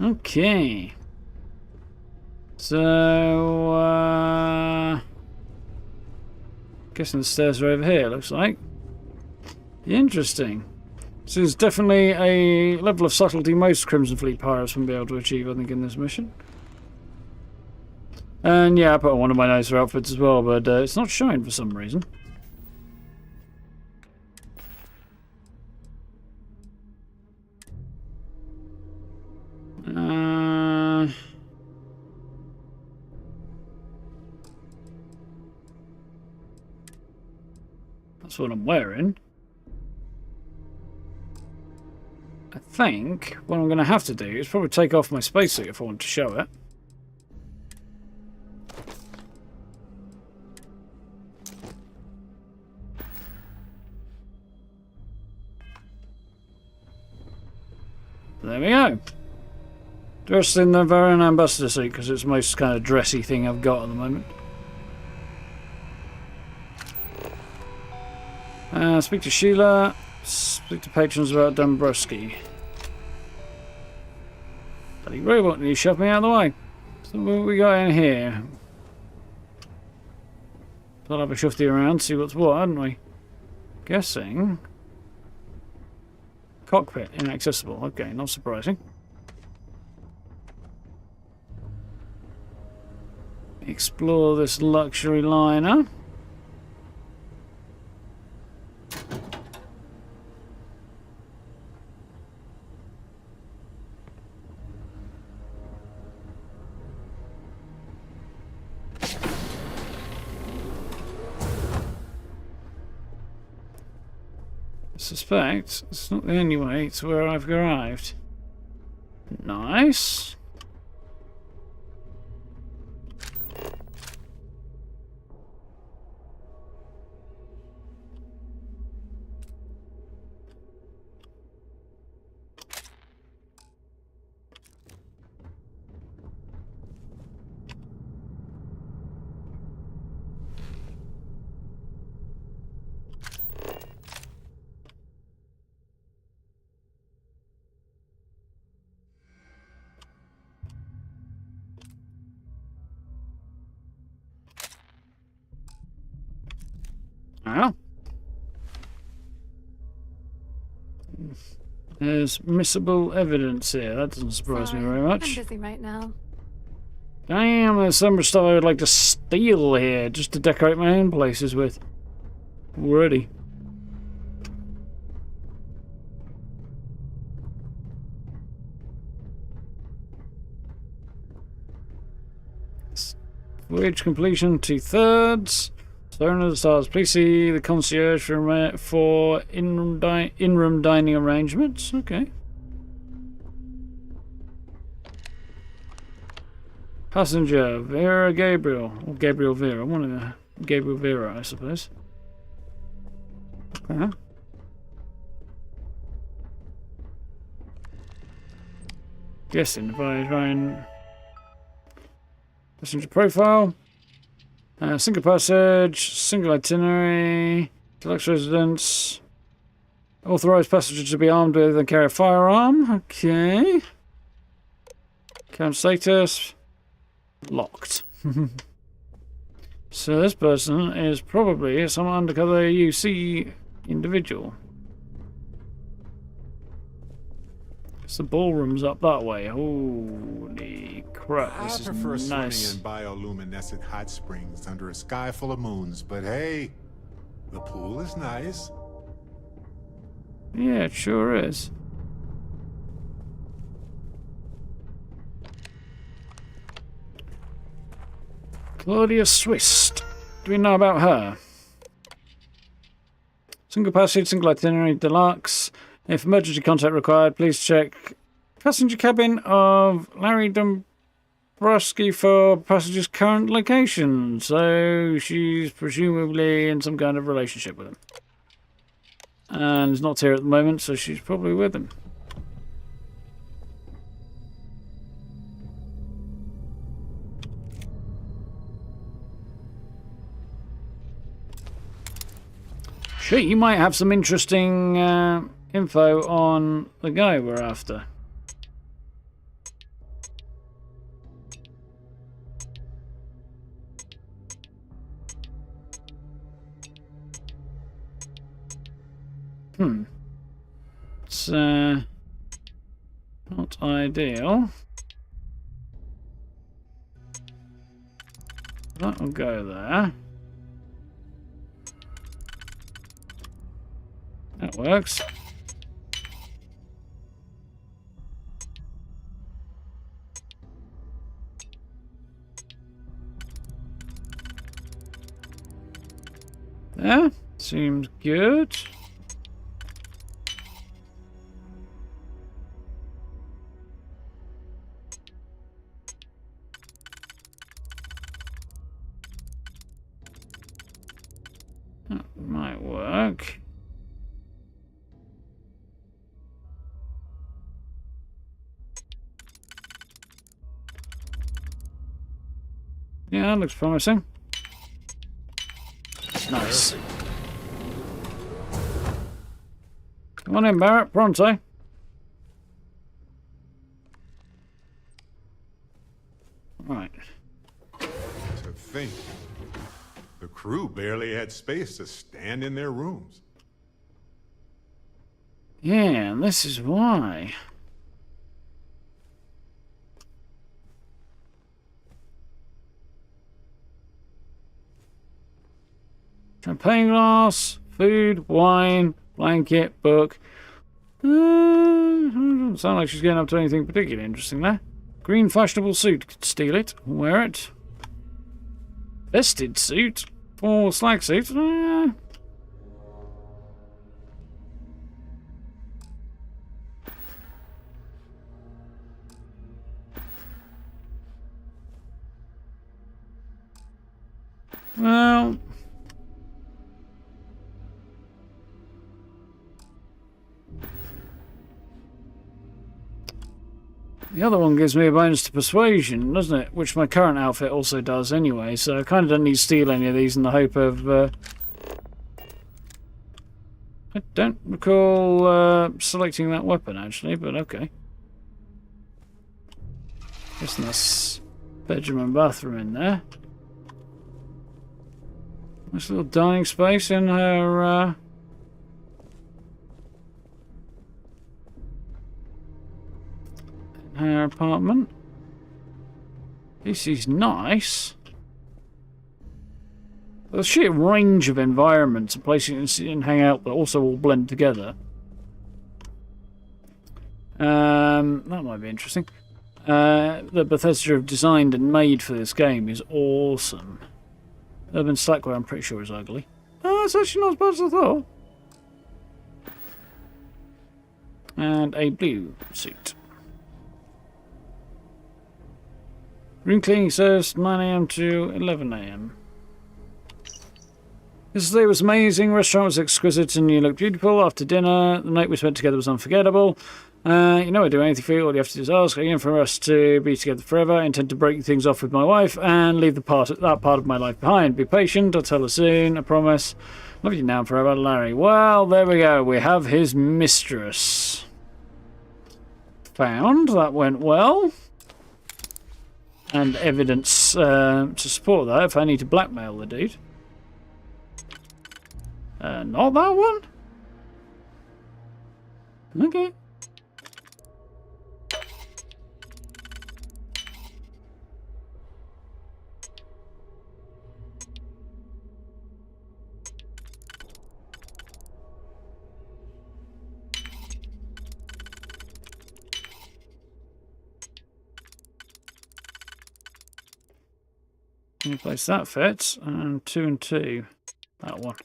Okay. So, guessing the stairs are over here, looks like. Interesting. This is definitely a level of subtlety most Crimson Fleet pirates wouldn't be able to achieve, I think, in this mission. And yeah, I put on one of my nicer outfits as well, but it's not showing for some reason. That's what I'm wearing. I think what I'm going to have to do is probably take off my spacesuit if I want to show it. There we go. Dressed in the Varan Ambassador suit because it's the most kind of dressy thing I've got at the moment. Speak to Sheila. Speak to patrons about Dombrowski. Bloody robot, you shoved me out of the way. So what we got in here? Thought I'd have a shufty around, see what's what, hadn't we? Guessing. Cockpit inaccessible. Okay, not surprising. Explore this luxury liner. suspect it's not the only way to where I've arrived. Nice. Well, there's missable evidence here. That doesn't surprise me very much. I'm busy right now. Damn, there's so much stuff I would like to steal here just to decorate my own places with. Already. Voyage completion 2/3. Siren of the Stars. Please see the concierge for in-room dining arrangements. Okay. Passenger Vera Gabriel, or Gabriel Vera. One of the Gabriel Vera, I suppose. Okay. Guessing divine passenger profile. Single passage, single itinerary, deluxe residence. Authorized passengers to be armed with and carry a firearm. Okay. Current status. Locked. So this person is probably some undercover UC individual. The ballroom's up that way. Holy crap, this I prefer is swimming nice. in bioluminescent hot springs under a sky full of moons, but hey, the pool is nice. Yeah, it sure is. Claudia Swiss. Do we know about her? Single passage, single itinerary, deluxe. If emergency contact required, please check passenger cabin of Larry Dombrowski for passenger's current location. So she's presumably in some kind of relationship with him. And is not here at the moment, so she's probably with him. She might have some interesting info on the guy we're after. It's not ideal. That will go there. That works. There, seems good. That might work. Yeah, that looks promising. Nice. Come on in, Barrett. Pronto. Right. To think, the crew barely had space to stand in their rooms. Yeah, and this is why. Champagne glass, food, wine, blanket, book. Doesn't sound like she's getting up to anything particularly interesting there. Green fashionable suit. Could steal it. Wear it. Vested suit. Or slack suit. Well... The other one gives me a bonus to persuasion, doesn't it? Which my current outfit also does anyway, so I kind of don't need to steal any of these in the hope of... I don't recall selecting that weapon, actually, but okay. Guessing that's bedroom and bathroom in there. Nice little dining space in her... her apartment. This is nice. The sheer range of environments and places you can sit and hang out that also all blend together. That might be interesting. The Bethesda have designed and made for this game is awesome. Urban Slackware, I'm pretty sure, is ugly. Oh, it's actually not as bad as I thought. And a blue suit. Room cleaning service 9 AM to 11 AM. This day was amazing. Restaurant was exquisite and you looked beautiful. After dinner, the night we spent together was unforgettable. You know I'd do anything for you. All you have to do is ask. Again, for us to be together forever. I intend to break things off with my wife and leave that part of my life behind. Be patient. I'll tell her soon. I promise. Love you now and forever, Larry. Well, there we go. We have his mistress. Found. That went well. And evidence to support that if I need to blackmail the dude. Not that one? Okay. Any place that fits, and 2 and 2. That one.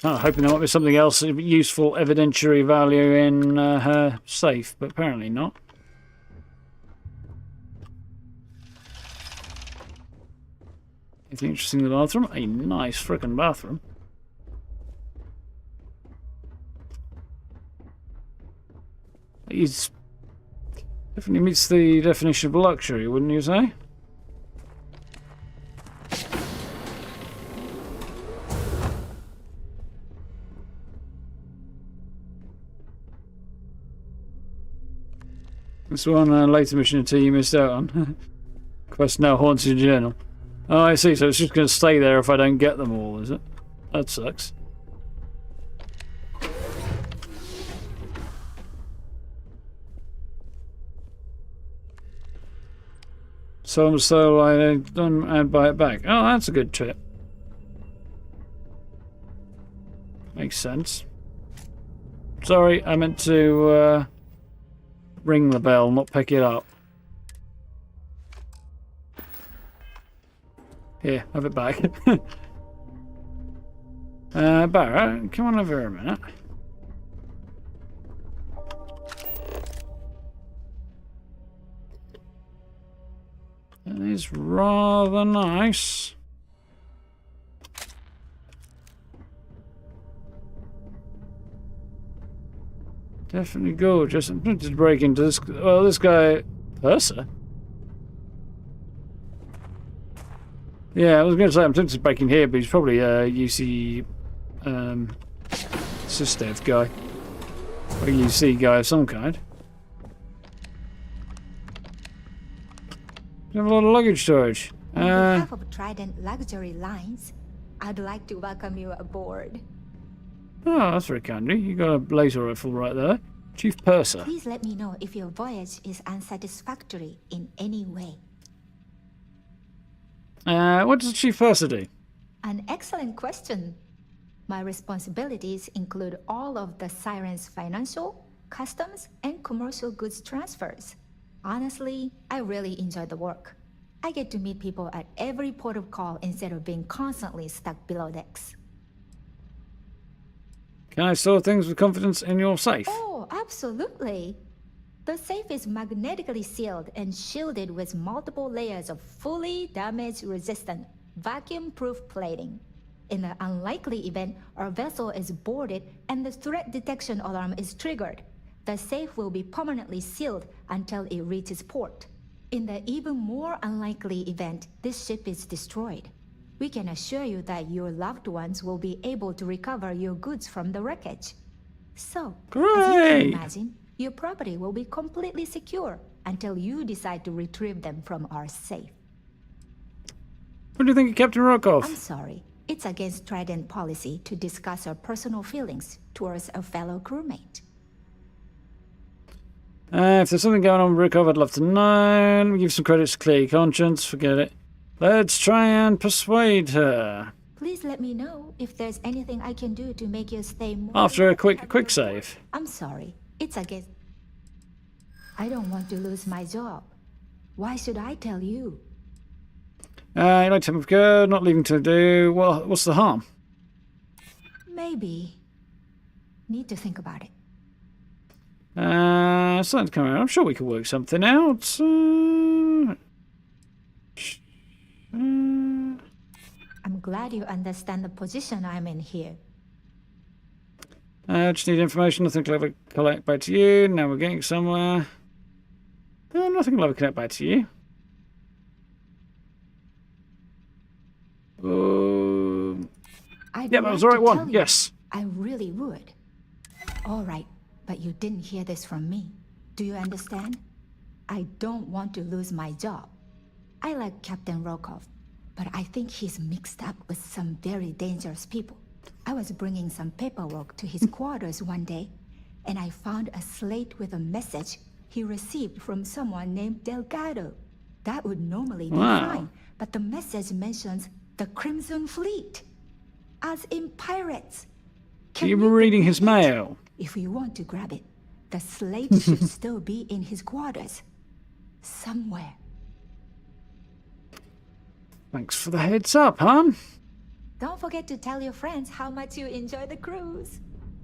Oh, hoping there might be something else of useful evidentiary value in her safe, but apparently not. Anything interesting in the bathroom? A nice frickin' bathroom. He's definitely meets the definition of luxury, wouldn't you say? This one later mission until you missed out on. Quest now haunts your journal. Oh, I see. So it's just going to stay there if I don't get them all, is it? That sucks. So I don't and buy it back. Oh, that's a good tip. Makes sense. Sorry, I meant to ring the bell, not pick it up. Here, have it back. Barrett, come on over here a minute. It is rather nice. Definitely gorgeous. I'm tempted to break into this. Well, this guy, Purser. Yeah, I was going to say I'm tempted to break in here, but he's probably a UC Systev guy, or a UC guy of some kind. You have a lot of luggage storage. On behalf of Trident Luxury Lines, I'd like to welcome you aboard. Oh, that's very kind of you. You got a laser rifle right there. Chief Purser. Please let me know if your voyage is unsatisfactory in any way. What does Chief Purser do? An excellent question. My responsibilities include all of the Siren's financial, customs, and commercial goods transfers. Honestly, I really enjoy the work. I get to meet people at every port of call instead of being constantly stuck below decks. Can I store things with confidence in your safe? Oh, absolutely. The safe is magnetically sealed and shielded with multiple layers of fully damage-resistant, vacuum-proof plating. In the unlikely event our vessel is boarded and the threat detection alarm is triggered, the safe will be permanently sealed until it reaches port. In the even more unlikely event this ship is destroyed, we can assure you that your loved ones will be able to recover your goods from the wreckage. So, as you can imagine, your property will be completely secure until you decide to retrieve them from our safe. What do you think of Captain Rokov? I'm sorry. It's against Trident policy to discuss our personal feelings towards a fellow crewmate. If there's something going on with Rokov, I'd love to know. Let me give some credits to clear your conscience. Forget it. Let's try and persuade her. Please let me know if there's anything I can do to make your stay more... After a quick save. I'm sorry. It's against... I don't want to lose my job. Why should I tell you? You like to have good, not leaving to do... Well, what's the harm? Maybe. Need to think about it. Starting to come around. I'm sure we could work something out. I'm glad you understand the position I'm in here. Just need information. Nothing clever. Collect back to you. Now we're getting somewhere. Nothing clever. Connect back to you. Yeah, that was the right one. Yes. I really would. All right, but you didn't hear this from me. Do you understand? I don't want to lose my job. I like Captain Rokov, but I think he's mixed up with some very dangerous people. I was bringing some paperwork to his quarters one day, and I found a slate with a message he received from someone named Delgado. That would normally be fine, but the message mentions the Crimson Fleet, as in pirates. You were reading his mail. If you want to grab it, the slate should still be in his quarters. Somewhere. Thanks for the heads up, hon. Don't forget to tell your friends how much you enjoy the cruise.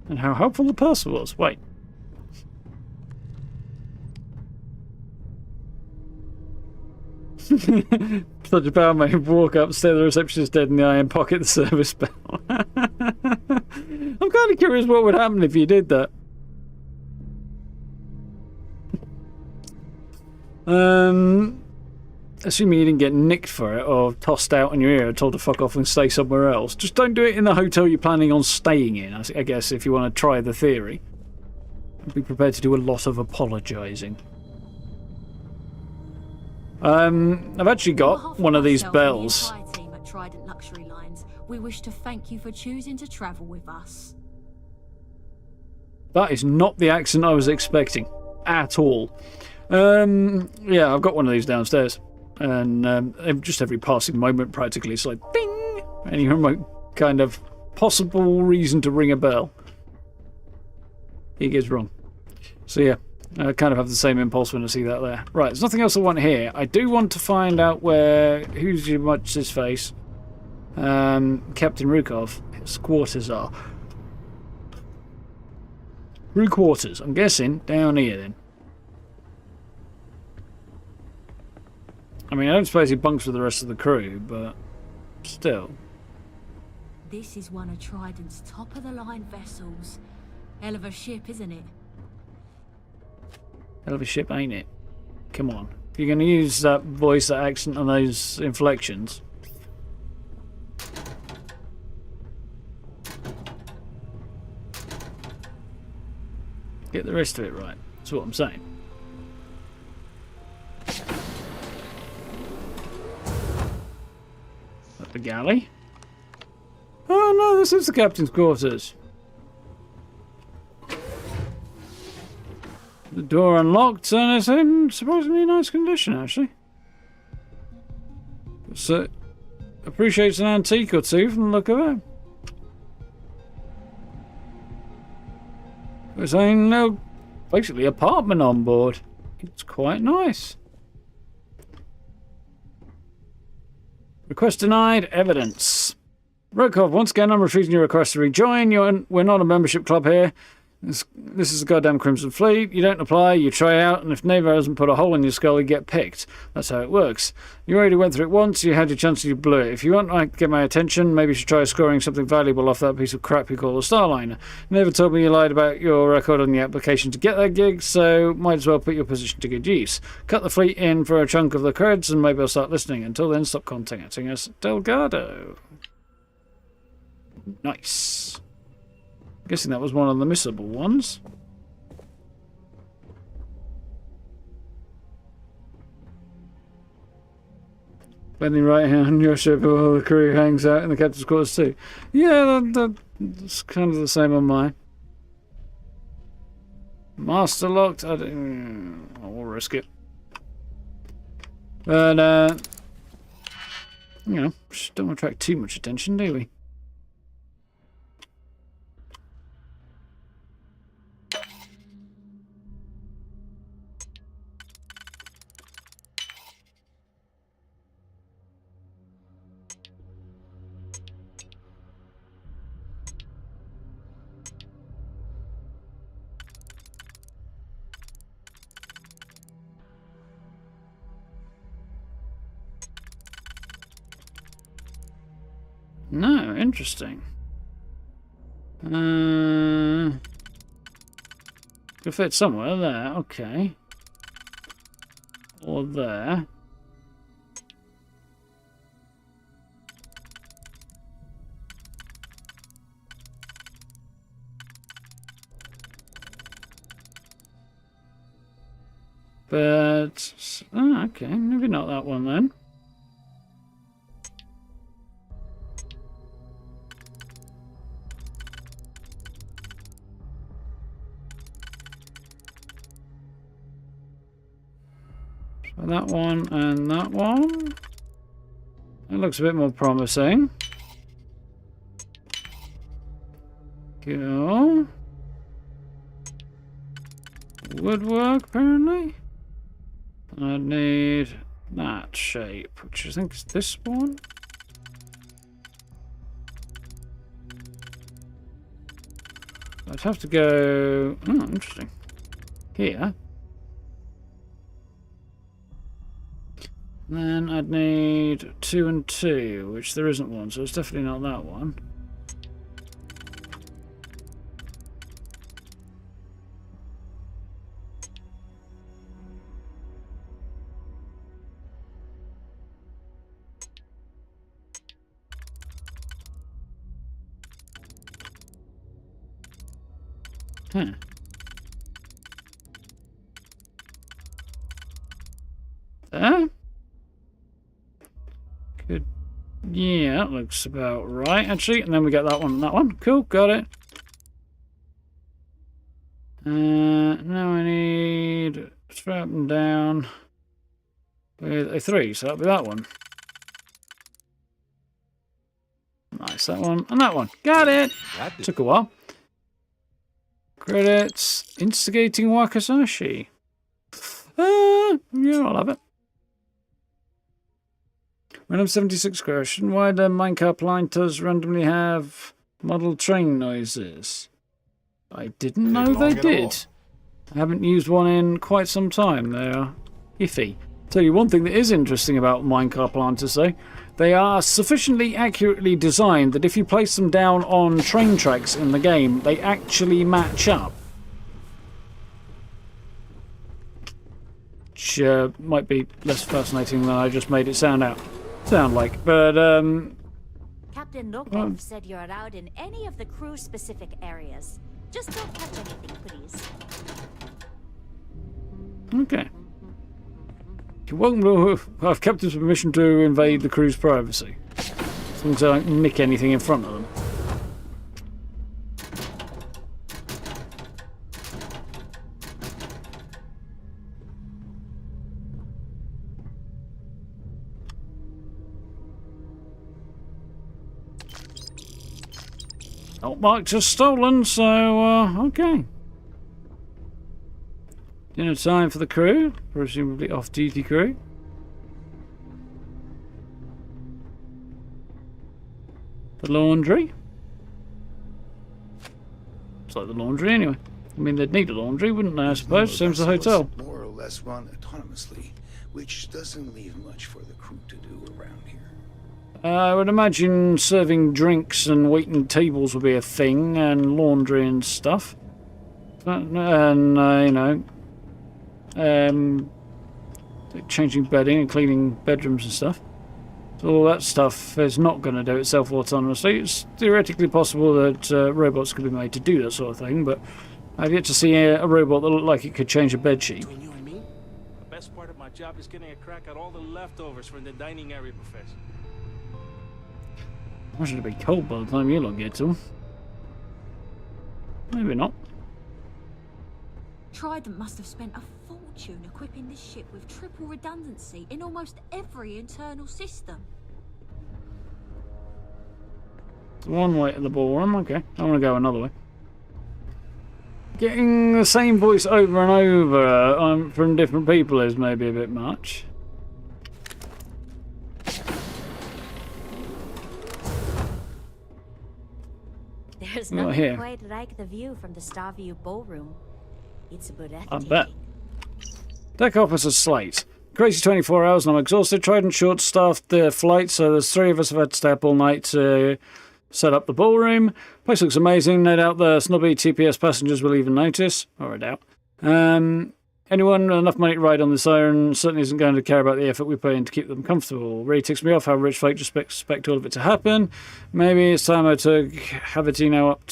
And how helpful the purse was. Wait. Such a power mate walk up, stare the receptionist dead in the eye and pocket the service bell. I'm kind of curious what would happen if you did that. Assuming you didn't get nicked for it or tossed out in your ear or told to fuck off and stay somewhere else. Just don't do it in the hotel you're planning on staying in, I guess, if you want to try the theory. Be prepared to do a lot of apologising. I've actually got one of these bells. Team at Trident Luxury Lines, we wish to thank you for choosing to travel with us. That is not the accent I was expecting at all. Yeah, I've got one of these downstairs, and just every passing moment, practically, it's like ding, any remote kind of possible reason to ring a bell. He gets wrong. So yeah. I kind of have the same impulse when I see that there. Right, there's nothing else I want here. I do want to find out who's his face. Captain Rukov, his quarters are. Crew quarters, I'm guessing down here then. I mean, I don't suppose he bunks with the rest of the crew, but still. This is one of Trident's top-of-the-line vessels. Hell of a ship, isn't it? Hell of a ship, ain't it? Come on. If you're going to use that voice, that accent, and those inflections. Get the rest of it right. That's what I'm saying. At the galley? Oh no, this is the captain's quarters. The door unlocked and it's in surprisingly nice condition, actually. So, appreciates an antique or two from the look of it. There's no basically apartment on board. It's quite nice. Request denied. Evidence. Rokov, once again, I'm refusing your request to rejoin. We're not a membership club here. This is the goddamn Crimson Fleet. You don't apply, you try out, and if Neva hasn't put a hole in your skull, you get picked. That's how it works. You already went through it once, you had your chance and you blew it. If you want to get my attention, maybe you should try scoring something valuable off that piece of crap you call a Starliner. You never told me you lied about your record on the application to get that gig, so might as well put your position to good use. Cut the fleet in for a chunk of the creds, and maybe I'll start listening. Until then, stop contacting us. Delgado. Nice. Guessing that was one of the missable ones. Bending right hand, your ship while the crew hangs out in the captain's quarters too. Yeah, that's kind of the same on mine. Master locked. I will risk it. But you know, just don't want to attract too much attention, do we? No, interesting. Could fit somewhere there, okay. Or there. But, oh, okay, maybe not that one then. That one and that one. That looks a bit more promising. Go. Woodwork, apparently. I need that shape, which I think is this one. I'd have to go... Oh, interesting. Here. Then I'd need 2 and 2, which there isn't one, so it's definitely not that one. Huh. There? Good. Yeah, that looks about right, actually. And then we get that one and that one. Cool, got it. Now I need to strap them down with a 3, so that'll be that one. Nice, that one and that one. Got it! Took a while. Credits. Instigating Wakasashi. Yeah, I'll have it. When I'm 76 question, why do minecart planters randomly have model train noises? I didn't know they did. I haven't used one in quite some time. They are iffy. Tell you one thing that is interesting about minecart planters though. They are sufficiently accurately designed that if you place them down on train tracks in the game, they actually match up. Which might be less fascinating than I just made it sound like, but Captain Lokov said you're allowed in any of the crew-specific areas. Just don't touch anything, please. Okay. You're welcome to have Captain's permission to invade the crew's privacy. As long as I don't nick anything in front of them. Not marked as stolen, so, okay. Dinner time for the crew, presumably off-duty crew. The laundry. It's like the laundry anyway. I mean, they'd need a laundry, wouldn't they, I These suppose? Same as a hotel. vessels more or less run autonomously, which doesn't leave much for the crew to do around here. I would imagine serving drinks and waiting tables would be a thing, and laundry and stuff. And, you know, changing bedding and cleaning bedrooms and stuff. So all that stuff is not going to do itself autonomously. It's theoretically possible that robots could be made to do that sort of thing, but I've yet to see a robot that looked like it could change a bedsheet. Between you and me, the best part of my job is getting a crack at all the leftovers from the dining area buffets. Imagine it'd be cold by the time you lot get to them. Maybe not. Trident must have spent a fortune equipping this ship with triple redundancy in almost every internal system. One way to the ballroom, okay. I want to go another way. Getting the same voice over and over from different people is maybe a bit much. There's Not nothing here. quite like the view from the Starfield ballroom. It's breathtaking. I bet. Deck officer Slate. Crazy 24 hours and I'm exhausted. Trident short-staffed the flight, so there's 3 of us have had to stay up all night to set up the ballroom. Place looks amazing. No doubt the snobby TPS passengers will even notice. Or I doubt. Anyone with enough money to ride on the Siren certainly isn't going to care about the effort we put in to keep them comfortable. Really ticks me off how rich folk just expect all of it to happen. Maybe it's time I took Havertino up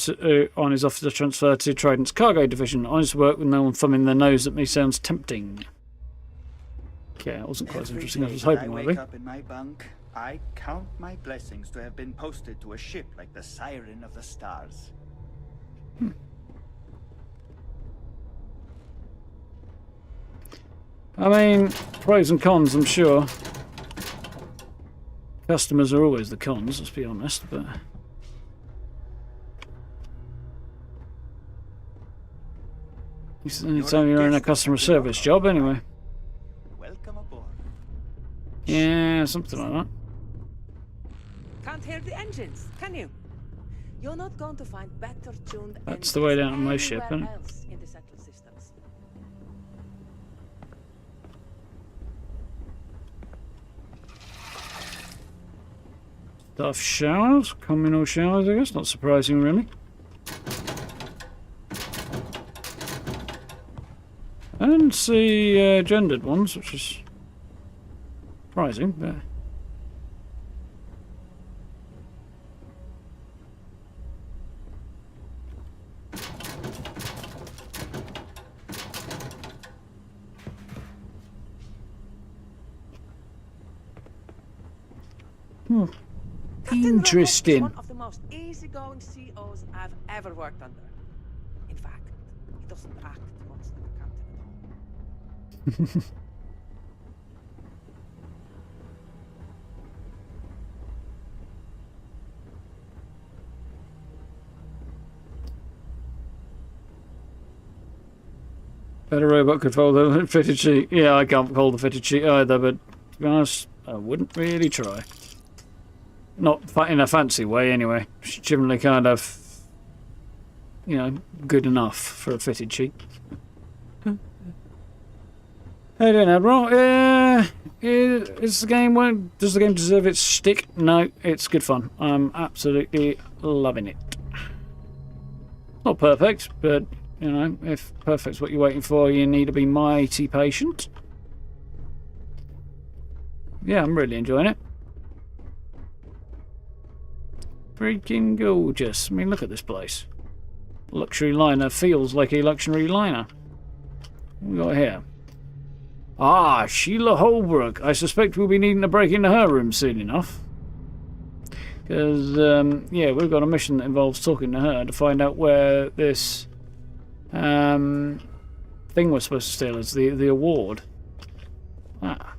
on his officer transfer to Trident's cargo division. Honest work with no one thumbing their nose at me sounds tempting. Okay, it wasn't quite as interesting as I was hoping it I would wake be. up in my bunk, I count my blessings to have been posted to a ship like the Siren of the Stars. I mean, pros and cons, I'm sure. Customers are always the cons, let's be honest, but... Anytime you're in a customer service job, anyway. Welcome aboard. Yeah, something like that. Can't hear the engines, can you? You're not going to find better tuned That's the way down on my ship, isn't it? else in the central systems. Darth showers, communal showers, I guess. Not surprising, really. I didn't see gendered ones, which is surprising, but... Interesting. One of the most easygoing COs I've ever worked under. In fact, he doesn't act much like a captain at all. Better robot could fold the fitted sheet. Yeah, I can't fold the fitted sheet either, but to be honest, I wouldn't really try. Not in a fancy way, anyway. It's generally kind of, you know, good enough for a fitted sheet. How you doing, Admiral? Does the game deserve its shtick? No, it's good fun. I'm absolutely loving it. Not perfect, but, you know, if perfect's what you're waiting for, you need to be mighty patient. Yeah, I'm really enjoying it. Freaking gorgeous. I mean, look at this place. Luxury liner feels like a luxury liner. What we got here? Ah, Sheila Holbrook. I suspect we'll be needing to break into her room soon enough. Because, yeah, we've got a mission that involves talking to her to find out where this thing we're supposed to steal is, the award. Ah.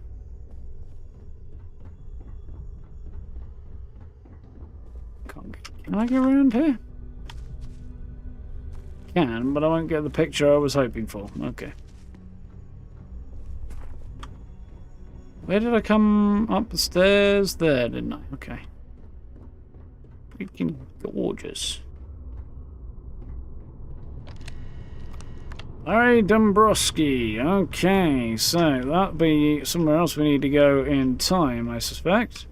Can I get around here? Can, but I won't get the picture I was hoping for. Okay. Where did I come up the stairs? There, didn't I? Okay. Freaking gorgeous. Larry Dombrowski. Okay, so that'll be somewhere else we need to go in time, I suspect.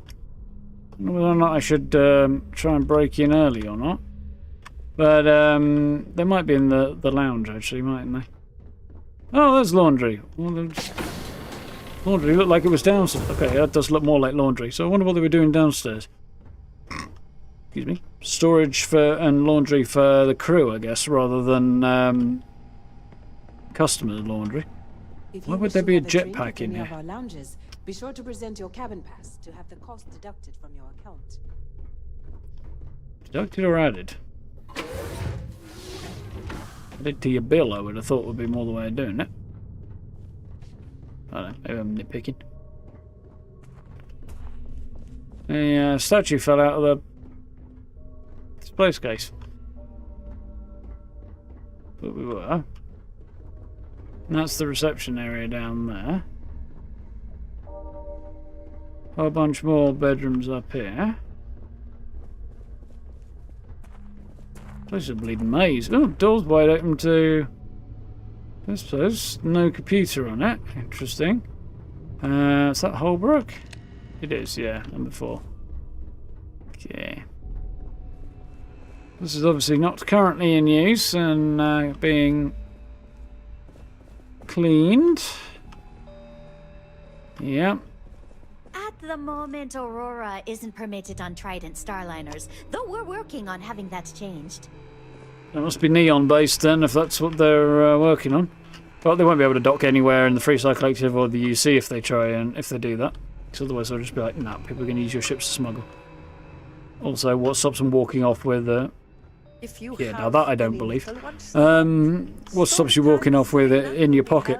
I don't know whether or not I should try and break in early or not. But they might be in the lounge, actually, mightn't they? Oh, there's laundry. Well, laundry looked like it was downstairs. Okay, that does look more like laundry. So I wonder what they were doing downstairs. Excuse me. Storage for and laundry for the crew, I guess, rather than customer laundry. Why would there be a jetpack in here? Our lounges, be sure to present your cabin pass to have the cost deducted from your account. Deducted or added? Added to your bill, I would have thought would be more the way of doing it. I don't know, maybe I'm nitpicking. The statue fell out of the display case. But we were. And that's the reception area down there. A whole bunch more bedrooms up here. This is a bleeding maze. Oh, door's wide open to this place. No computer on it. Interesting. Is that Holbrook? It is, yeah. Number 4. Okay. This is obviously not currently in use and being cleaned. Yeah. At the moment, Aurora isn't permitted on Trident Starliners, though we're working on having that changed. It must be neon based then, if that's what they're working on. Well, they won't be able to dock anywhere in the Freeside Collective or the UC if they try and if they do that. Because otherwise they'll just be like, nah, people are going to use your ships to smuggle. Also, what stops them walking off with yeah, now that I don't believe. What stops you walking off with it in your pocket?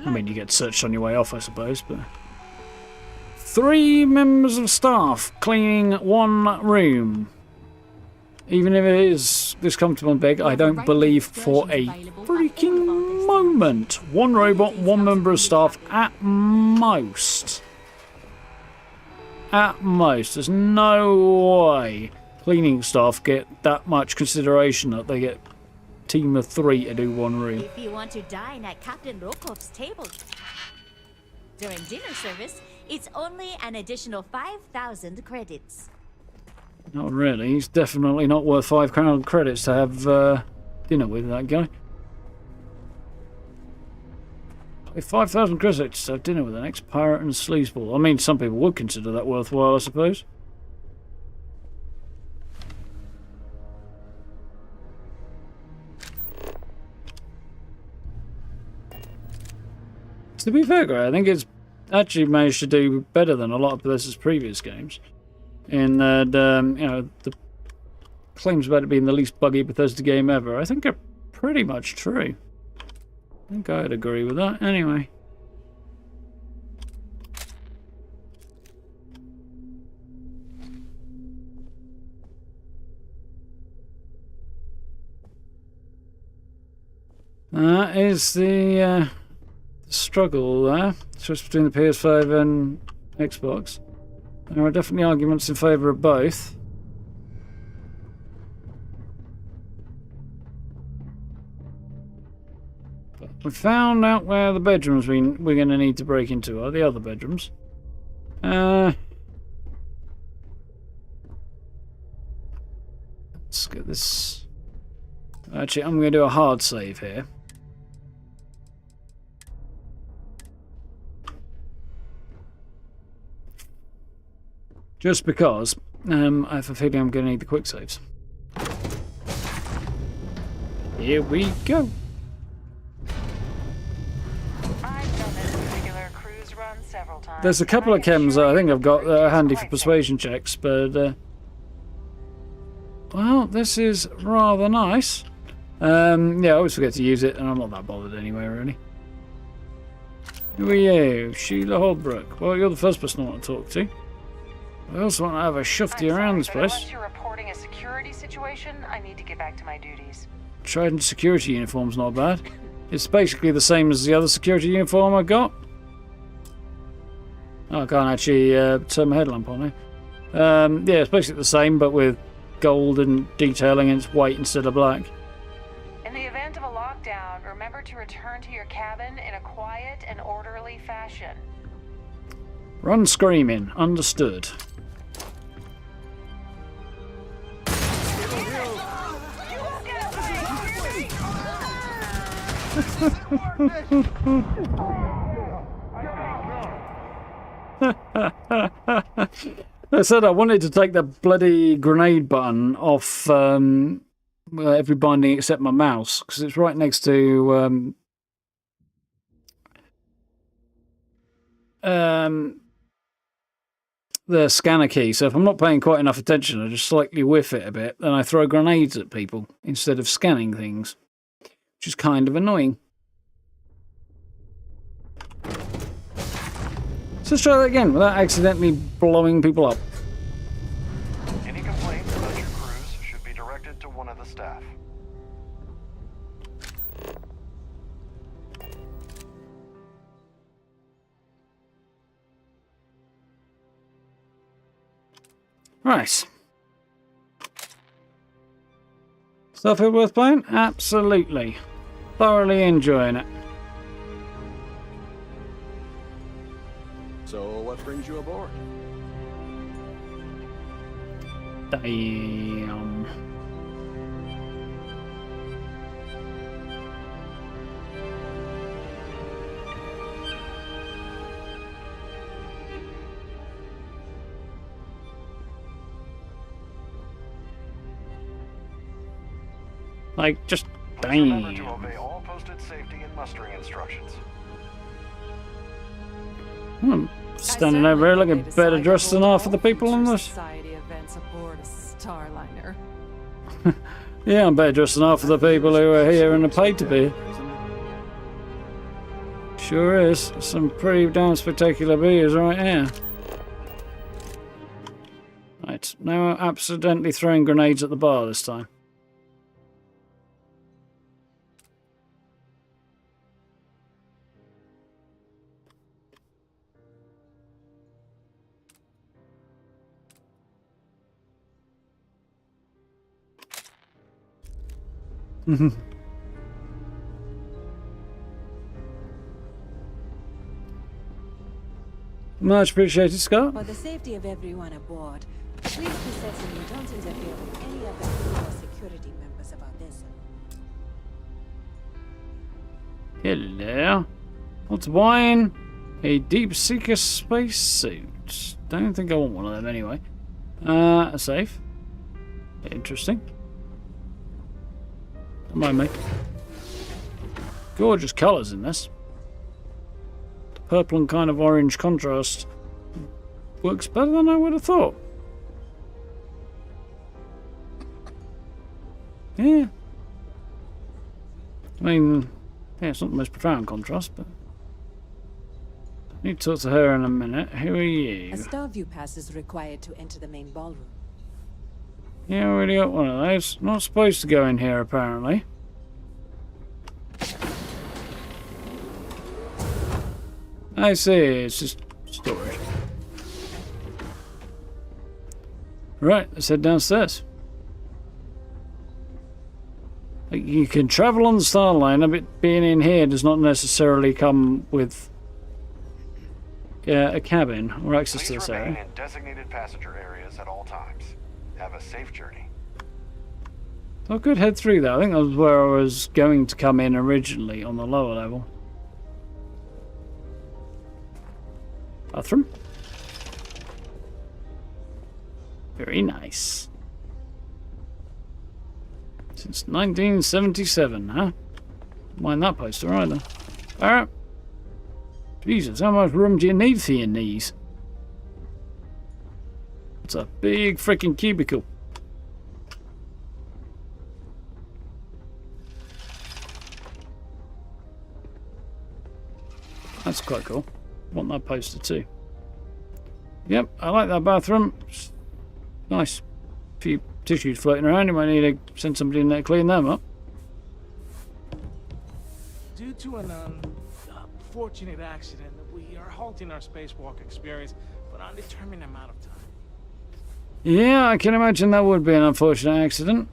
I mean, you get searched on your way off, I suppose, but 3 members of staff cleaning 1 room. Even if it is this comfortable and big, I don't believe for a freaking moment. 1 robot, 1 member of staff at most. At most. There's no way cleaning staff get that much consideration that they get a team of 3 to do 1 room. If you want to dine at Captain Rokov's table during dinner service, it's only an additional 5,000 credits. Not really. He's definitely not worth 5 crown credits to have dinner with, that guy. With 5,000 credits to have dinner with an ex-pirate and sleazeball. I mean, some people would consider that worthwhile, I suppose. To be fair, Gray, I think it's actually managed to do better than a lot of Bethesda's previous games. In that, you know, the claims about it being the least buggy Bethesda game ever, I think are pretty much true. I think I'd agree with that. Anyway. That is the struggle there. Switch between the PS5 and Xbox. There are definitely arguments in favour of both. But we found out where the bedrooms we're going to need to break into are. The other bedrooms. Let's get this. Actually, I'm going to do a hard save here. Just because I have a feeling I'm going to need the quick saves. Here we go. There's a couple of chems that I think I've got that are handy for persuasion checks, but well, this is rather nice. Yeah, I always forget to use it, and I'm not that bothered anyway, really. Who are you? Sheila Holbrook. Well, you're the first person I want to talk to. I also want to have a shufty around this place. Unless you're reporting a security situation, I need to get back to my duties. Trident security uniform's not bad. It's basically the same as the other security uniform I got. Oh, I can't actually turn my headlamp on it. Yeah, it's basically the same, but with gold and detailing, and it's white instead of black. In the event of a lockdown, remember to return to your cabin in a quiet and orderly fashion. Run screaming. Understood. I said I wanted to take the bloody grenade button off every binding except my mouse, because it's right next to the scanner key. So if I'm not paying quite enough attention, I just slightly whiff it a bit, then I throw grenades at people instead of scanning things, which is kind of annoying. So let's try that again without accidentally blowing people up. Any complaints about your crews should be directed to one of the staff. Right. Starfield worth playing? Absolutely. Thoroughly enjoying it. So, what brings you aboard? Damn. Like, just Remember to damn. obey all posted safety and mustering instructions. Standing over here looking better dressed than half of the people on this. Society events aboard a Starliner. Yeah, I'm better dressed than half of the people who are here and are paid to be. Sure is. Some pretty damn spectacular beers right here. Right, now I'm accidentally throwing grenades at the bar this time. Much appreciated, Scott. For the safety of everyone aboard, please be certain you don't interfere with any of the female security members of our vessel. Hello. What's buying? A deep seeker space suit. Don't think I want one of them anyway. A safe. Interesting. Don't mind me. Gorgeous colours in this. The purple and kind of orange contrast works better than I would have thought. Yeah. I mean, yeah, it's not the most profound contrast, but I need to talk to her in a minute. Who are you? A Starview pass is required to enter the main ballroom. Yeah, I already got one of those. Not supposed to go in here, apparently. I see, it's just storage. Right, let's head downstairs. You can travel on the Starliner, but being in here does not necessarily come with a cabin or access to this area. Remain in designated passenger areas at all times. Have a safe journey. So I could head through that. I think that was where I was going to come in originally, on the lower level. Bathroom. Very nice. Since 1977, huh? Mind that poster either. Alright. Jesus, how much room do you need for your knees? It's a big freaking cubicle. That's quite cool. Want that poster too. Yep, I like that bathroom. It's nice. A few tissues floating around. You might need to send somebody in there to clean them up. Due to an unfortunate accident, we are halting our spacewalk experience for an undetermined amount of time. Yeah, I can imagine that would be an unfortunate accident.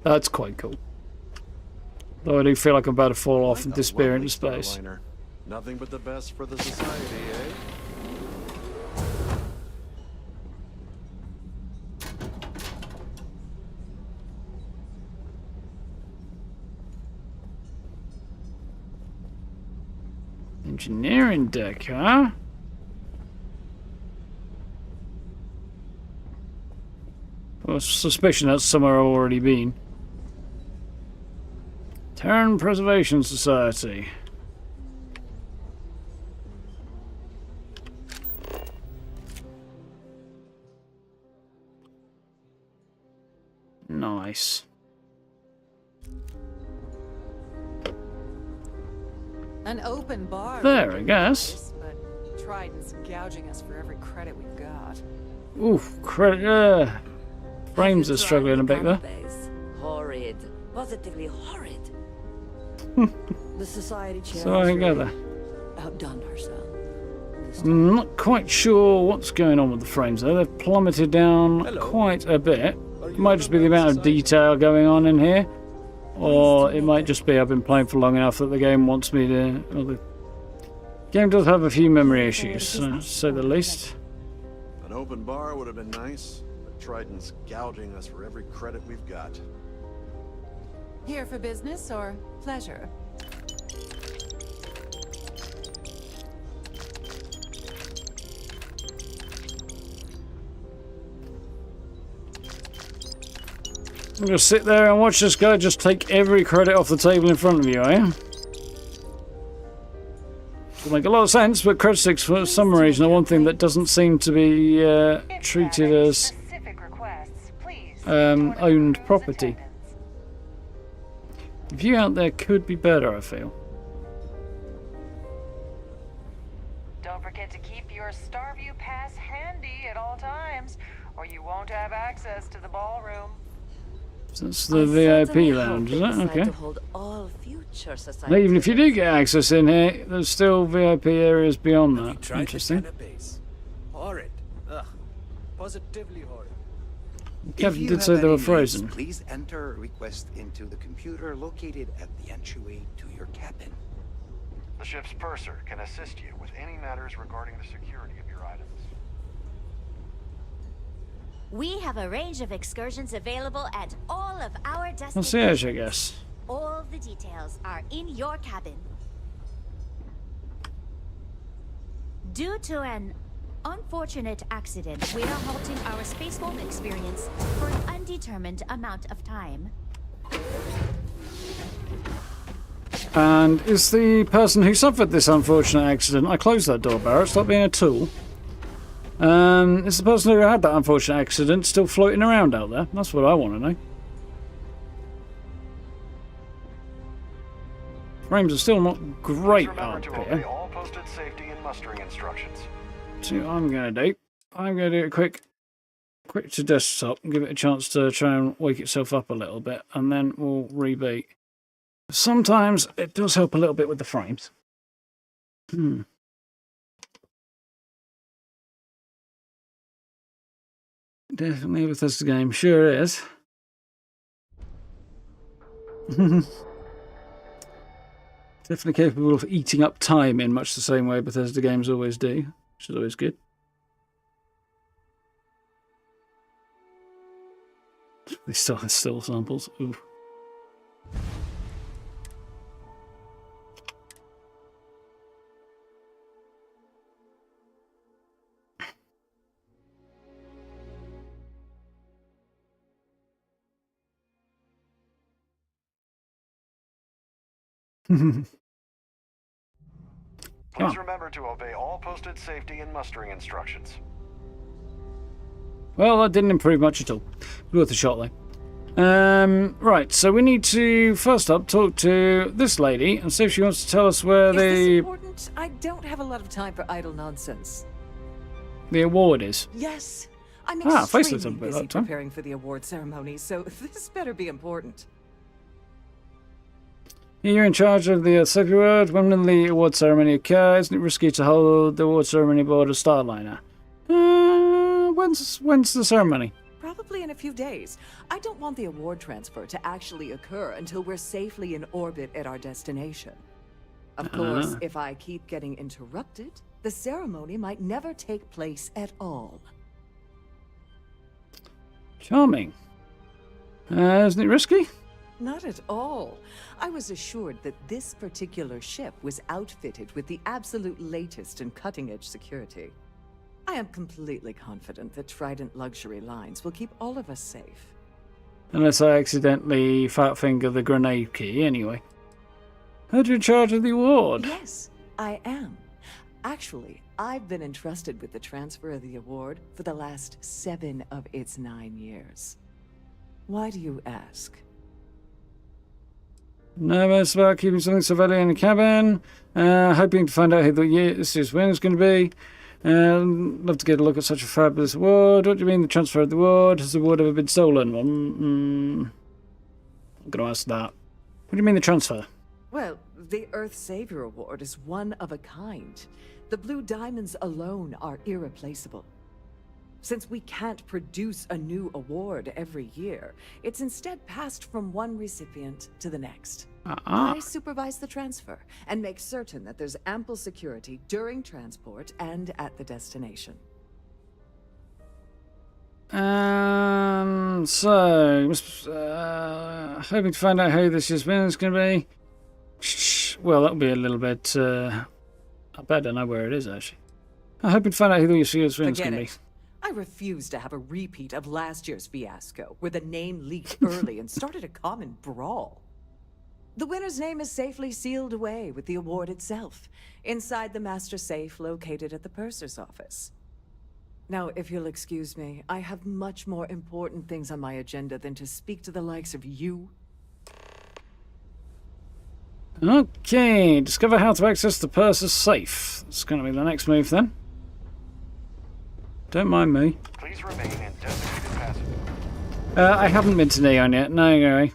That's quite cool. Though I do feel like I'm about to fall off and disappear into space. Starliner. Nothing but the best for the society, eh? Engineering deck, huh? Well, suspicion that's somewhere I've already been. Terran Preservation Society. Nice. An open bar. There, I guess. But Trident's gouging us for every credit we've got. Oof, credit. Frames are struggling a bit there. Horrid. Positively horrid. The society chair So I go there. outdone herself. I'm not quite sure what's going on with the frames though. They've plummeted down quite a bit. It might just be the amount of detail going on in here. Or it might just be I've been playing for long enough that the game wants me to... Well, the game does have a few memory issues, to say the least. An open bar would have been nice, but Trident's gouging us for every credit we've got. Here for business or pleasure? I'm going to sit there and watch this guy just take every credit off the table in front of you, eh? It'll make a lot of sense, but credit sticks for some reason are one thing that doesn't seem to be treated as owned property. The view out there could be better, I feel. Don't forget to keep your Starview pass handy at all times, or you won't have access to the ballroom. So that's the VIP lounge, is it? Okay. Now, even if you do get access in here, there's still VIP areas beyond that. Interesting. Horrid. Ugh. Positively horrid. Captain did say they were frozen. Please enter a request into the computer located at the entryway to your cabin. The ship's purser can assist you with any matters regarding the security of your items. We have a range of excursions available at all of our destinations. Concierge, I guess. All the details are in your cabin. Due to an unfortunate accident, we are halting our spacewalk experience for an undetermined amount of time. And is the person who suffered this unfortunate accident... I closed that door, Barrett. Stop being a tool. Is the person who had that unfortunate accident still floating around out there? That's what I want to know. Frames are still not great up here. All posted safety and mustering instructions. See what I'm going to do. I'm going to do it quick to desktop and give it a chance to try and wake itself up a little bit, and then we'll reboot. Sometimes it does help a little bit with the frames. Definitely a Bethesda game, sure is. Definitely capable of eating up time in much the same way Bethesda games always do, which is always good. They still have still samples. Ooh. Please remember to obey all posted safety and mustering instructions. Well, that didn't improve much at all. Worth a shot, though. Right, so we need to, first up, talk to this lady and see if she wants to tell us where Is the... this important? I don't have a lot of time for idle nonsense. The award is. Yes. I'm Faceless extremely a bit busy that time. preparing for the award ceremony, so this better be important. You're in charge of the sacred word. When the award ceremony occurs, isn't it risky to hold the award ceremony aboard a Starliner? When's the ceremony? Probably Probably in a few days. I don't want the award transfer to actually occur until we're safely in orbit at our destination. Of course, if I keep getting interrupted, the ceremony might never take place at all. Charming. Isn't it risky? Not at all. I was assured that this particular ship was outfitted with the absolute latest and cutting-edge security. I am completely confident that Trident Luxury Lines will keep all of us safe. Unless I accidentally fat finger the grenade key, anyway. Are you in charge of the award? Yes, I am. Actually, I've been entrusted with the transfer of the award for the last 7 of its 9 years. Why do you ask? Nervous about keeping something so valuable in the cabin. Hoping to find out who this year's winner is going to be. Love to get a look at such a fabulous award. What do you mean the transfer of the award? Has the award ever been stolen? I'm going to ask that. What do you mean the transfer? Well, the Earth Savior Award is one of a kind. The blue diamonds alone are irreplaceable. Since we can't produce a new award every year, it's instead passed from one recipient to the next. I supervise the transfer and make certain that there's ample security during transport and at the destination. Hoping to find out who this year's winner is going to be. Well, that'll be a little bit. I bet I know where it is actually. I'm hoping to find out who this year's winner is going to be. I refuse to have a repeat of last year's fiasco, where the name leaked early and started a common brawl. The winner's name is safely sealed away with the award itself, inside the master safe located at the purser's office. Now, if you'll excuse me, I have much more important things on my agenda than to speak to the likes of you. Okay, discover how to access the purser's safe. That's going to be the next move then. Don't mind me. Please remain in designated passage. I haven't been to Neon yet. No.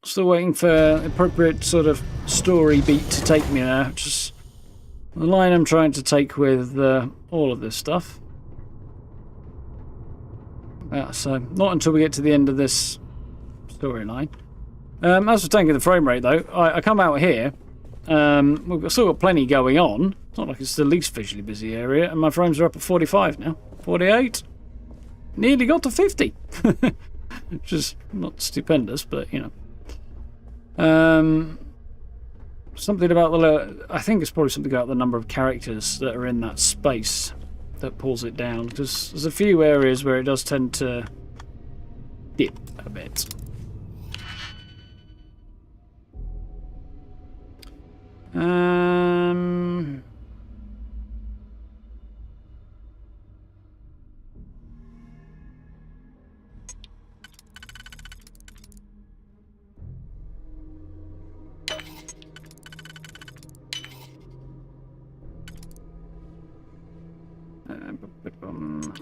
Still waiting for appropriate sort of story beat to take me there. Just the line I'm trying to take with all of this stuff. So not until we get to the end of this storyline. As for taking the frame rate though, I come out here. We've still got plenty going on. It's not like it's the least visually busy area, and my frames are up at 45 now. 48. Nearly got to 50. Which is not stupendous, but you know. Something about I think it's probably something about the number of characters that are in that space that pulls it down. Because there's a few areas where it does tend to dip a bit.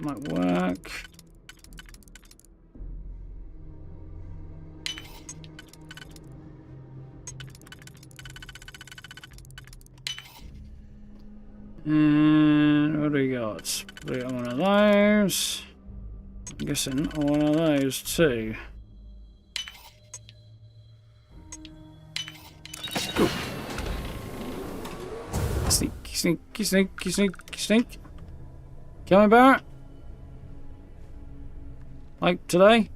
Might work. And what do we got? We got one of those. I'm guessing one of those too. Ooh. Sneak. Coming back? Like today?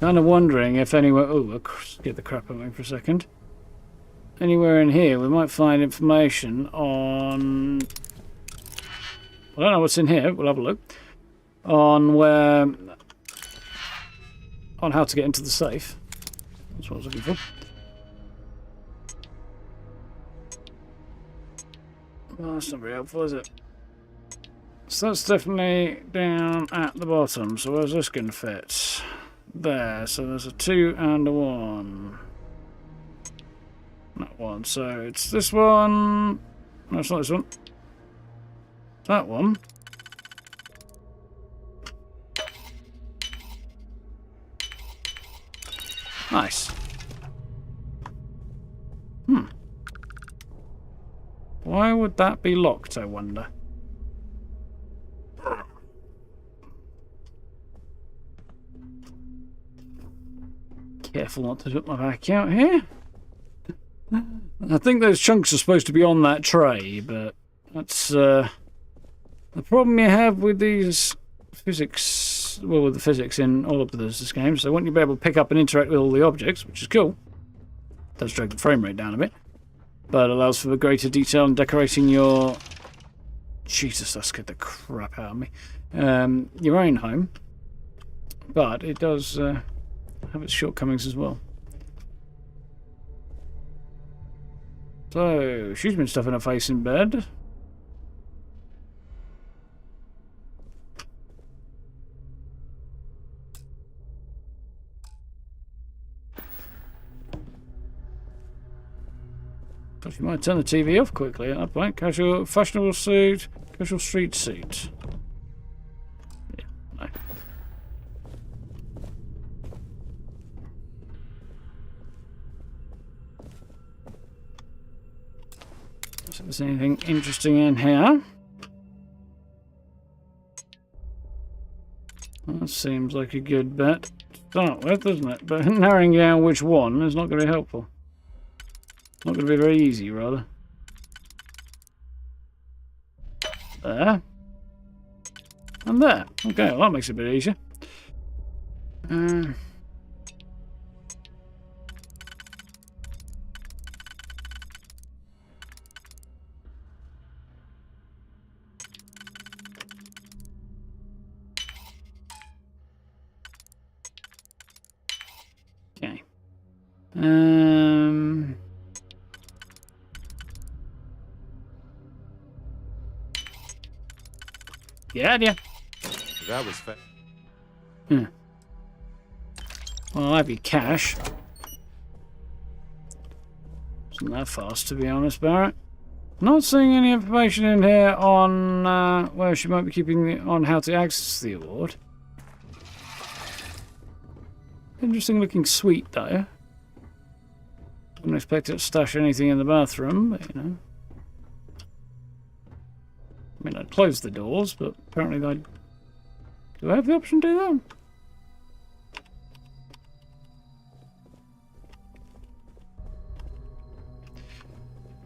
Kind of wondering if anywhere... Oh, I'll get the crap out of me for a second. Anywhere in here we might find information on... I don't know what's in here. We'll have a look. On where... On how to get into the safe. That's what I was looking for. Well, that's not very helpful, is it? So that's definitely down at the bottom. So where's this going to fit? There. So there's a 2 and a 1. Not 1. So it's this one. No, it's not this one. That one. Nice. Why would that be locked, I wonder? careful not to put my back out here. I think those chunks are supposed to be on that tray, but that's the problem you have with these physics, well, with the physics in all of the Bethesda games. They want you to be able to pick up and interact with all the objects, which is cool. Does drag the frame rate down a bit, but allows for greater detail in decorating your... Jesus, that scared the crap out of me. Your own home, but it does have its shortcomings as well. So, she's been stuffing her face in bed. But you might turn the TV off quickly at that point. Casual, fashionable suit, casual street suit. Yeah, no. So if there's anything interesting in here. That seems like a good bet to start with, doesn't it? But narrowing down which one is not going to be helpful. Not going to be very easy, rather. There. And there. Okay, well, that makes it a bit easier. Okay. Yeah. That was fast. Well, I'll have your cash. Isn't that fast, to be honest, Barrett? Not seeing any information in here on where she might be keeping on how to access the award. Interesting looking suite, though. Wouldn't expect it to stash anything in the bathroom, but you know. I mean, I'd close the doors, but apparently do I have the option to do that?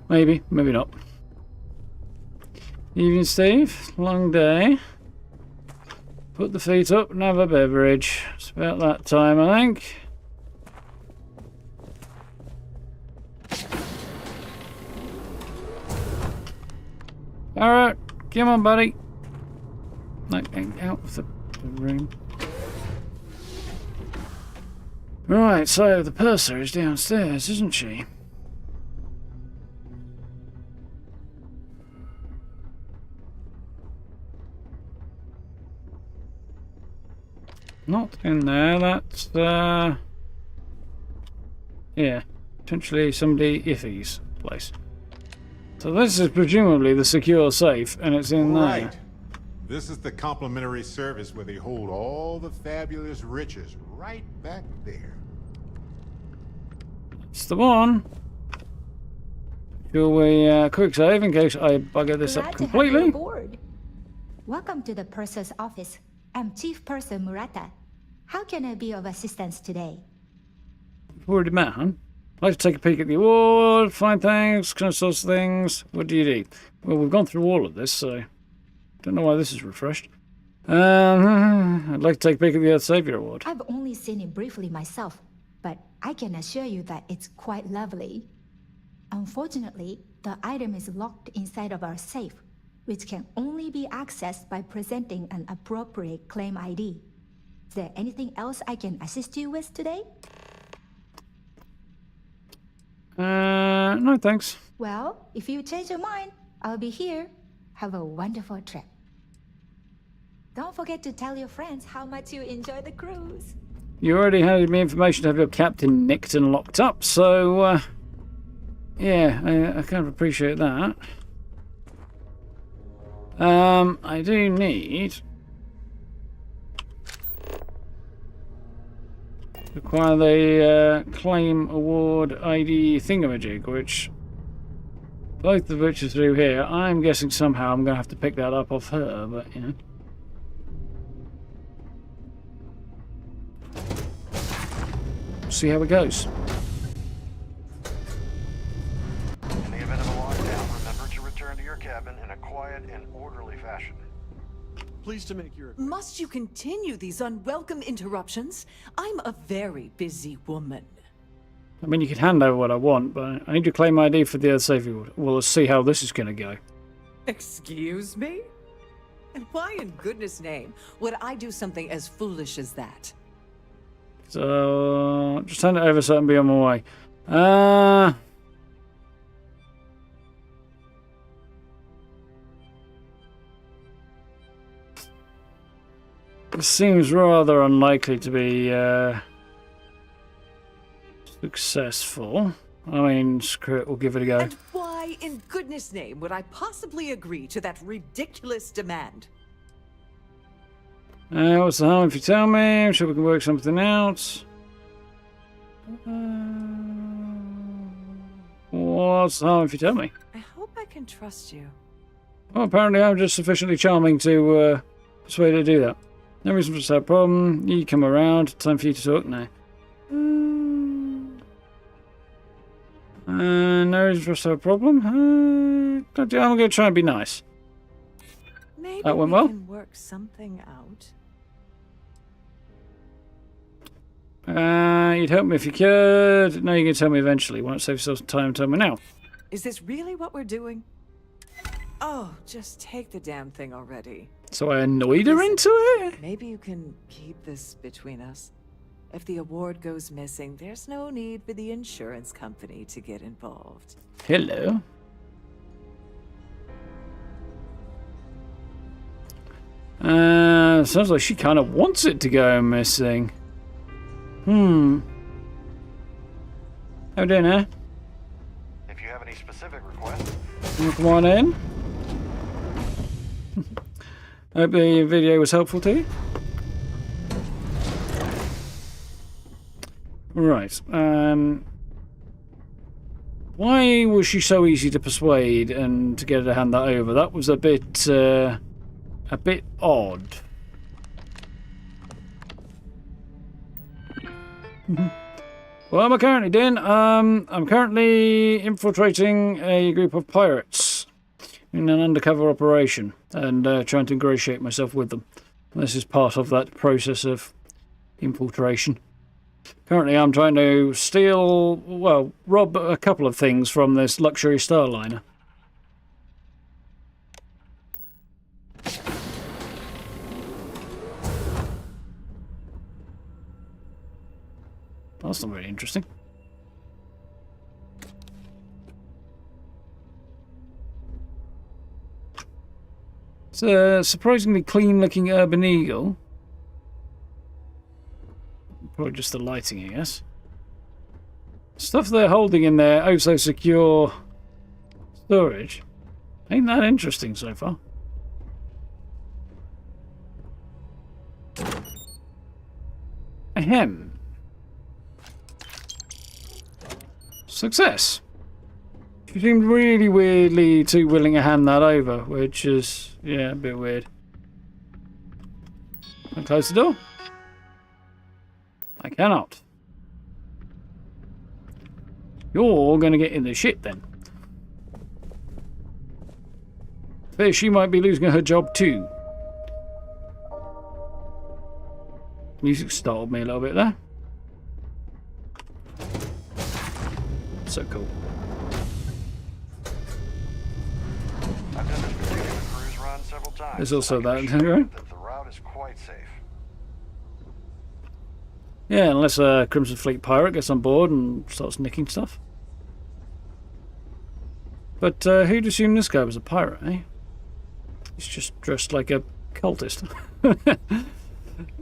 Maybe, maybe not. Evening, Steve. Long day. Put the feet up and have a beverage. It's about that time, I think. Alright. Come on, buddy. Like, out of the room. Right, so the purser is downstairs, isn't she? Not in there, that's, yeah, potentially somebody iffy's place. So this is presumably the secure safe, and it's in there. This is the complimentary service where they hold all the fabulous riches right back there. It's the one. Shall we quick save in case I bugger this up completely? Welcome to the purser's office. I'm Chief Purser Murata. How can I be of assistance today? We've already met, huh? I'd like to take a peek at the award, find things, kind of sorts of things. What do you need? Well, we've gone through all of this, so don't know why this is refreshed. I'd like to take a peek at the Earth Savior Award. I've only seen it briefly myself, but I can assure you that it's quite lovely. Unfortunately, the item is locked inside of our safe, which can only be accessed by presenting an appropriate claim ID. Is there anything else I can assist you with today? No thanks. Well, if you change your mind, I'll be here. Have a wonderful trip. Don't forget to tell your friends how much you enjoy the cruise. You already handed me information to have your captain nicked and locked up, so, yeah, I kind of appreciate that. I do need to acquire the claim award ID thingamajig, which both of which are through here. I'm guessing somehow I'm going to have to pick that up off her, but you know. see how it goes. In the event of a lockdown, remember to return to your cabin in a quiet and orderly fashion. Pleased to make your... Must you continue these unwelcome interruptions? I'm a very busy woman. I mean, you can hand over what I want, but I need to claim ID for the Earth Safety Award. Well, let's see how this is going to go. Excuse me? And why in goodness name would I do something as foolish as that? So, just hand it over so I can be on my way. This seems rather unlikely to be successful. I mean, screw it, we'll give it a go. And why in goodness name would I possibly agree to that ridiculous demand? What's the harm if you tell me? I'm sure we can work something out. What's the harm if you tell me? I hope I can trust you. Well, apparently I'm just sufficiently charming to persuade her to do that. No reason for us to have a problem. You come around. Time for you to talk now. No reason for us to have a problem. I'm going to try and be nice. Maybe that went we well. can work something out. You'd help me if you could. No, you can tell me eventually. Why not save yourself some time and tell me now? Is this really what we're doing? Oh, just take the damn thing already. So I annoyed her into it? Maybe you can keep this between us. If the award goes missing, there's no need for the insurance company to get involved. Hello. Sounds like she kind of wants it to go missing. How we doing here? If you have any specific requests... Come on in. I hope the video was helpful to you. Right. Why was she so easy to persuade and to get her to hand that over? That was a bit odd. What am I currently doing? I'm currently infiltrating a group of pirates in an undercover operation and trying to ingratiate myself with them. This is part of that process of infiltration. Currently I'm trying to steal, well, rob a couple of things from this luxury starliner. That's not very interesting. It's a surprisingly clean-looking urban eagle. Probably just the lighting, I guess. Stuff they're holding in their oh-so-secure storage. Ain't that interesting so far? Ahem. Success. She seemed really weirdly too willing to hand that over, which is, yeah, a bit weird. Can I close the door? I cannot. You're going to get in the shit then. Fair, she might be losing her job too. Music startled me a little bit there. So cool. I've done this particular cruise run several times. There's also that, right? The route is quite safe. Yeah, unless a Crimson Fleet pirate gets on board and starts nicking stuff. But who'd assume this guy was a pirate, eh? He's just dressed like a cultist.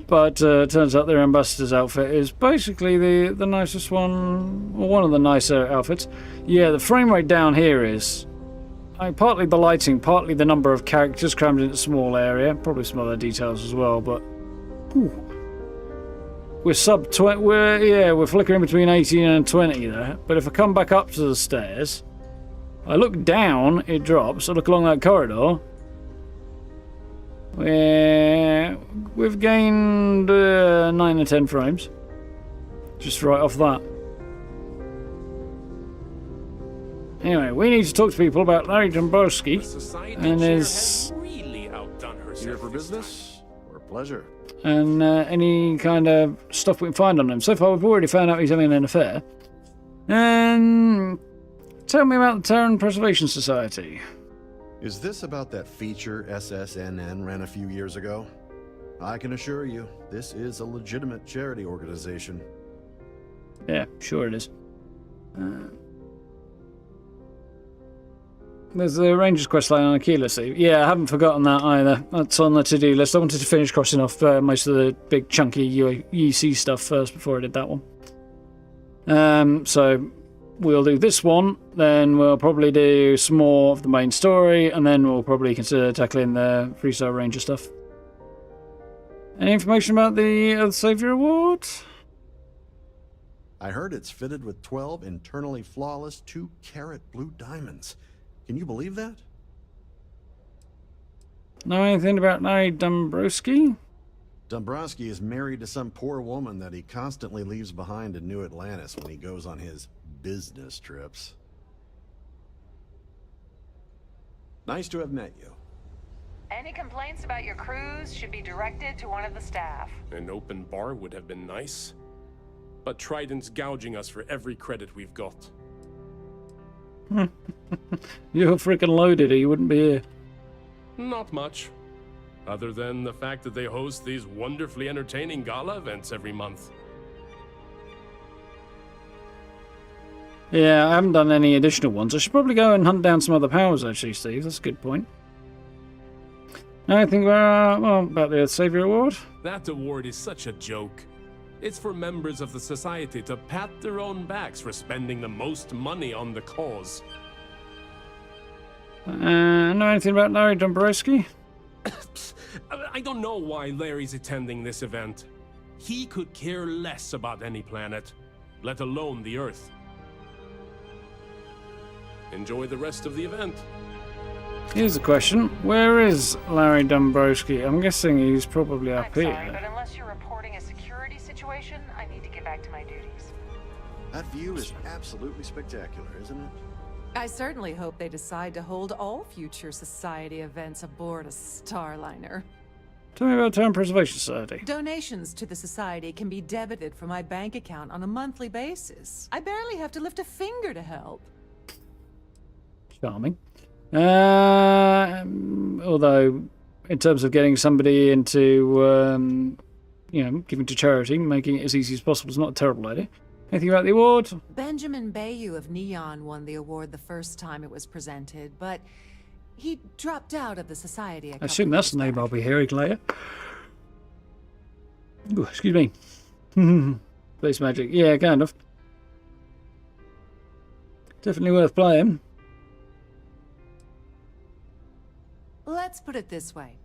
But turns out their ambassador's outfit is basically the nicest one, or one of the nicer outfits. Yeah, the frame rate down here is partly the lighting, partly the number of characters crammed into a small area, probably some other details as well. But we're sub 20. We're flickering between 18 and 20 there. But if I come back up to the stairs, I look down, it drops. I look along that corridor. We've gained 9 or 10 frames. Just right off that. Anyway, we need to talk to people about Larry Dombrowski and his... Really outdone herself. Here for business or pleasure? And any kind of stuff we can find on him. So far, we've already found out he's having an affair. And tell me about the Terran Preservation Society. Is this about that feature SSNN ran a few years ago? I can assure you, this is a legitimate charity organization. Yeah, sure it is. There's the Rangers quest line on Aquila Sea. Yeah, I haven't forgotten that either. That's on the to-do list. I wanted to finish crossing off most of the big chunky UC stuff first before I did that one. So we'll do this one, then we'll probably do some more of the main story, and then we'll probably consider tackling the Freestyle Ranger stuff. Any information about the Savior Award? I heard it's fitted with 12 internally flawless 2-carat blue diamonds. Can you believe that? Know anything about Larry Dombrowski? Dombrowski is married to some poor woman that he constantly leaves behind in New Atlantis when he goes on his business trips. Nice to have met you. Any complaints about your cruise should be directed to one of the staff. An open bar would have been nice. But Trident's gouging us for every credit we've got. You're freaking loaded or you wouldn't be here. Not much. Other than the fact that they host these wonderfully entertaining gala events every month. Yeah, I haven't done any additional ones. I should probably go and hunt down some other powers, actually, Steve. That's a good point. Now I think about the Savior Award. That award is such a joke. It's for members of the society to pat their own backs for spending the most money on the cause. Know anything about Larry Dombrowski? I don't know why Larry's attending this event. He could care less about any planet, let alone the Earth. Enjoy the rest of the event. Here's a question. Where is Larry Dombrowski? I'm guessing he's probably up I'm here. sorry, but unless you're reporting a security situation, I need to get back to my duties. That view is absolutely spectacular, isn't it? I certainly hope they decide to hold all future society events aboard a Starliner. Tell me about Terran Preservation Society. Donations to the society can be debited from my bank account on a monthly basis. I barely have to lift a finger to help. Charming. Although, in terms of getting somebody into, giving to charity, making it as easy as possible is not a terrible idea. Anything about the award? Benjamin Bayou of Neon won the award the first time it was presented, but he dropped out of the society. I assume that's the name I'll be hearing later. Ooh, excuse me. Space magic. Yeah, kind of. Definitely worth playing. Let's put it this way.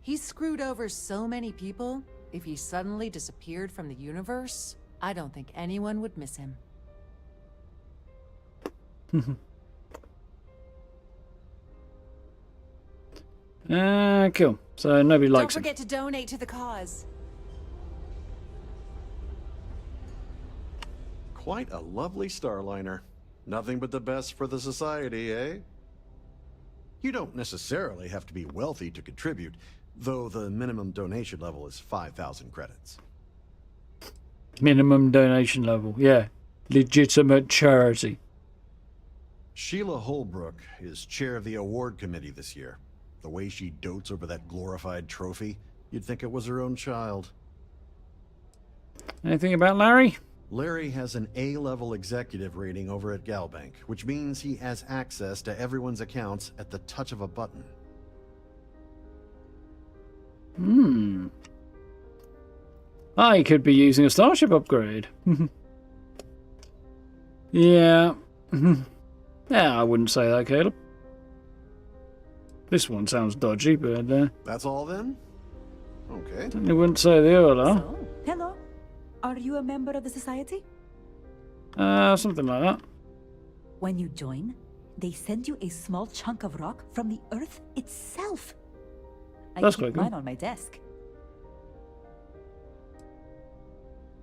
He screwed over so many people, if he suddenly disappeared from the universe, I don't think anyone would miss him. Cool. So nobody likes Don't forget to donate to the cause. Quite a lovely Starliner. Nothing but the best for the society, eh? You don't necessarily have to be wealthy to contribute, though the minimum donation level is 5,000 credits. Minimum donation level, yeah. Legitimate charity. Sheila Holbrook is chair of the award committee this year. The way she dotes over that glorified trophy, you'd think it was her own child. Anything about Larry? Larry has an A-level executive rating over at Galbank, which means he has access to everyone's accounts at the touch of a button. I could be using a starship upgrade. Yeah. Yeah, I wouldn't say that, Caleb. This one sounds dodgy, but... That's all then? Okay. I wouldn't say the other. So, hello. Are you a member of the society? Something like that. When you join, they send you a small chunk of rock from the Earth itself. That's I keep quite mine cool. on my desk.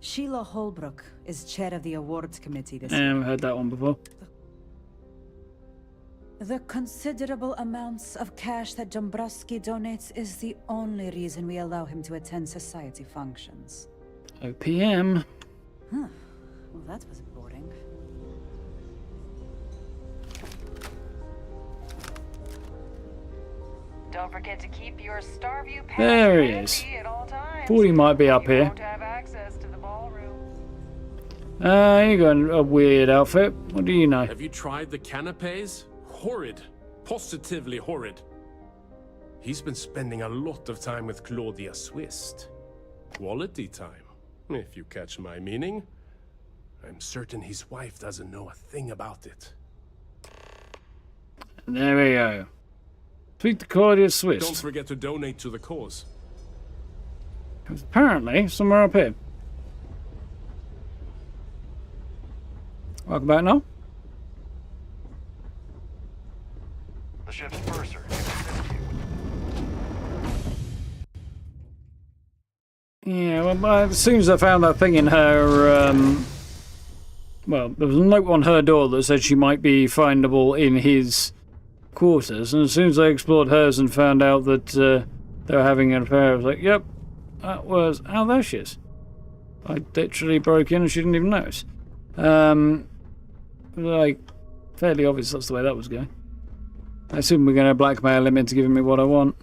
Sheila Holbrook is chair of the awards committee this Yeah, year. I've heard that one before. The considerable amounts of cash that Dombrowski donates is the only reason we allow him to attend society functions. OPM. Huh. Well, that was boring. Don't forget to keep your Starview pass There he handy is. at all times. Thought he might be up You here. won't have access to the ballroom. You got a weird outfit. What do you know? Have you tried the canapes? Horrid. Positively horrid. He's been spending a lot of time with Claudia Swist. Quality time, if you catch my meaning. I'm certain his wife doesn't know a thing about it. There we go. Speak to Claudia Swist. Don't forget to donate to the cause. Apparently, somewhere up here. Welcome back now. The ship's purser can assist you. Yeah, well, as soon as I found that thing in her, well, there was a note on her door that said she might be findable in his quarters, and as soon as I explored hers and found out that they were having an affair, I was like, yep, that was... Oh, there she is. I literally broke in and she didn't even notice. Like, fairly obvious that's the way that was going. I assume we're going to blackmail him into giving me what I want.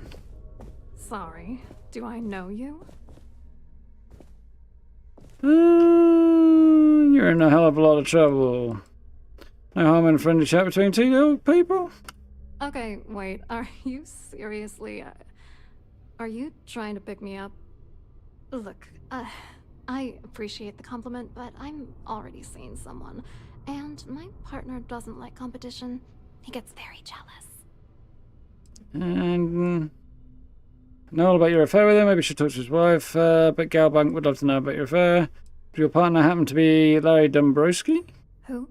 Sorry, do I know you? You're in a hell of a lot of trouble. No harm in a friendly chat between two little people? Okay, wait, are you seriously... are you trying to pick me up? Look, I appreciate the compliment, but I'm already seeing someone. And my partner doesn't like competition. He gets very jealous. And know all about your affair with him. Maybe you should talk to his wife. But Galbank would love to know about your affair. Does your partner happen to be Larry Dombrowski? Who?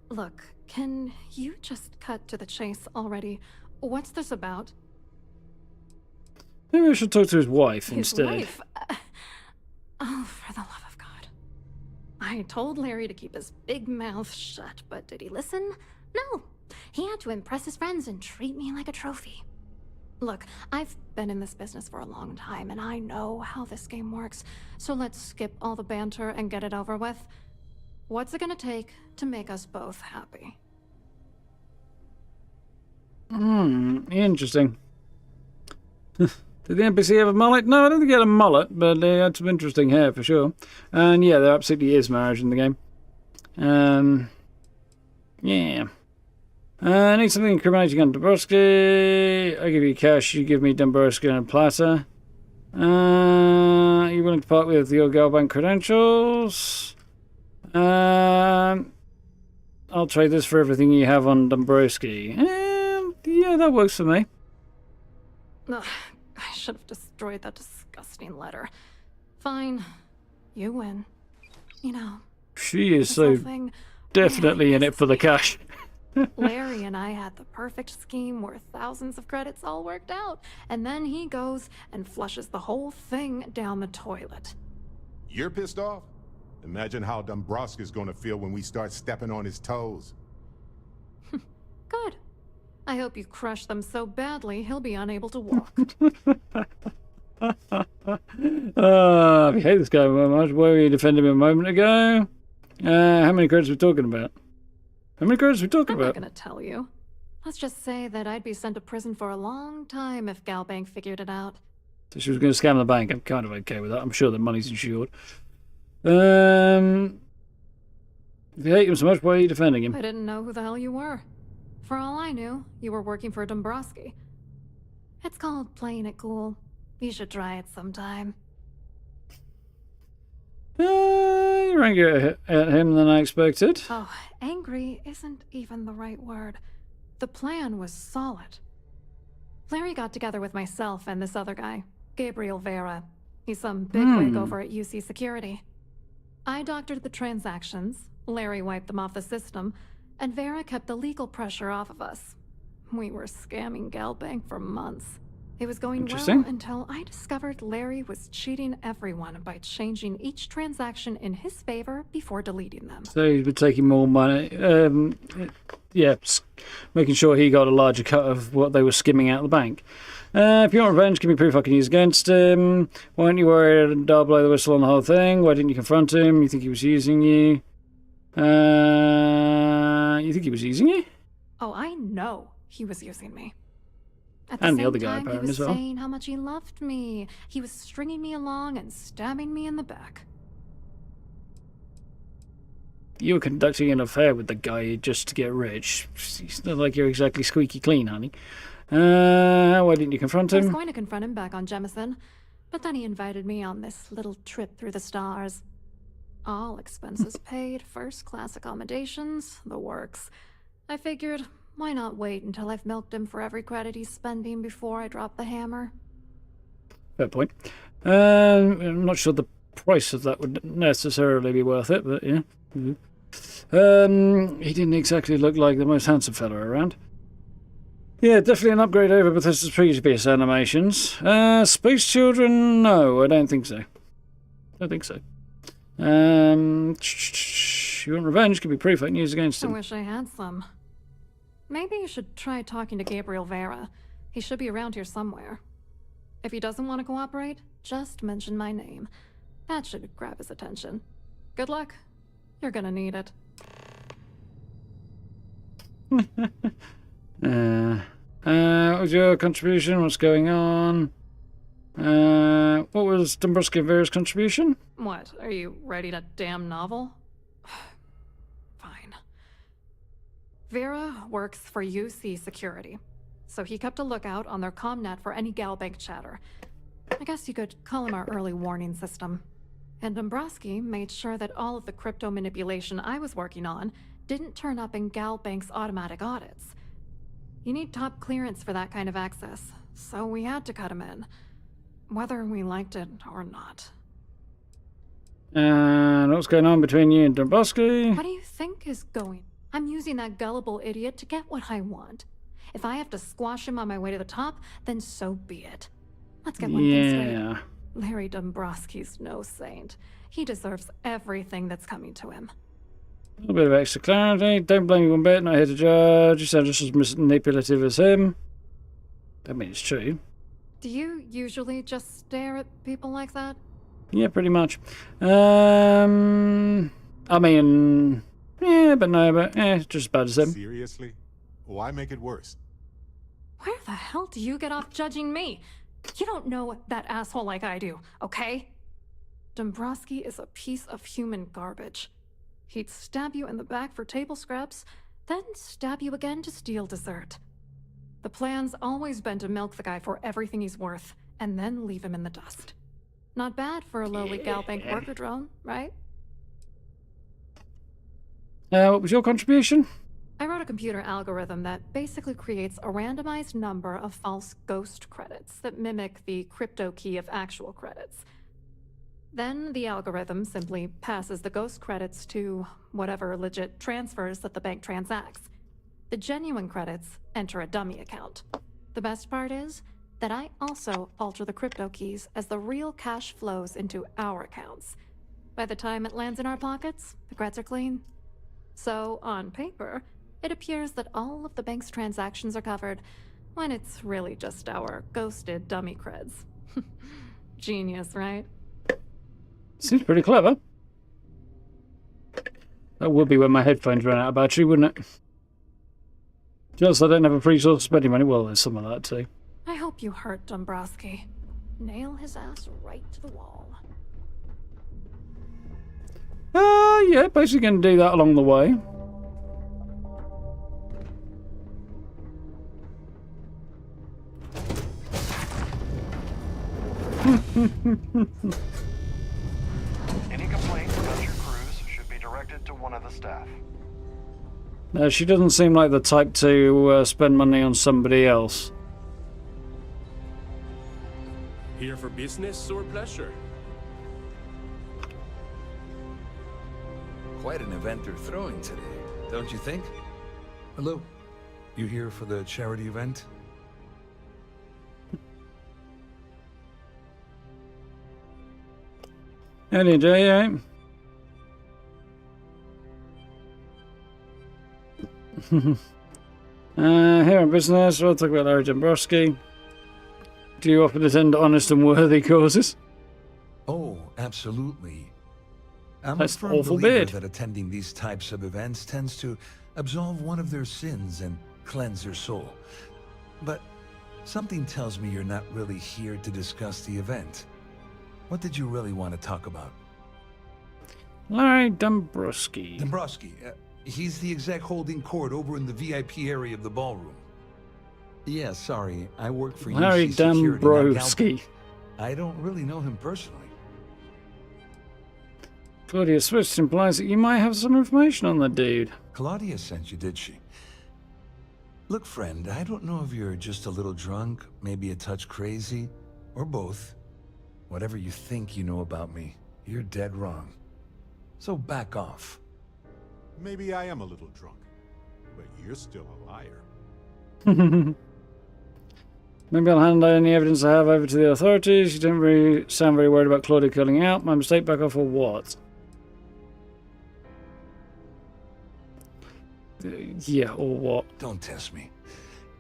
Look, can you just cut to the chase already? What's this about? Maybe I should talk to his wife His instead. wife? Oh, for the love of God. I told Larry to keep his big mouth shut, but did he listen? No. He had to impress his friends and treat me like a trophy. Look, I've been in this business for a long time, and I know how this game works, so let's skip all the banter and get it over with. What's it gonna take to make us both happy? Interesting. Did the NPC have a mullet? No, I don't think he had a mullet, but they had some interesting hair for sure. And yeah, there absolutely is marriage in the game. Yeah. I need something incriminating on Dombrowski. I give you cash, you give me Dombrowski and a platter. Are you willing to part with your Galbank credentials? I'll trade this for everything you have on Dombrowski. Yeah, that works for me. Ugh, I should have destroyed that disgusting letter. Fine. You win. You know. She is this so whole thing definitely in it for the cash. Larry and I had the perfect scheme worth thousands of credits all worked out, and then he goes and flushes the whole thing down the toilet. You're pissed off? Imagine how Dombrowski's gonna feel when we start stepping on his toes. Good. I hope you crush them so badly he'll be unable to walk. I hate this guy very much. Where were you defending him a moment ago? How many credits are we talking about? How many credits are we talking I'm about? not gonna tell you. Let's just say that I'd be sent to prison for a long time if Galbank figured it out. So she was going to scam the bank. I'm kind of okay with that. I'm sure the money's insured. If you hate him so much, why are you defending him? I didn't know who the hell you were. For all I knew, you were working for Dombrowski. It's called playing it cool. You should try it sometime. You're angrier at him than I expected. Oh, angry isn't even the right word. The plan was solid. Larry got together with myself and this other guy, Gabriel Vera. He's some bigwig over at UC Security. I doctored the transactions, Larry wiped them off the system, and Vera kept the legal pressure off of us. We were scamming Galbank for months. It was going well Interesting. until I discovered Larry was cheating everyone by changing each transaction in his favor before deleting them. So he's been taking more money. Yeah, making sure he got a larger cut of what they were skimming out of the bank. If you want revenge, give me proof I can use against him. Why aren't you worried I'll blow the whistle on the whole thing? Why didn't you confront him? You think he was using you? You think he was using you? Oh, I know he was using me. At And the the other same guy, time, he apparently, was as well. saying how much he loved me. He was stringing me along and stabbing me in the back. You were conducting an affair with the guy just to get rich. It's not like you're exactly squeaky clean, honey. Why didn't you confront I was him? going to confront him back on Jemison, but then he invited me on this little trip through the stars. All expenses paid, first-class accommodations, the works. I figured, why not wait until I've milked him for every credit he's spending before I drop the hammer? Fair point. I'm not sure the price of that would necessarily be worth it, but yeah. He didn't exactly look like the most handsome fella around. Yeah, definitely an upgrade over Bethesda's previous animations. Space Children? No, I don't think so. You want revenge? Could be proof I can use against I him. wish I had some. Maybe you should try talking to Gabriel Vera. He should be around here somewhere. If he doesn't want to cooperate, just mention my name. That should grab his attention. Good luck. You're gonna need it. What was your contribution? What's going on? What was Dombrowski and Vera's contribution? What, are you writing a damn novel? Fine. Vera works for UC Security, so he kept a lookout on their comnet for any Galbank chatter. I guess you could call him our early warning system. And Dombrowski made sure that all of the crypto manipulation I was working on didn't turn up in Galbank's automatic audits. You need top clearance for that kind of access, so we had to cut him in, whether we liked it or not. And what's going on between you and Dombrowski? What do you think is going? I'm using that gullible idiot to get what I want. If I have to squash him on my way to the top, then so be it. Let's get one thing straight. Larry Dombrowski's no saint. He deserves everything that's coming to him. A little bit of extra clarity. Don't blame me one bit. Not here to judge. You sound just as manipulative as him. I mean, it's true. Do you usually just stare at people like that? Yeah, pretty much. I mean, yeah, but no, but it's just as bad as him. Seriously? Why make it worse? Where the hell do you get off judging me? You don't know that asshole like I do, okay? Dombrowski is a piece of human garbage. He'd stab you in the back for table scraps, then stab you again to steal dessert. The plan's always been to milk the guy for everything he's worth, and then leave him in the dust. Not bad for a lowly Galbank worker drone, right? What was your contribution? I wrote a computer algorithm that basically creates a randomized number of false ghost credits that mimic the crypto key of actual credits. Then the algorithm simply passes the ghost credits to whatever legit transfers that the bank transacts. The genuine credits enter a dummy account. The best part is that I also alter the crypto keys as the real cash flows into our accounts. By the time it lands in our pockets, the creds are clean. So, on paper, it appears that all of the bank's transactions are covered, when it's really just our ghosted dummy creds. Genius, right? Seems pretty clever. That would be when my headphones ran out of battery, wouldn't it? Just I don't have a free source of spending money. Well, there's some of that too. I hope you hurt Dombrowski. Nail his ass right to the wall. Yeah, basically going to do that along the way. Any complaints about your cruise should be directed to one of the staff. She doesn't seem like the type to spend money on somebody else. Here for business or pleasure? Quite an event they're throwing today, don't you think? Hello? You here for the charity event? Any day, eh? Here in business, we'll talk about Larry Dombrowski. Do you often attend honest and worthy causes? Oh, absolutely. I'm That's a firm awful believer bad. that attending these types of events tends to absolve one of their sins and cleanse their soul. But something tells me you're not really here to discuss the event. What did you really want to talk about? Larry Dombrowski. Dombrowski, he's the exec holding court over in the VIP area of the ballroom. Yeah, sorry, I work for Larry UC Security, not Dombrowski. Galvin. I don't really know him personally. Claudia Swift implies that you might have some information on the dude. Claudia sent you, did she? Look, friend, I don't know if you're just a little drunk, maybe a touch crazy, or both. Whatever you think you know about me, you're dead wrong. So back off. Maybe I am a little drunk, but you're still a liar. Maybe I'll hand any evidence I have over to the authorities. You don't really sound very worried about Claudia culling out. My mistake, back off or what? Yeah, or what? Don't test me.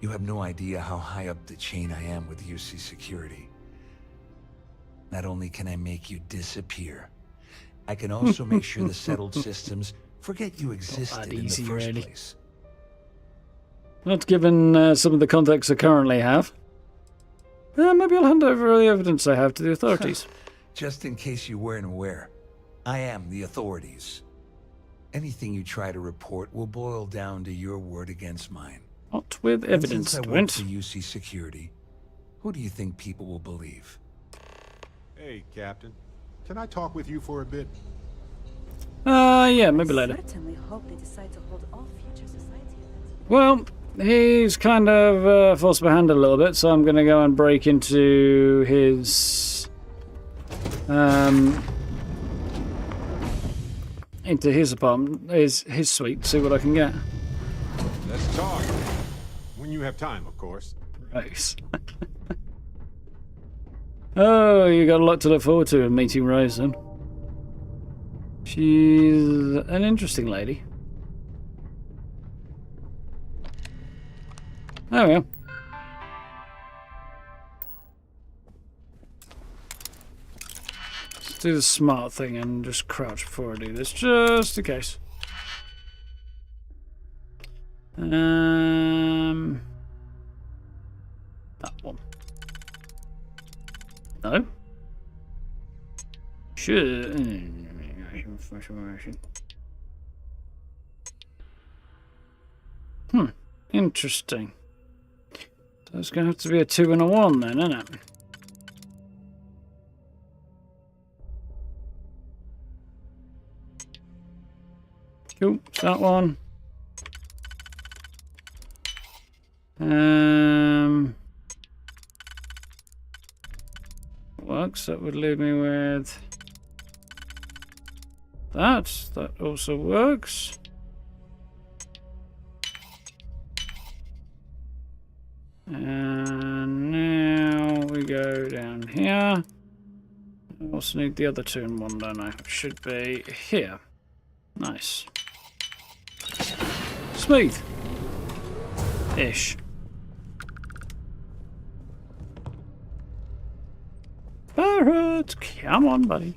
You have no idea how high up the chain I am with UC Security. Not only can I make you disappear, I can also make sure the settled systems forget you existed in the first place. Not given some of the context I currently have. Maybe I'll hand over the evidence I have to the authorities. Just in case you weren't aware, I am the authorities. Anything you try to report will boil down to your word against mine. Not with evidence, Since I work Gwent. for UC Security, who do you think people will believe? Hey, Captain. Can I talk with you for a bit? Yeah, maybe later. Certainly hope they decide to hold all future society events. Well, he's kind of forced my hand a little bit, so I'm going to go and break into his apartment, his suite, see what I can get. Let's talk. When you have time, of course. Rose. Oh, you got a lot to look forward to in meeting Rose then. She's an interesting lady. There we go. Let's do the smart thing and just crouch before I do this, just in case. That one. No? Sure. Interesting. So it's going to have to be a 2 and a 1 then, isn't it? Cool, it's that one. Works, that would leave me with that. That also works. And now we go down here. I also need the other 2 and 1, don't I? It should be here. Nice. Smooth. Ish. Barrett, come on, buddy.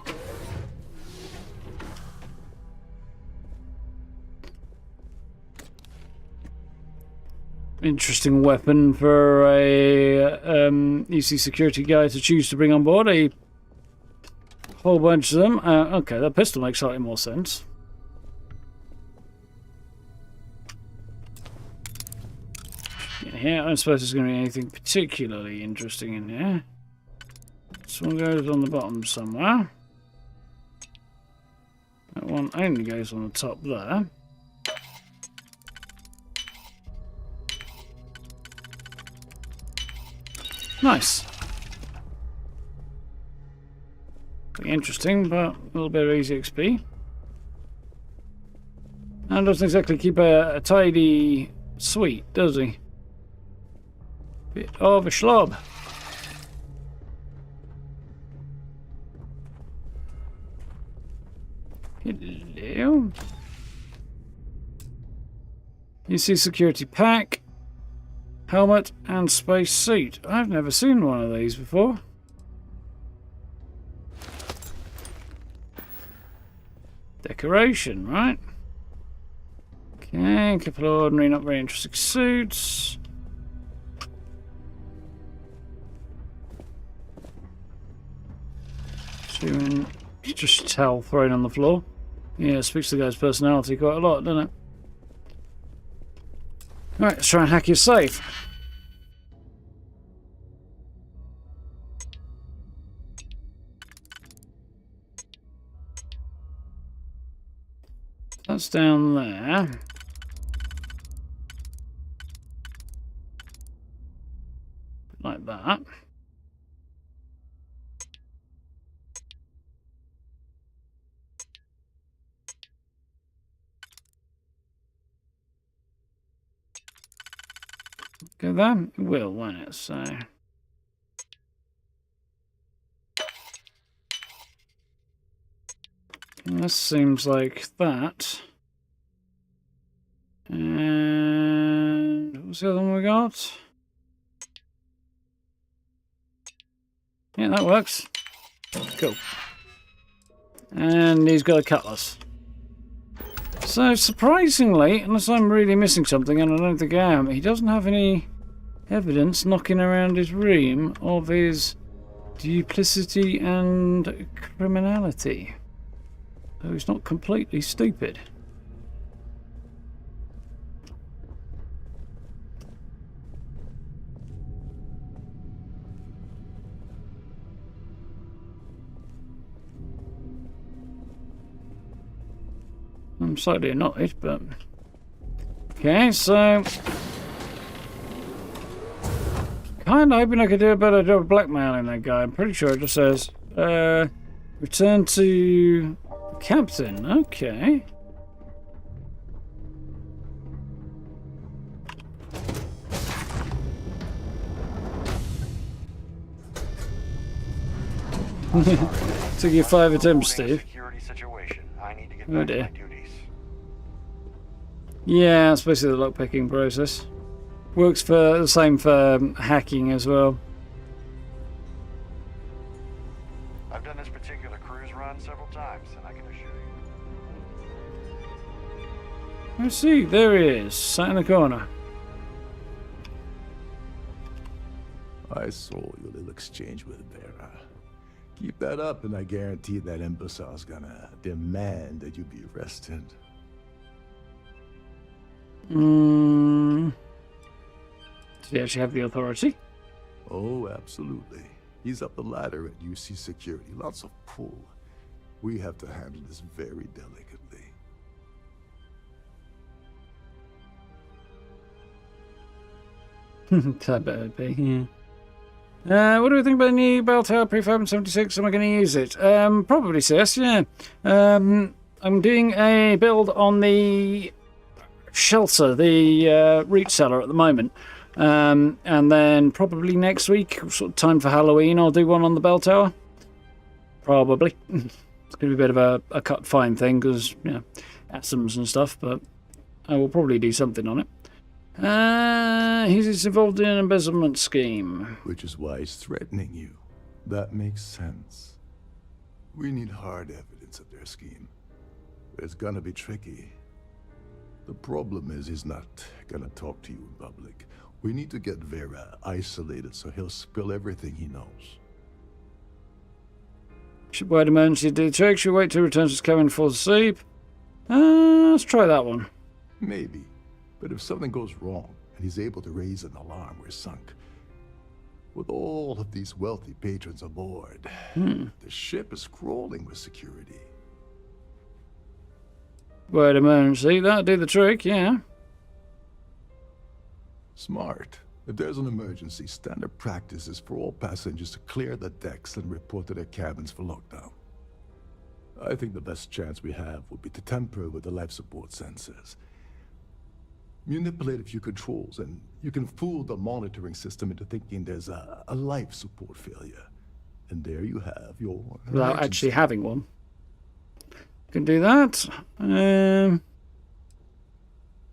Interesting weapon for a UC security guy to choose to bring on board. A whole bunch of them. Okay, that pistol makes slightly more sense. In here, I don't suppose there's going to be anything particularly interesting in here. This one goes on the bottom somewhere. That one only goes on the top there. Nice. Pretty interesting, but a little bit of easy XP. And doesn't exactly keep a tidy suite, does he? Bit of a schlob. Hello. You see security pack, helmet, and space suit. I've never seen one of these before. Decoration, right? Okay, a couple of ordinary, not very interesting suits. You just tell thrown on the floor. Yeah, it speaks to the guy's personality quite a lot, doesn't it? Alright, let's try and hack your safe. That's down there. Like that. Go there? It will, won't it? So. This seems like that. And what was the other one we got? Yeah, that works. Cool. And he's got a cutlass. So, surprisingly, unless I'm really missing something, and I don't think I am, he doesn't have any evidence knocking around his room of his duplicity and criminality. So he's not completely stupid. I'm slightly annoyed, but... Okay, so... Kinda hoping I could do a better job of blackmailing that guy. I'm pretty sure it just says, return to Captain. Okay. Took you 5 attempts, Steve. Oh dear. Yeah, it's basically the lockpicking process. Works for the same for hacking as well. I've done this particular cruise run several times, and I can assure you. I see, there he is, sat in the corner. I saw your little exchange with Vera. Keep that up, and I guarantee that imbecile's gonna demand that you be arrested. Does he actually have the authority? Oh, absolutely. He's up the ladder at UC Security. Lots of pull. We have to handle this very delicately. That better be, yeah. What do we think about the new Bell Tower Prefab in 76? Am I going to use it? Probably, sis, yeah. I'm doing a build on the shelter, the root cellar at the moment. And then probably next week, sort of time for Halloween, I'll do one on the Bell Tower. Probably. It's going to be a bit of a cut fine thing because, you know, atoms and stuff, but I will probably do something on it. He's involved in an embezzlement scheme. Which is why he's threatening you. That makes sense. We need hard evidence of their scheme. But it's gonna be tricky. The problem is he's not gonna talk to you in public. We need to get Vera isolated so he'll spill everything he knows. Should wait emergency do the trick. Should wait till he returns to his cabin before sleep. Let's try that one. Maybe. But if something goes wrong and he's able to raise an alarm, we're sunk. With all of these wealthy patrons aboard, the ship is crawling with security. Wait emergency. That'll do the trick, yeah. Smart. If there's an emergency, standard practice is for all passengers to clear the decks and report to their cabins for lockdown. I think the best chance we have would be to tamper with the life support sensors. Manipulate a few controls, and you can fool the monitoring system into thinking there's a life support failure. And there you have your Without actually having one. Can do that.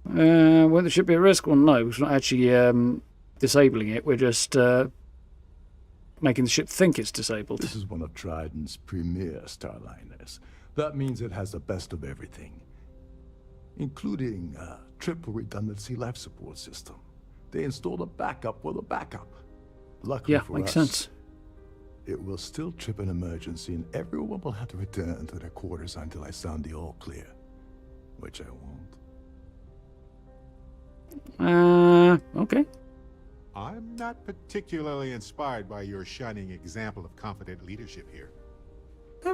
Won't the ship be at risk? Well, no, we're not actually disabling it. We're just making the ship think it's disabled. This is one of Trident's premier starliners. That means it has the best of everything, including a triple redundancy life support system. They installed a backup for the backup. Luckily for makes us, sense. it will still trip an emergency, and everyone will have to return to their quarters until I sound the all clear, which I won't. Okay. I'm not particularly inspired by your shining example of confident leadership here.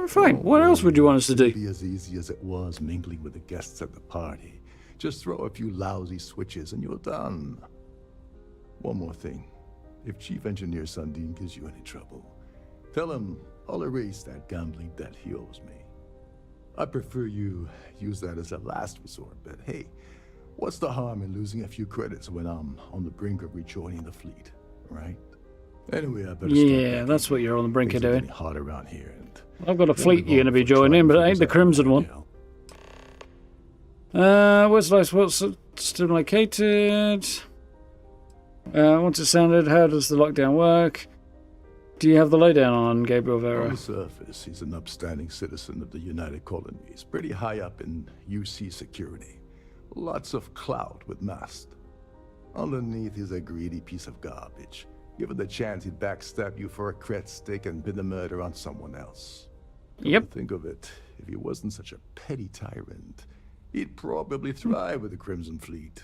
Fine. What else would you want us to do? It'll be as easy as it was mingling with the guests at the party. Just throw a few lousy switches and you're done. One more thing. If Chief Engineer Sundin gives you any trouble, tell him I'll erase that gambling debt he owes me. I prefer you use that as a last resort, but hey, what's the harm in losing a few credits when I'm on the brink of rejoining the fleet, right? Anyway, I better start. Yeah, that's what you're on the brink of doing. Hot around here, and I've got a fleet you're going to be joining, but it ain't the Crimson one. Where's the life support still located? Once it's sounded, how does the lockdown work? Do you have the lowdown on Gabriel Vera? On the surface, he's an upstanding citizen of the United Colonies, pretty high up in UC security. Lots of clout with Mast. Underneath, he's a greedy piece of garbage. Given the chance, he'd backstab you for a cred stick and pin the murder on someone else. Yep. Think of it, if he wasn't such a petty tyrant, he'd probably thrive with the Crimson Fleet.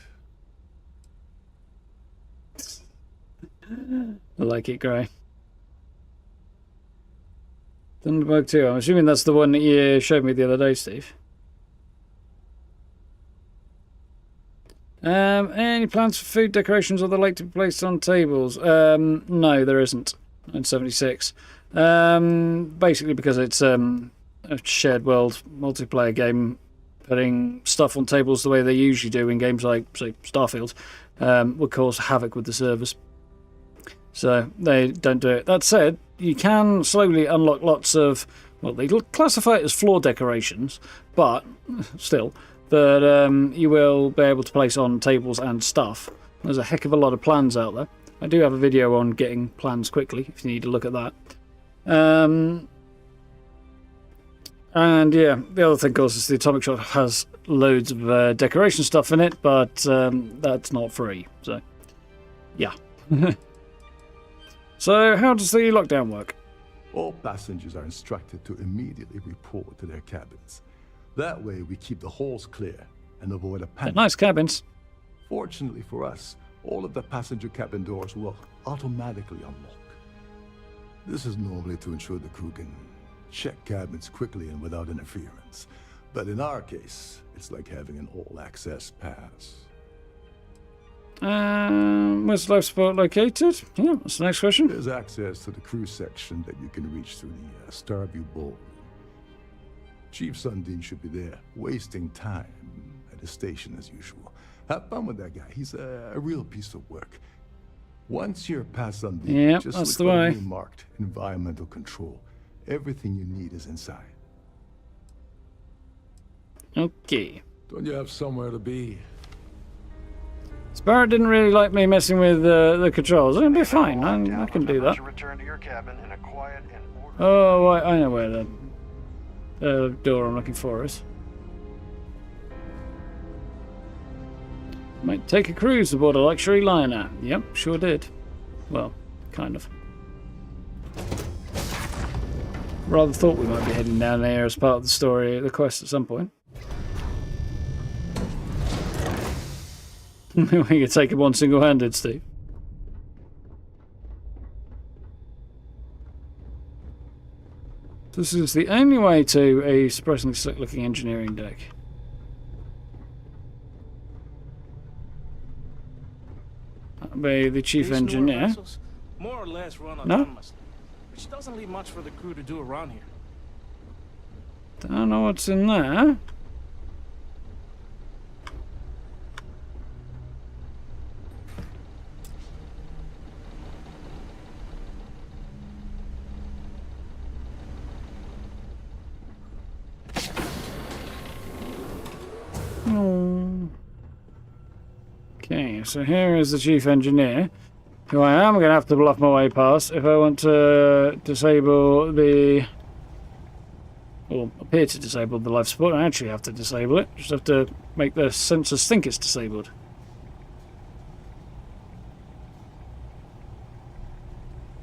I like it, Grey. Thunderbug 2. I'm assuming that's the one that you showed me the other day, Steve. Any plans for food decorations or the like to be placed on tables? No, there isn't. In 76. Basically because it's a shared world multiplayer game, putting stuff on tables the way they usually do in games like, say, Starfield, would cause havoc with the servers. So they don't do it. That said, you can slowly unlock lots of, well, they classify it as floor decorations, but still, that you will be able to place on tables and stuff. There's a heck of a lot of plans out there. I do have a video on getting plans quickly, if you need to look at that. And yeah, the other thing, of course, is the Atomic Shop has loads of decoration stuff in it, but that's not free. So, yeah. So, how does the lockdown work? All passengers are instructed to immediately report to their cabins. That way, we keep the halls clear and avoid a panic. Nice cabins. Fortunately for us, all of the passenger cabin doors will automatically unlock. This is normally to ensure the crew can check cabins quickly and without interference. But in our case, it's like having an all-access pass. Where's the life support located? Yeah, that's the next question. There's access to the crew section that you can reach through the Starview Ballroom. Chief Sundin should be there, wasting time at his station as usual. Have fun with that guy. He's a real piece of work. Once you're past Sundin, yep, just that's look the for way. the marked environmental control. Everything you need is inside. Okay. Don't you have somewhere to be? Sparrow didn't really like me messing with the controls. It'll be fine. I can do that. Return to your cabin in a quiet and Oh, I know where the door I'm looking for is. Might take a cruise aboard a luxury liner. Yep, sure did. Well, kind of. Rather thought we might be heading down there as part of the story, the quest at some point. We can take it one single-handed, Steve. This is the only way to a surprisingly slick-looking engineering deck. That'll be the chief These newer engineer. vessels more or less run No? autonomously, which doesn't leave much for the crew to do around here. Don't know what's in there. Oh. Okay, so here is the chief engineer, who I am going to have to bluff my way past if I want to disable the... or appear to disable the life support. I actually have to disable it. Just have to make the sensors think it's disabled.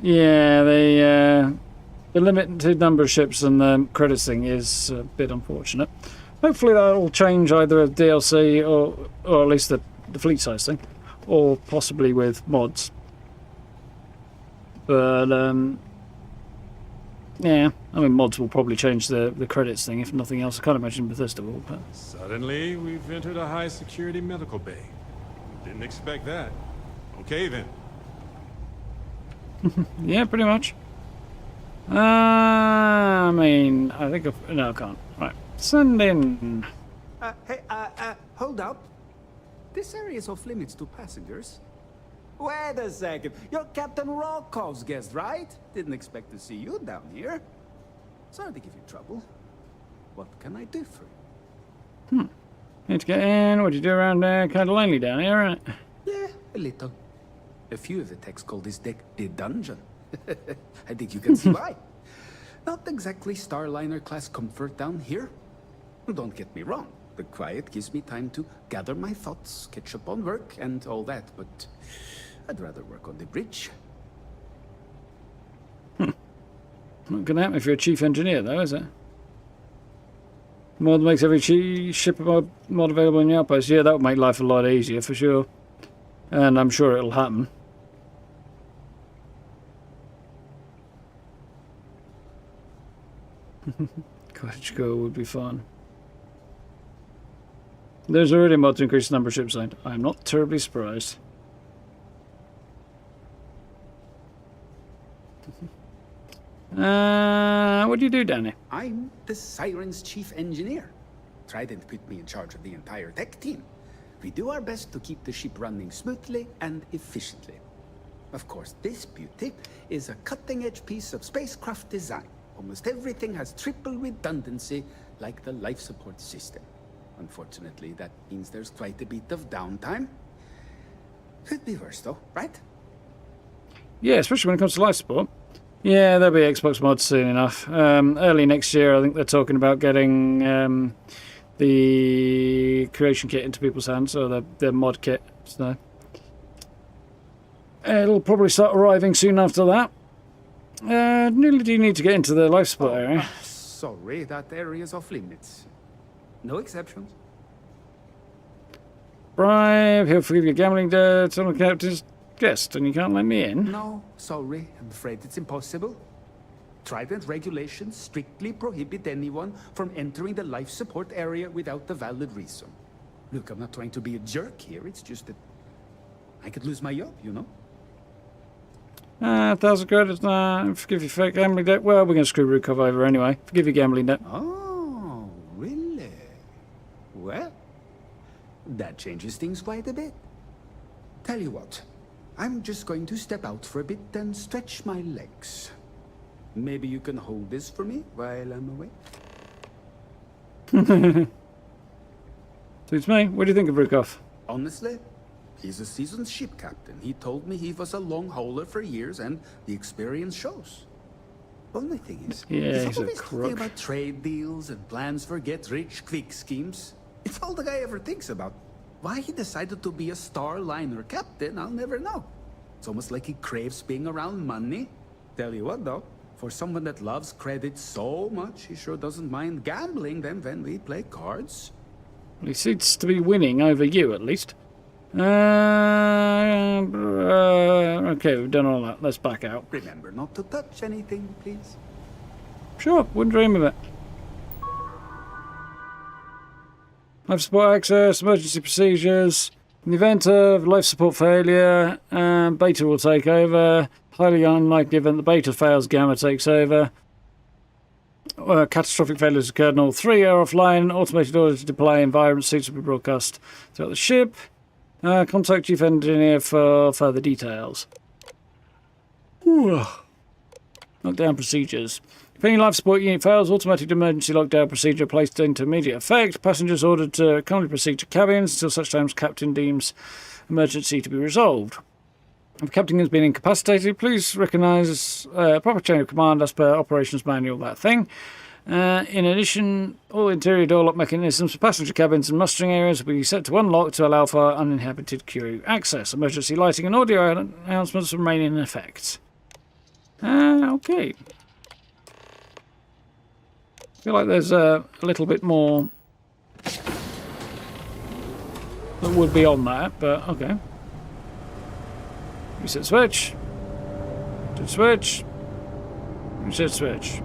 Yeah, the limited number of ships and the credits thing is a bit unfortunate. Hopefully that'll change either with DLC or at least the fleet size thing, or possibly with mods. But yeah, I mean mods will probably change the credits thing if nothing else. I can't imagine Bethesda will. But Suddenly, we've entered a high-security medical bay. Didn't expect that. Okay, then. yeah, pretty much. I mean, I think no, I can't. Right, send in. Hey, hold up. This area is off limits to passengers. Wait a second. You're Captain Rokov's guest, right? Didn't expect to see you down here. Sorry to give you trouble. What can I do for you? Need to get in. What do you do around there? Kind of lonely down here, right? Yeah, a little. A few of the techs call this deck the dungeon. I think you can see why. Not exactly Starliner-class comfort down here. Don't get me wrong. The quiet gives me time to gather my thoughts, catch up on work, and all that, but I'd rather work on the bridge. Not going to happen if you're a chief engineer, though, is it? Mod makes every ship mod available in the outpost. Yeah, that would make life a lot easier, for sure. And I'm sure it'll happen. Cottage Go would be fun. There's already a mod to increase the number of ships signed. I'm not terribly surprised. What do you do, Danny? I'm the Siren's chief engineer. Trident put me in charge of the entire tech team. We do our best to keep the ship running smoothly and efficiently. Of course, this beauty is a cutting-edge piece of spacecraft design. Almost everything has triple redundancy, like the life support system. Unfortunately, that means there's quite a bit of downtime. Could be worse, though, right? Yeah, especially when it comes to life support. Yeah, there'll be Xbox mods soon enough. Early next year, I think they're talking about getting the creation kit into people's hands, or the mod kit. So it'll probably start arriving soon after that. Nearly do you need to get into the life support area? Sorry, that area's off limits. No exceptions. Bribe, he'll forgive your gambling debts on the captain's guest, and you can't let me in. No, sorry, I'm afraid it's impossible. Trident regulations strictly prohibit anyone from entering the life support area without a valid reason. Look, I'm not trying to be a jerk here, it's just that I could lose my job, you know? 1,000 credits, forgive your fake gambling debt. Well, we're going to screw Rukov over anyway. Forgive your gambling debt. Oh, really? Well, that changes things quite a bit. Tell you what, I'm just going to step out for a bit and stretch my legs. Maybe you can hold this for me while I'm away? Suits me. What do you think of Rukov? Honestly, he's a seasoned ship captain. He told me he was a long hauler for years, and the experience shows. Only thing is, yeah, he's a always crook. talking about trade deals and plans for get-rich-quick schemes. It's all the guy ever thinks about. Why he decided to be a Starliner captain, I'll never know. It's almost like he craves being around money. Tell you what, though, for someone that loves credit so much, he sure doesn't mind gambling them when we play cards. Well, he seems to be winning over you, at least. Okay, we've done all that. Let's back out. Remember not to touch anything, please. Sure, wouldn't dream of it. Life support access, emergency procedures. In the event of life support failure, Beta will take over. Highly unlikely event the Beta fails, Gamma takes over. Catastrophic failures occurred and all three are offline. Automated orders to deploy environment suits will be broadcast throughout the ship. Contact Chief Engineer for further details. Knockdown procedures. If any life support unit fails, automatic emergency lockdown procedure placed into immediate effect. Passengers ordered to calmly proceed to cabins until such time as Captain deems emergency to be resolved. If Captain has been incapacitated, please recognise proper chain of command as per operations manual, that thing. In addition, all interior door lock mechanisms for passenger cabins and mustering areas will be set to unlock to allow for uninhabited crew access. Emergency lighting and audio announcements remain in effect. Okay. I feel like there's a little bit more that would be on that, but okay. Reset switch. Reset switch. Reset switch.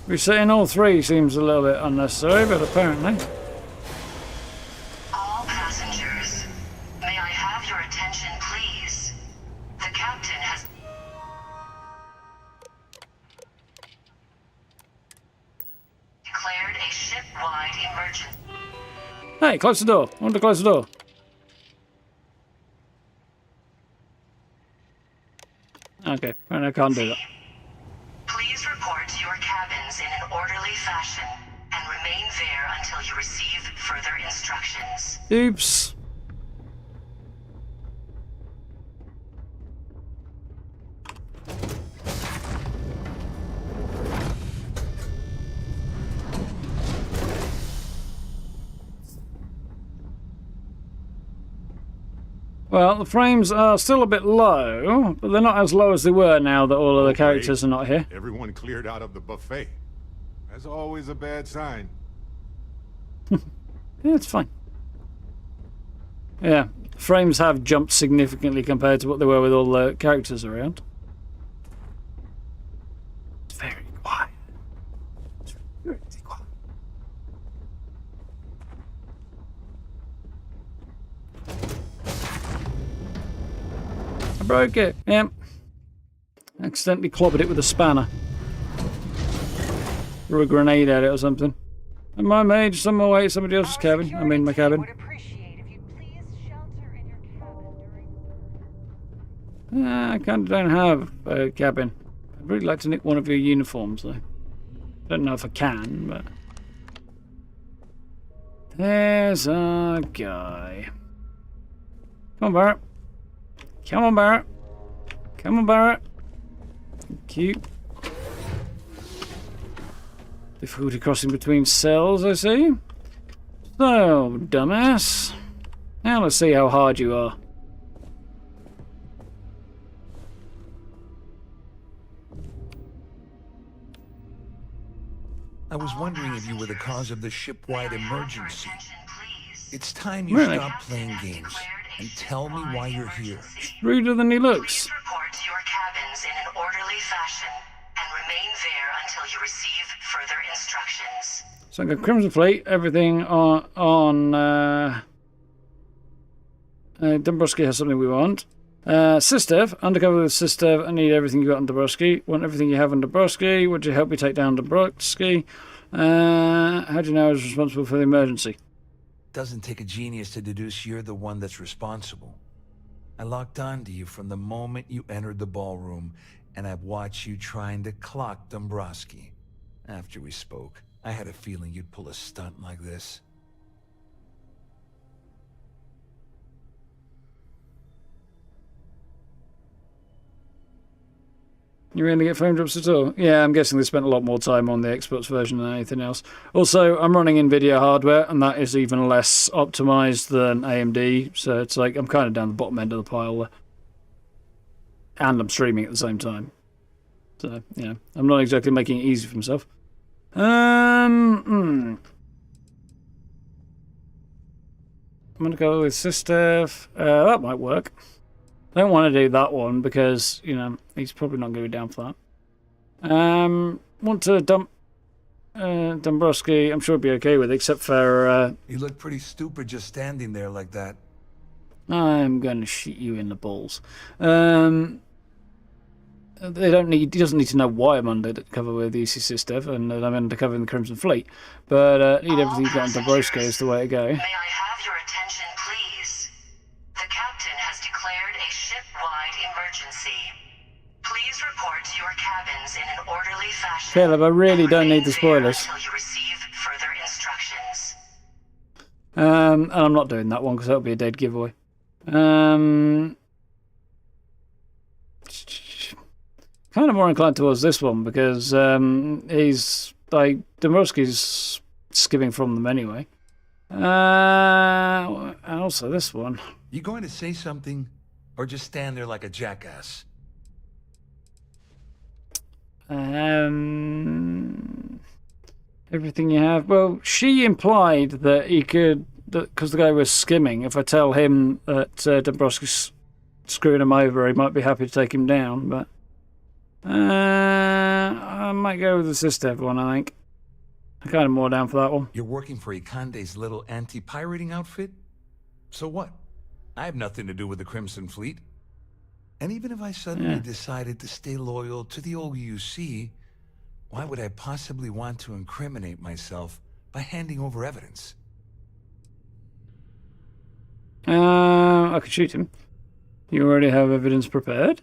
Resetting all three seems a little bit unnecessary, but apparently. All passengers, may I have your attention, please? The captain has declared a ship-wide emergency. Hey, close the door. I want to close the door. Okay, I can't do that. Please report to your cabins in an orderly fashion and remain there until you receive further instructions. Oops. Well, the frames are still a bit low, but they're not as low as they were now that all of the characters are not here. Everyone cleared out of the buffet. That's always a bad sign. Yeah, it's fine. Yeah, frames have jumped significantly compared to what they were with all the characters around. It's very quiet. It's very quiet. I broke it. Yep. Accidentally clobbered it with a spanner. Threw a grenade at it or something. And my mage, some away at somebody else's cabin. I mean, my cabin. I kind of don't have a cabin. I'd really like to nick one of your uniforms, though. Don't know if I can, but... There's a guy. Come on, Barrett. Come on, Barrett. Come on, Barrett. Thank you. Difficulty crossing between cells, I see. So, dumbass. Now let's see how hard you are. I was wondering if you were the cause of the ship-wide emergency. It's time you Really? stop playing games and tell me why you're here. Ruder than he looks. Report to your cabins in an orderly fashion and remain there until you receive further instructions. So I've got Crimson Fleet, everything on Dombrowski has something we want. Sistev, undercover with Sistev, I need everything you got on Dombrowski. Want everything you have on Dombrowski. Would you help me take down Dombrowski? How do you know I was responsible for the emergency? Doesn't take a genius to deduce you're the one that's responsible. I locked on to you from the moment you entered the ballroom, and I've watched you trying to clock Dombrowski. After we spoke, I had a feeling you'd pull a stunt like this. You really get frame drops at all? Yeah, I'm guessing they spent a lot more time on the Xbox version than anything else. Also, I'm running NVIDIA hardware, and that is even less optimized than AMD, so it's like I'm kind of down the bottom end of the pile there. And I'm streaming at the same time. So, yeah, I'm not exactly making it easy for myself. I'm gonna go with Sistev. That might work. I don't want to do that one because, you know, he's probably not going to be down for that. Want to dump Dombrowski. I'm sure he'll be okay with it, except for... You look pretty stupid just standing there like that. I'm going to shoot you in the balls. They don't need. He doesn't need to know why I'm undercover with the EC Sistev and that I'm undercover in the Crimson Fleet. But need everything you've got on Dombrowski is the way to go. May I have your attention, please? The captain has declared a emergency. Please report to your cabins in an orderly fashion. Caleb, I really don't need the spoilers. Until you receive further instructions. And I'm not doing that one because that'll be a dead giveaway. Kind of more inclined towards this one because he's like Dombrowski's skipping from them anyway. And also this one. You going to say something, or just stand there like a jackass? Everything you have. Well, she implied that he could, because the guy was skimming. If I tell him that Dombrowski's screwing him over, he might be happy to take him down. But I might go with the Sistev one. I think I'm kind of more down for that one. You're working for Ikande's little anti-pirating outfit? So what? I have nothing to do with the Crimson Fleet. And even if I suddenly decided to stay loyal to the old UC, why would I possibly want to incriminate myself by handing over evidence? I could shoot him. You already have evidence prepared?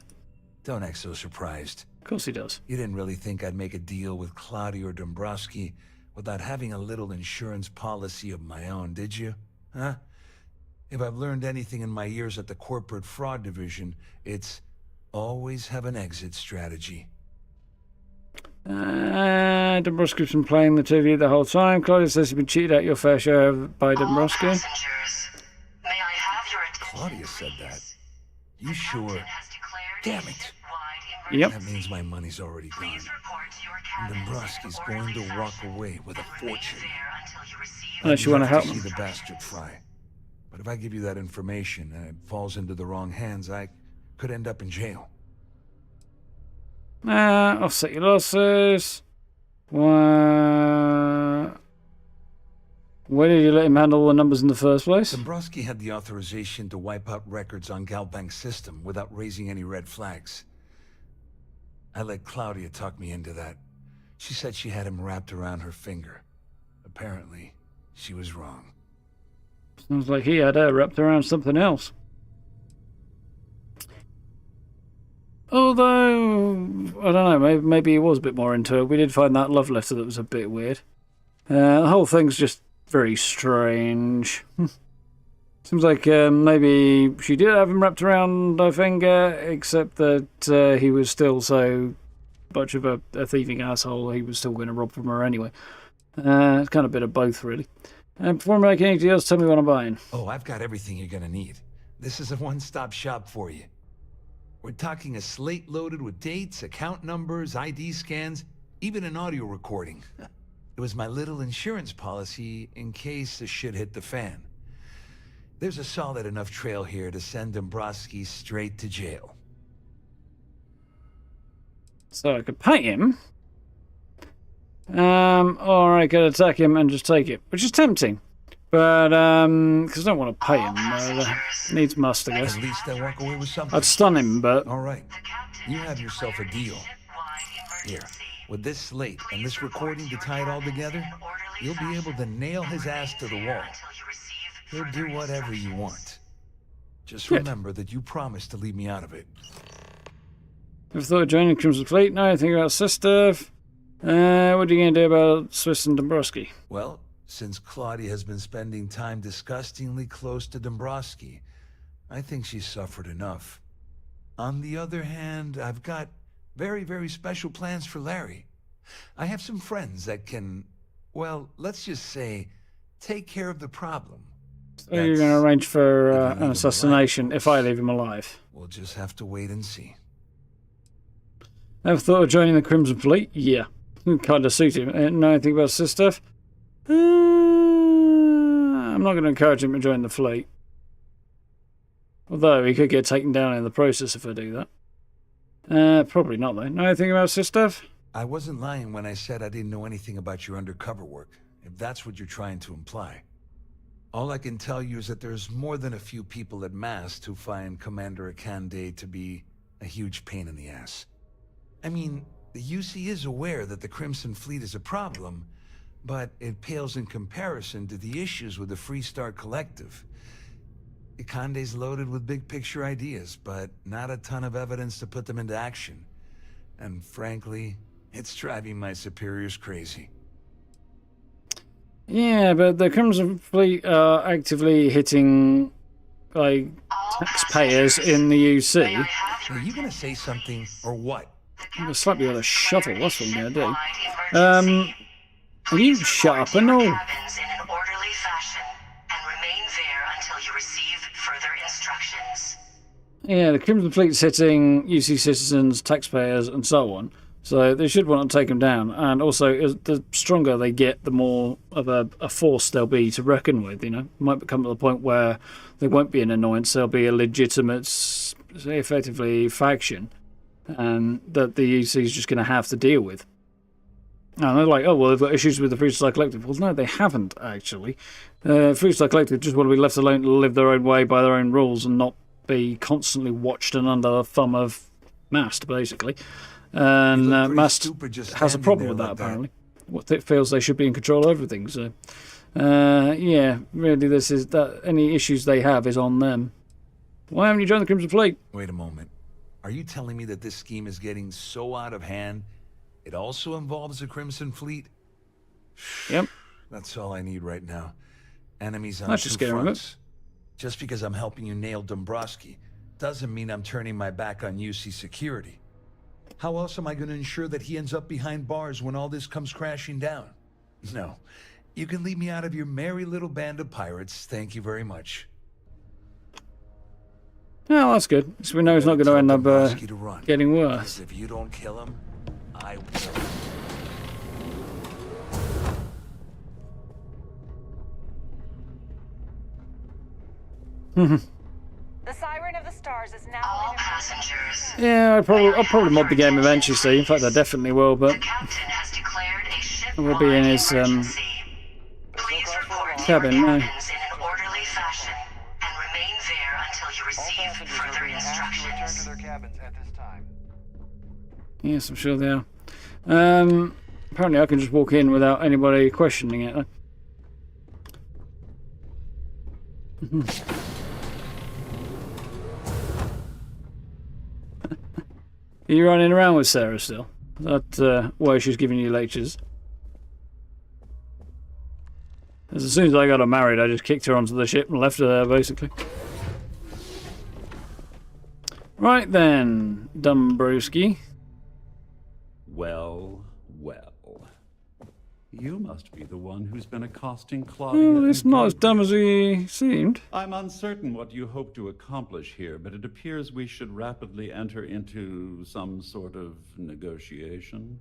Don't act so surprised. Of course he does. You didn't really think I'd make a deal with Claudia or Dombrowski without having a little insurance policy of my own, did you? Huh? If I've learned anything in my years at the corporate fraud division, it's always have an exit strategy. Dombrowski's been playing the TV the whole time. Claudia says you've been cheated out your fair share by Dombrowski. May I have your attention, Claudia said that. You sure? Damn it. Yep. That means my money's already gone. And Dombrowski's going to walk away with a fortune. Unless you want to help see him. the bastard fry. But if I give you that information and it falls into the wrong hands, I could end up in jail. Offset your losses. Where did you let him handle the numbers in the first place? Dombrowski had the authorization to wipe out records on Galbank's system without raising any red flags. I let Claudia talk me into that. She said she had him wrapped around her finger. Apparently, she was wrong. Sounds like he had her wrapped around something else. Although, I don't know, maybe he was a bit more into it. We did find that love letter that was a bit weird. The whole thing's just very strange. Seems like maybe she did have him wrapped around her finger, except that he was still so much of a thieving asshole, he was still going to rob from her anyway. It's kind of a bit of both, really. Before I make any deals, tell me what I'm buying. Oh, I've got everything you're gonna need. This is a one-stop shop for you. We're talking a slate loaded with dates, account numbers, ID scans, even an audio recording. It was my little insurance policy in case the shit hit the fan. There's a solid enough trail here to send Dombrowski straight to jail. So I could pay him. Or I could attack him and just take it, which is tempting. But, because I don't want to pay him. Needs must, I guess. At least I walk away with something. I'd stun him, but... Alright, you have yourself a deal. Here, with this slate and this recording to tie it all together, you'll be able to nail his ass to the wall. He'll do whatever you want. Just remember that you promised to leave me out of it. Ever thought of joining Crimson Fleet? No, think about Sister. What are you going to do about Swiss and Dombrowski? Well, since Claudia has been spending time disgustingly close to Dombrowski, I think she's suffered enough. On the other hand, I've got very, very special plans for Larry. I have some friends that can, well, let's just say, take care of the problem. So you're going to arrange for an assassination if I leave him alive? We'll just have to wait and see. Ever thought of joining the Crimson Fleet? Yeah. Kind of suit him. Know anything about Sister? I'm not going to encourage him to join the fleet. Although he could get taken down in the process if I do that. Probably not, though. Know anything about Sister? I wasn't lying when I said I didn't know anything about your undercover work, if that's what you're trying to imply. All I can tell you is that there's more than a few people at Mast who find Commander Akande to be a huge pain in the ass. I mean, the UC is aware that the Crimson Fleet is a problem, but it pales in comparison to the issues with the Freestar Collective. Ikande's loaded with big picture ideas, but not a ton of evidence to put them into action. And frankly, it's driving my superiors crazy. Yeah, but the Crimson Fleet are actively hitting, like, taxpayers in the UC. Are you gonna say something, or what? I'm gonna slap you with a shovel, that's what I'm gonna do. Will you shut up and all? Cabins in an orderly fashion and remain there until you receive further instructions. Yeah, the Crimson Fleet's hitting UC citizens, taxpayers, and so on. So they should want to take them down. And also, the stronger they get, the more of a force they'll be to reckon with. You know, might come to the point where they won't be an annoyance; they'll be a legitimate, effectively faction, and that the UC is just going to have to deal with. And they're like, oh, well, they've got issues with the Freestyle Collective. Well, no, they haven't, actually. Freestyle Collective just want to be left alone to live their own way by their own rules and not be constantly watched and under the thumb of Mast, basically. And Mast has a problem with that, apparently. What it feels they should be in control of everything. So, yeah, really, this is that. Any issues they have is on them. Why haven't you joined the Crimson Fleet? Wait a moment. Are you telling me that this scheme is getting so out of hand, it also involves the Crimson Fleet? Yep. That's all I need right now. Enemies on That's two just getting fronts. Just because I'm helping you nail Dombrowski doesn't mean I'm turning my back on UC security. How else am I going to ensure that he ends up behind bars when all this comes crashing down? No. You can leave me out of your merry little band of pirates. Thank you very much. Well, that's good. So we know he's not going to end up getting worse. If you don't kill him, I will. The Siren of the Stars is now all passengers. Yeah, I'll probably mod the game eventually, see. In fact, I definitely will, but Has declared a ship we'll be in his cabin now. in an orderly fashion and remain there until you receive further instructions. Their cabins at this time. Yes, I'm sure they are. Apparently I can just walk in without anybody questioning it. Are you running around with Sarah still? Is that why she's giving you lectures? As soon as I got her married, I just kicked her onto the ship and left her there, basically. Right then, Dombrowski. Well, well. You must be the one who's been accosting Claudia. Oh, it's not as dumb as he seemed. I'm uncertain what you hope to accomplish here, but it appears we should rapidly enter into some sort of negotiation.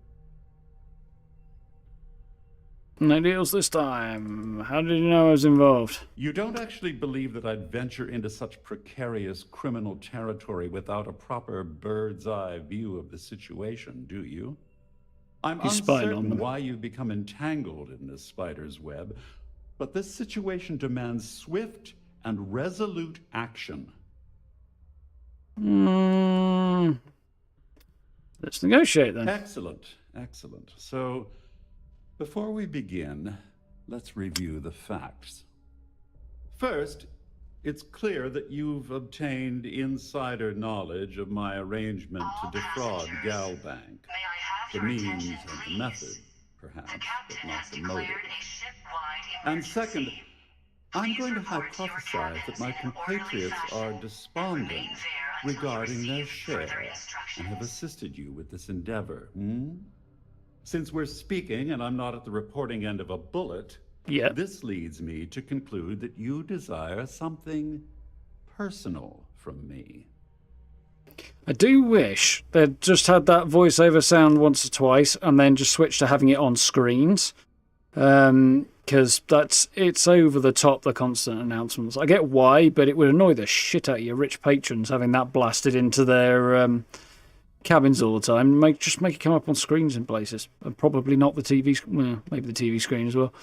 No deals this time. How did you know I was involved? You don't actually believe that I'd venture into such precarious criminal territory without a proper bird's-eye view of the situation, do you? I'm uncertain why you've become entangled in this spider's web, but this situation demands swift and resolute action. Let's negotiate then. Excellent, excellent. So, before we begin, let's review the facts. First, it's clear that you've obtained insider knowledge of my arrangement to defraud Galbank. The means and the method, perhaps, but not the motive. And second, I'm going to hypothesize that my compatriots are despondent regarding their share and have assisted you with this endeavor. Since we're speaking and I'm not at the reporting end of a bullet, this leads me to conclude that you desire something personal from me. I do wish they'd just had that voiceover sound once or twice and then just switched to having it on screens. Because it's over the top, the constant announcements. I get why, but it would annoy the shit out of your rich patrons having that blasted into their cabins all the time. Just make it come up on screens in places. And probably not the TV screen. Well, maybe the TV screen as well.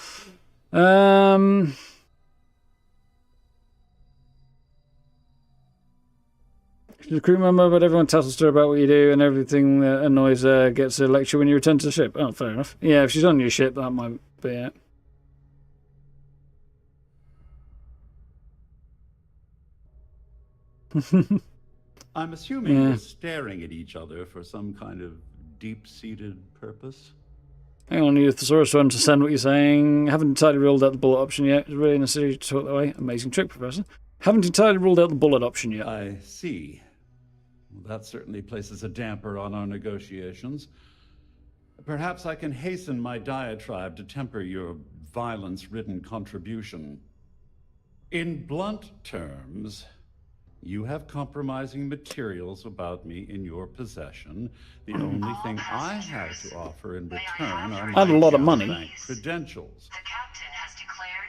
She's a crew member, but everyone tells her about what you do, and everything that annoys her gets a lecture when you return to the ship. Oh, fair enough. Yeah, if she's on your ship, that might be it. I'm assuming Yeah. you're staring at each other for some kind of deep-seated purpose. Hang on, you thesaurus to understand what you're saying. Haven't entirely ruled out the bullet option yet. It's really necessary to talk that way. Amazing trick, Professor. Haven't entirely ruled out the bullet option yet. I see. Well, that certainly places a damper on our negotiations. Perhaps I can hasten my diatribe to temper your violence-ridden contribution. In blunt terms, you have compromising materials about me in your possession. The only thing I have to offer in return are my Had a lot of money. bank credentials.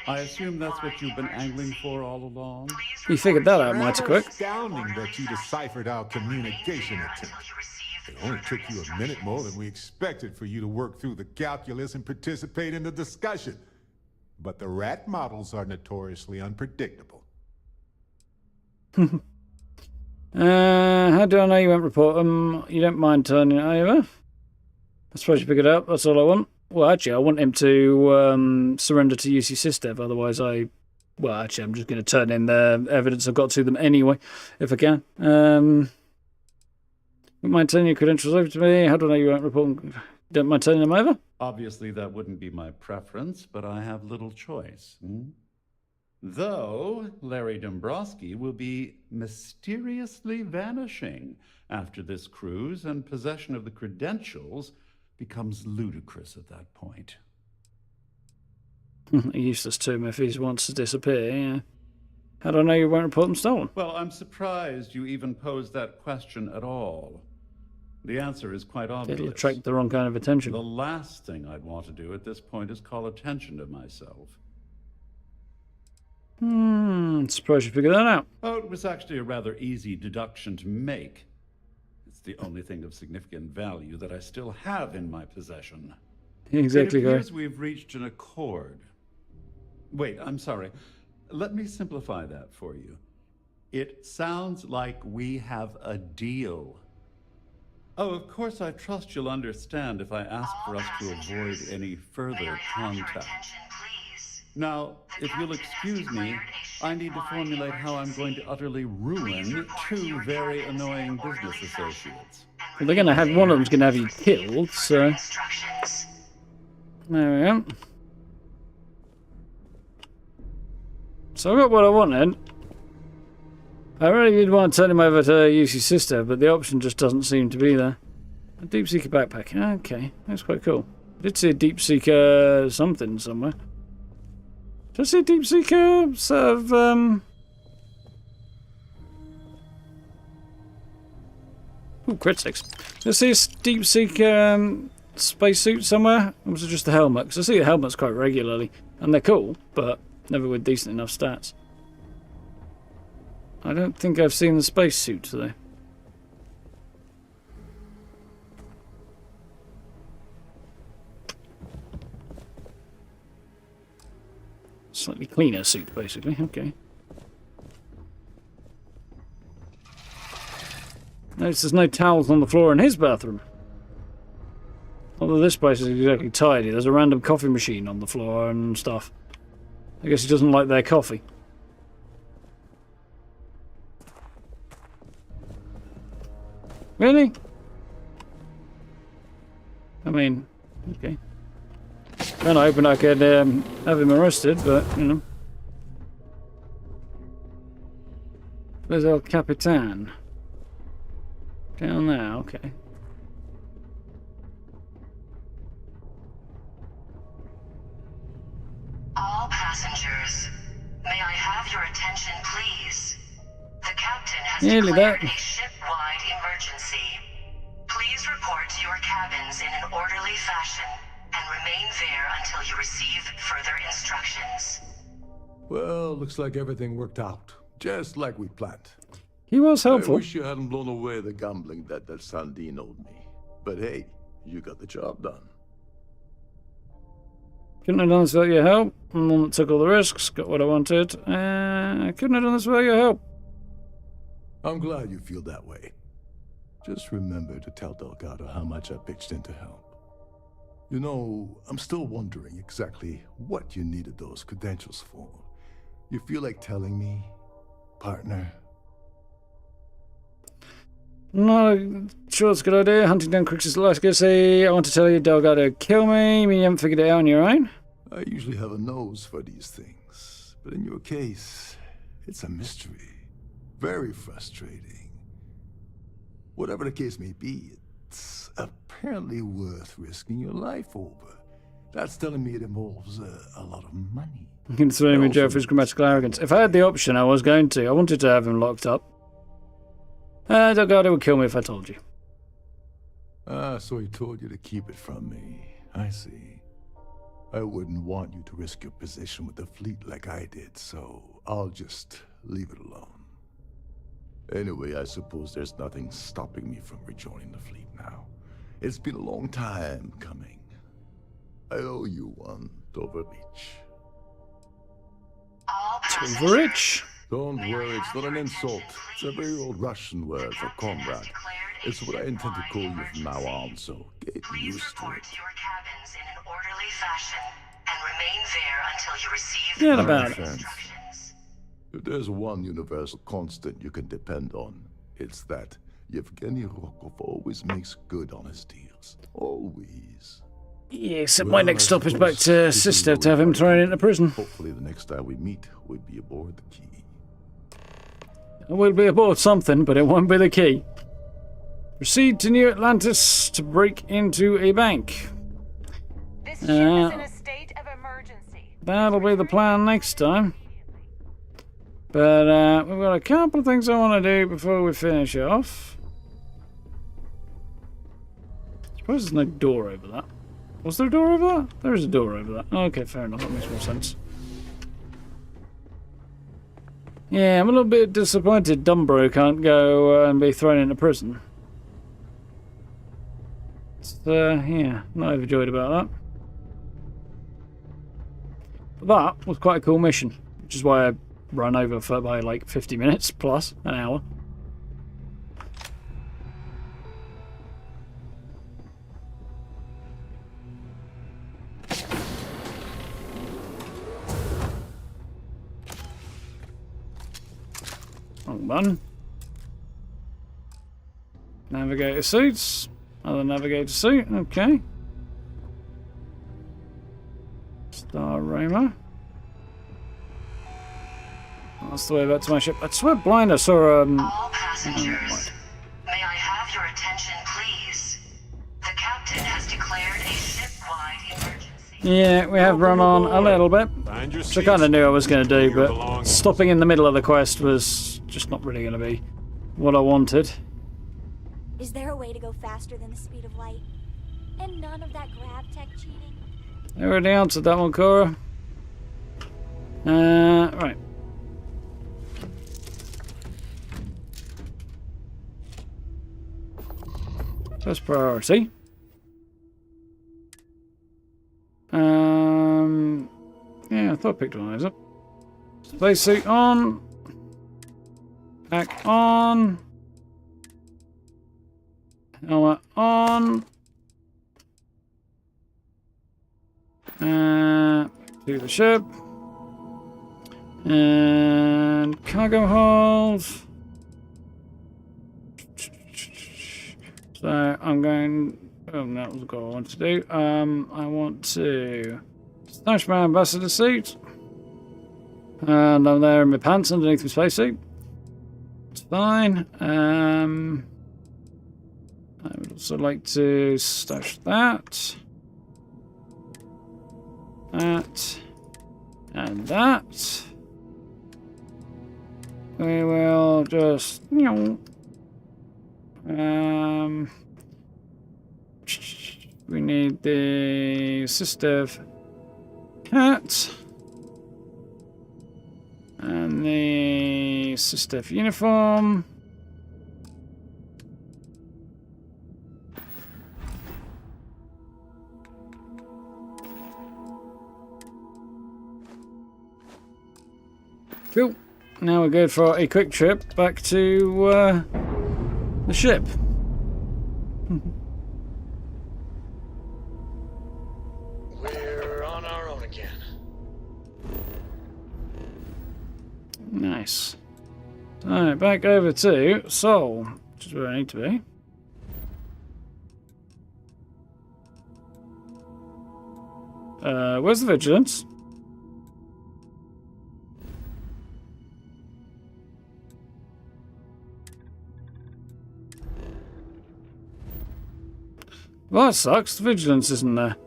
I assume that's what you've been angling for all along? You figured that out mighty quick. Astounding that you deciphered our communication attempt. It only took you a minute more than we expected for you to work through the calculus and participate in the discussion. But the rat models are notoriously unpredictable. How do I know you won't report them? You don't mind turning it over? I suppose you figured it out. That's all I want. Well, actually, I want him to surrender to UC Systev. Otherwise, well, actually, I'm just going to turn in the evidence I've got to them anyway, if I can. Don't mind turning your credentials over to me. How do I know you won't report them? Don't mind turning them over? Obviously, that wouldn't be my preference, but I have little choice. Though Larry Dombrowski will be mysteriously vanishing after this cruise, and possession of the credentials becomes ludicrous at that point. Useless to him if he wants to disappear, yeah. How do I know you won't report them stolen? Well, I'm surprised you even posed that question at all. The answer is quite obvious. It'll attract the wrong kind of attention. The last thing I'd want to do at this point is call attention to myself. Surprised you figured that out. Oh, it was actually a rather easy deduction to make. It's the only thing of significant value that I still have in my possession. Exactly, It guy. appears we've reached an accord. Wait, I'm sorry. Let me simplify that for you. It sounds like we have a deal. Oh, of course, I trust you'll understand if I ask for us to avoid any further contact. Now, if you'll excuse me, I need to formulate how I'm going to utterly ruin two very annoying business associates. Well, they're going to have one of them's going to have you killed, so there we go. So I got what I wanted. I really did want to turn him over to UC Sister, but the option just doesn't seem to be there. A Deep Seeker backpack. Okay, that's quite cool. I did see a Deep Seeker something somewhere. Did I see a Deep Seeker sort of ooh, crit six. Did I see a Deep Seeker spacesuit somewhere? Or was it just the helmet? Because I see the helmets quite regularly, and they're cool, but never with decent enough stats. I don't think I've seen the spacesuit today. Slightly cleaner suit, basically. Okay. Notice there's no towels on the floor in his bathroom. Although this place is exactly tidy. There's a random coffee machine on the floor and stuff. I guess he doesn't like their coffee. Really? I mean, okay. Kind of hoping I could have him arrested, but, you know. Where's El Capitan? Down there, okay. All passengers, may I have your attention, please? The captain has Nearly declared that. a ship-wide emergency. Please report to your cabins in an orderly fashion and remain there until you receive further instructions. Well, looks like everything worked out, just like we planned. He was helpful. I wish you hadn't blown away the gambling debt that Sandine owed me. But hey, you got the job done. Couldn't have done this without your help. I'm the one that took all the risks, got what I wanted. Couldn't have done this without your help. I'm glad you feel that way. Just remember to tell Delgado how much I pitched in to help. You know, I'm still wondering exactly what you needed those credentials for. You feel like telling me, partner? No, sure it's a good idea. Hunting down crooks is the last good say. I want to tell you, Delgado kill me. I mean, you haven't figured it out on your own? I usually have a nose for these things, but in your case, it's a mystery. Very frustrating. Whatever the case may be, it's apparently worth risking your life over. That's telling me it involves a lot of money. You can throw him in jail for his grammatical arrogance. If I had the option, I was going to. I wanted to have him locked up. Delgado would kill me if I told you. So he told you to keep it from me. I see. I wouldn't want you to risk your position with the fleet like I did, so I'll just leave it alone. Anyway, I suppose there's nothing stopping me from rejoining the fleet now. It's been a long time coming. I owe you one, Doverich. Doverich? Don't worry, it's not an insult. It's a very old Russian word for comrade. It's what I intend to call you from now on, so get used to it. To your cabins in an orderly fashion and remain there until you receive Forget about it. instructions. If there's one universal constant you can depend on, it's that Yevgeny Rokov always makes good on his deals. Always. Yes, my next stop is back to Sister to have him thrown into prison. Hopefully the next time we meet, we'll be aboard the key. I will be aboard something, but it won't be the key. Proceed to New Atlantis to break into a bank. This ship is in a state of emergency. That'll be the plan next time. But we've got a couple of things I want to do before we finish off. I suppose there's no door over that. Was there a door over that? There is a door over that. Okay, fair enough. That makes more sense. Yeah, I'm a little bit disappointed Dumbro can't go and be thrown into prison. It's, yeah, not overjoyed about that. But that was quite a cool mission, which is why I ran over for by like 50 minutes plus an hour. Wrong button. Navigator suits. Other navigator suit. Okay. Star Roma. That's the way back to my ship. I swear blind I saw All passengers, may I have your attention, please? The captain has declared a ship-wide emergency. Yeah, we have run on a little bit, which I kind of knew I was going to do, but stopping in the middle of the quest was just not really going to be what I wanted. Is there a way to go faster than the speed of light? And none of that grav tech cheating? I already answered that one, Cora. Right. First priority. Yeah, I thought I picked one of those up. Spacesuit on. Back on. Helmet on. To the ship. And cargo hold. So I'm going. Oh, that was the goal I wanted to do. I want to stash my ambassador suit, and I'm there in my pants underneath my spacesuit. It's fine. I would also like to stash that, and that. We will just, we need the Sister hat and the Sister uniform. Cool. Now we're good for a quick trip back to the ship. We're on our own again. Nice. Alright, back over to Seoul. which is where I need to be. Where's the vigilance? Well, that sucks. The vigilance isn't there.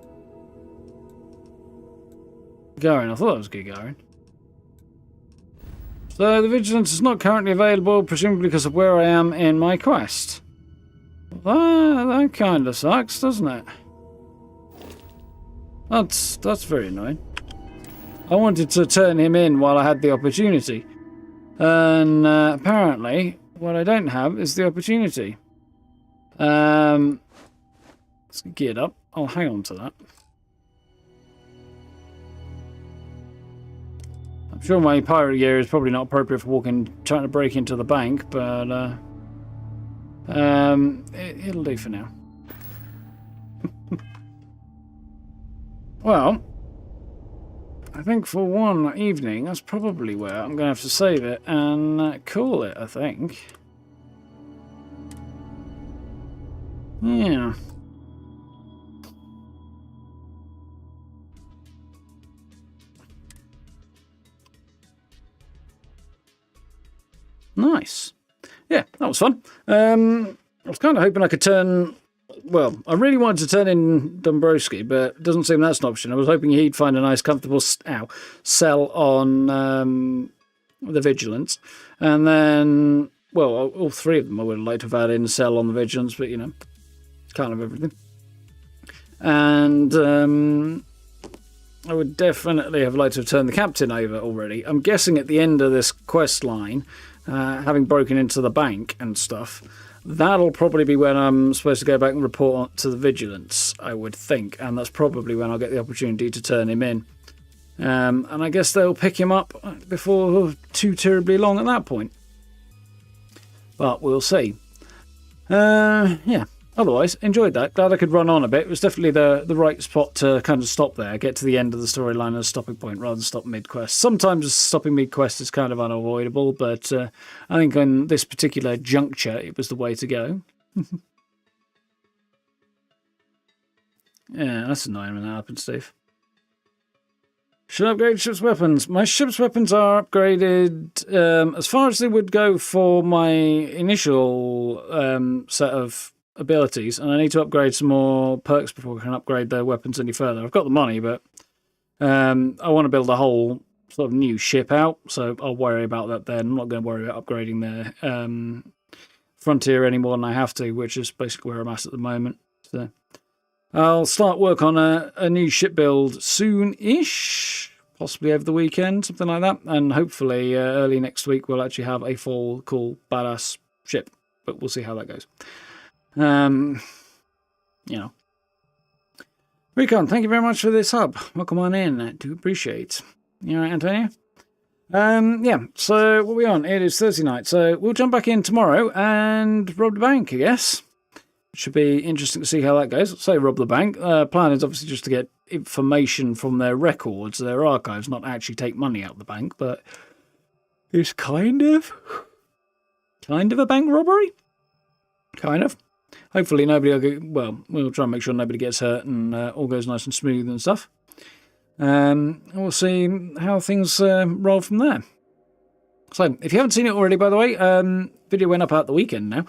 Gagarin, I thought that was Gagarin. So the vigilance is not currently available, presumably because of where I am in my quest. That kind of sucks, doesn't it? That's very annoying. I wanted to turn him in while I had the opportunity. And apparently, what I don't have is the opportunity. Let's get it up. I'll hang on to that. I'm sure my pirate gear is probably not appropriate for trying to break into the bank, but it'll do for now. Well, I think for one evening, that's probably where I'm going to have to save it and call it, I think. Yeah. Nice. Yeah, that was fun. I was kind of hoping I could turn... Well, I really wanted to turn in Dombrowski, but it doesn't seem that's an option. I was hoping he'd find a nice, comfortable sell on the Vigilance. And then, well, all three of them I would have liked to have had in sell on the Vigilance, but, you know, can't have everything. And I would definitely have liked to have turned the Captain over already. I'm guessing at the end of this quest line, having broken into the bank and stuff, that'll probably be when I'm supposed to go back and report to the Vigilance, I would think, and that's probably when I'll get the opportunity to turn him in. And I guess they'll pick him up before too terribly long at that point. But we'll see. Yeah, otherwise, enjoyed that. Glad I could run on a bit. It was definitely the right spot to kind of stop there, get to the end of the storyline as a stopping point rather than stop mid-quest. Sometimes stopping mid-quest is kind of unavoidable, but I think on this particular juncture, it was the way to go. Yeah, that's annoying when that happens, Steve. Should upgrade ship's weapons. My ship's weapons are upgraded as far as they would go for my initial set of abilities, and I need to upgrade some more perks before I can upgrade their weapons any further. I've got the money, but I want to build a whole sort of new ship out, so I'll worry about that then. I'm not going to worry about upgrading their Frontier any more than I have to, which is basically where I'm at the moment. So I'll start work on a new ship build soon-ish, possibly over the weekend, something like that. And hopefully early next week we'll actually have a full, cool, badass ship. But we'll see how that goes. You know. Recon, thank you very much for this hub. Welcome on in. I do appreciate. You all right, Antonio? Yeah, so what are we on? It is Thursday night, so we'll jump back in tomorrow and rob the bank, I guess. Should be interesting to see how that goes. Say rob the bank. Plan is obviously just to get information from their records, their archives, not actually take money out of the bank, but it's kind of a bank robbery. Kind of. Hopefully nobody will get, well, we'll try and make sure nobody gets hurt and all goes nice and smooth and stuff. We'll see how things roll from there. So, if you haven't seen it already, by the way, video went up at the weekend now.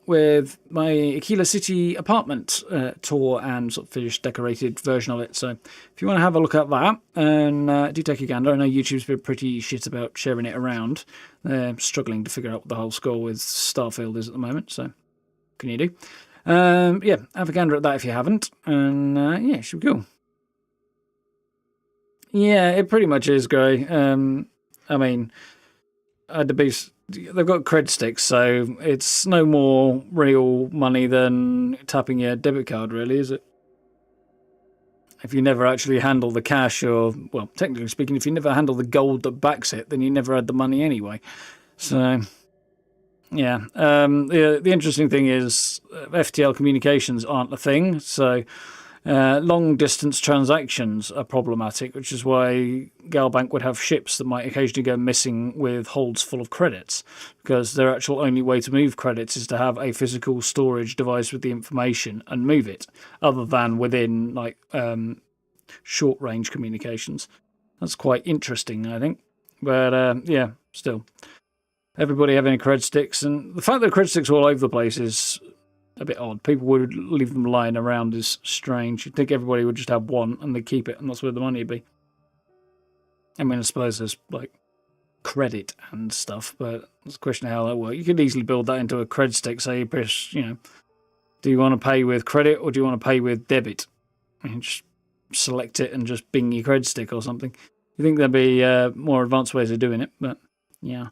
With my Aquila City apartment tour and sort of finished decorated version of it. So if you want to have a look at that, and do take a gander. I know YouTube's been pretty shit about sharing it around. They're struggling to figure out what the whole score with Starfield is at the moment, so what can you do? Yeah, have a gander at that if you haven't, and yeah, it should be cool. Yeah, it pretty much is, Gray. I mean, they've got cred sticks, so it's no more real money than tapping your debit card, really, is it? If you never actually handle the cash, or, well, technically speaking, if you never handle the gold that backs it, then you never had the money anyway. So, yeah. The interesting thing is FTL communications aren't a thing, so long-distance transactions are problematic, which is why Galbank would have ships that might occasionally go missing with holds full of credits, because their actual only way to move credits is to have a physical storage device with the information and move it, other than within like short-range communications. That's quite interesting, I think. But yeah, still. Everybody having cred sticks, and the fact that cred sticks are all over the place is a bit odd. People would leave them lying around is strange. You'd think everybody would just have one and they'd keep it, and that's where the money would be. I mean, I suppose there's like credit and stuff, but it's a question of how that works. You could easily build that into a cred stick. Say, you press, you know, do you want to pay with credit or do you want to pay with debit? And just select it and just bing your cred stick or something. You think there'd be more advanced ways of doing it, but yeah.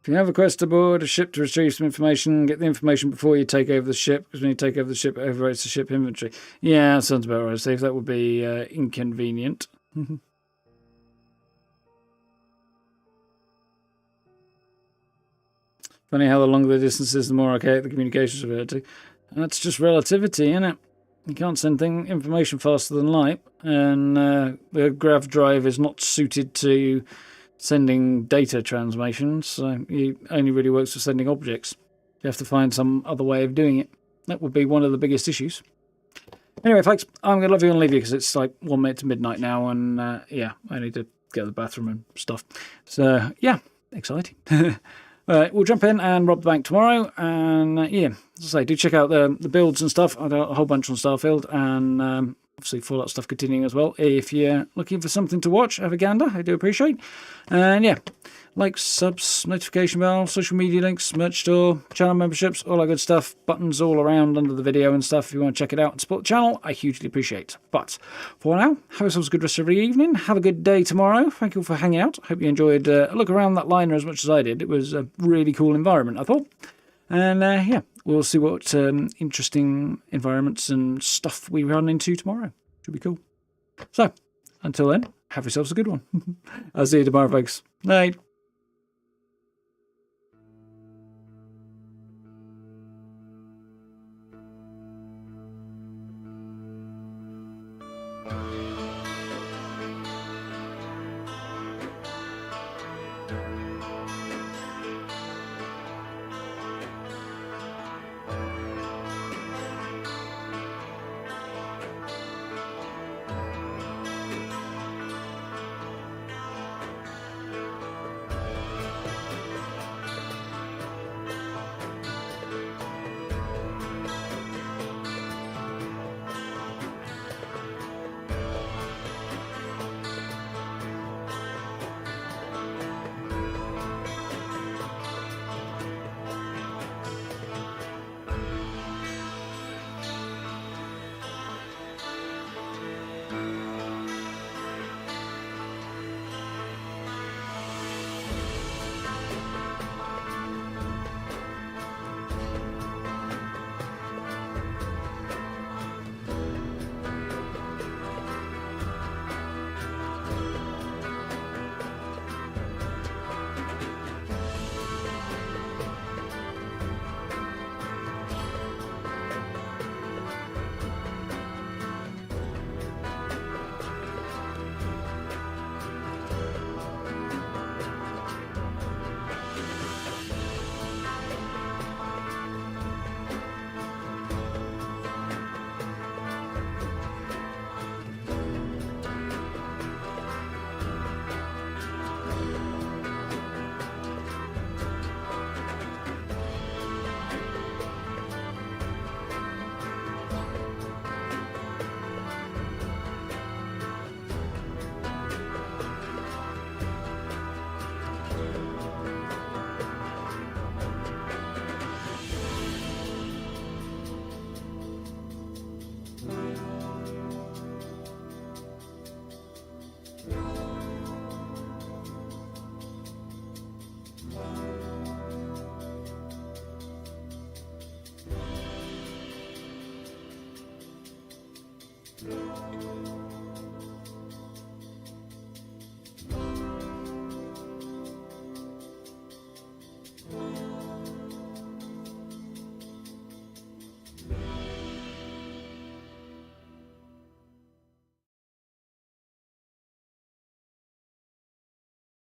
If you have a quest aboard a ship to retrieve some information, get the information before you take over the ship, because when you take over the ship, it overwrites the ship inventory. Yeah, that sounds about right, Steve. That would be inconvenient. Funny how the longer the distance is, the more archaic the communications revert to. And that's just relativity, isn't it? You can't send information faster than light, and the grav drive is not suited to sending data transmissions, so it only really works for sending objects. You have to find some other way of doing it. That would be one of the biggest issues. Anyway, folks, I'm going to love you and leave you because it's like 1 minute to midnight now, and yeah, I need to go to the bathroom and stuff. So, yeah, exciting. We'll jump in and rob the bank tomorrow, and yeah, as I say, do check out the builds and stuff. I've got a whole bunch on Starfield, and obviously Fallout stuff continuing as well. If you're looking for something to watch, have a gander. I do appreciate. And yeah, likes, subs, notification bell, social media links, merch store, channel memberships, all that good stuff. Buttons all around under the video and stuff. If you want to check it out and support the channel, I hugely appreciate. But for now, have yourselves a good rest of the evening. Have a good day tomorrow. Thank you all for hanging out. Hope you enjoyed a look around that liner as much as I did. It was a really cool environment, I thought. And yeah, we'll see what interesting environments and stuff we run into tomorrow. Should be cool. So, until then, have yourselves a good one. I'll see you tomorrow, folks. Night.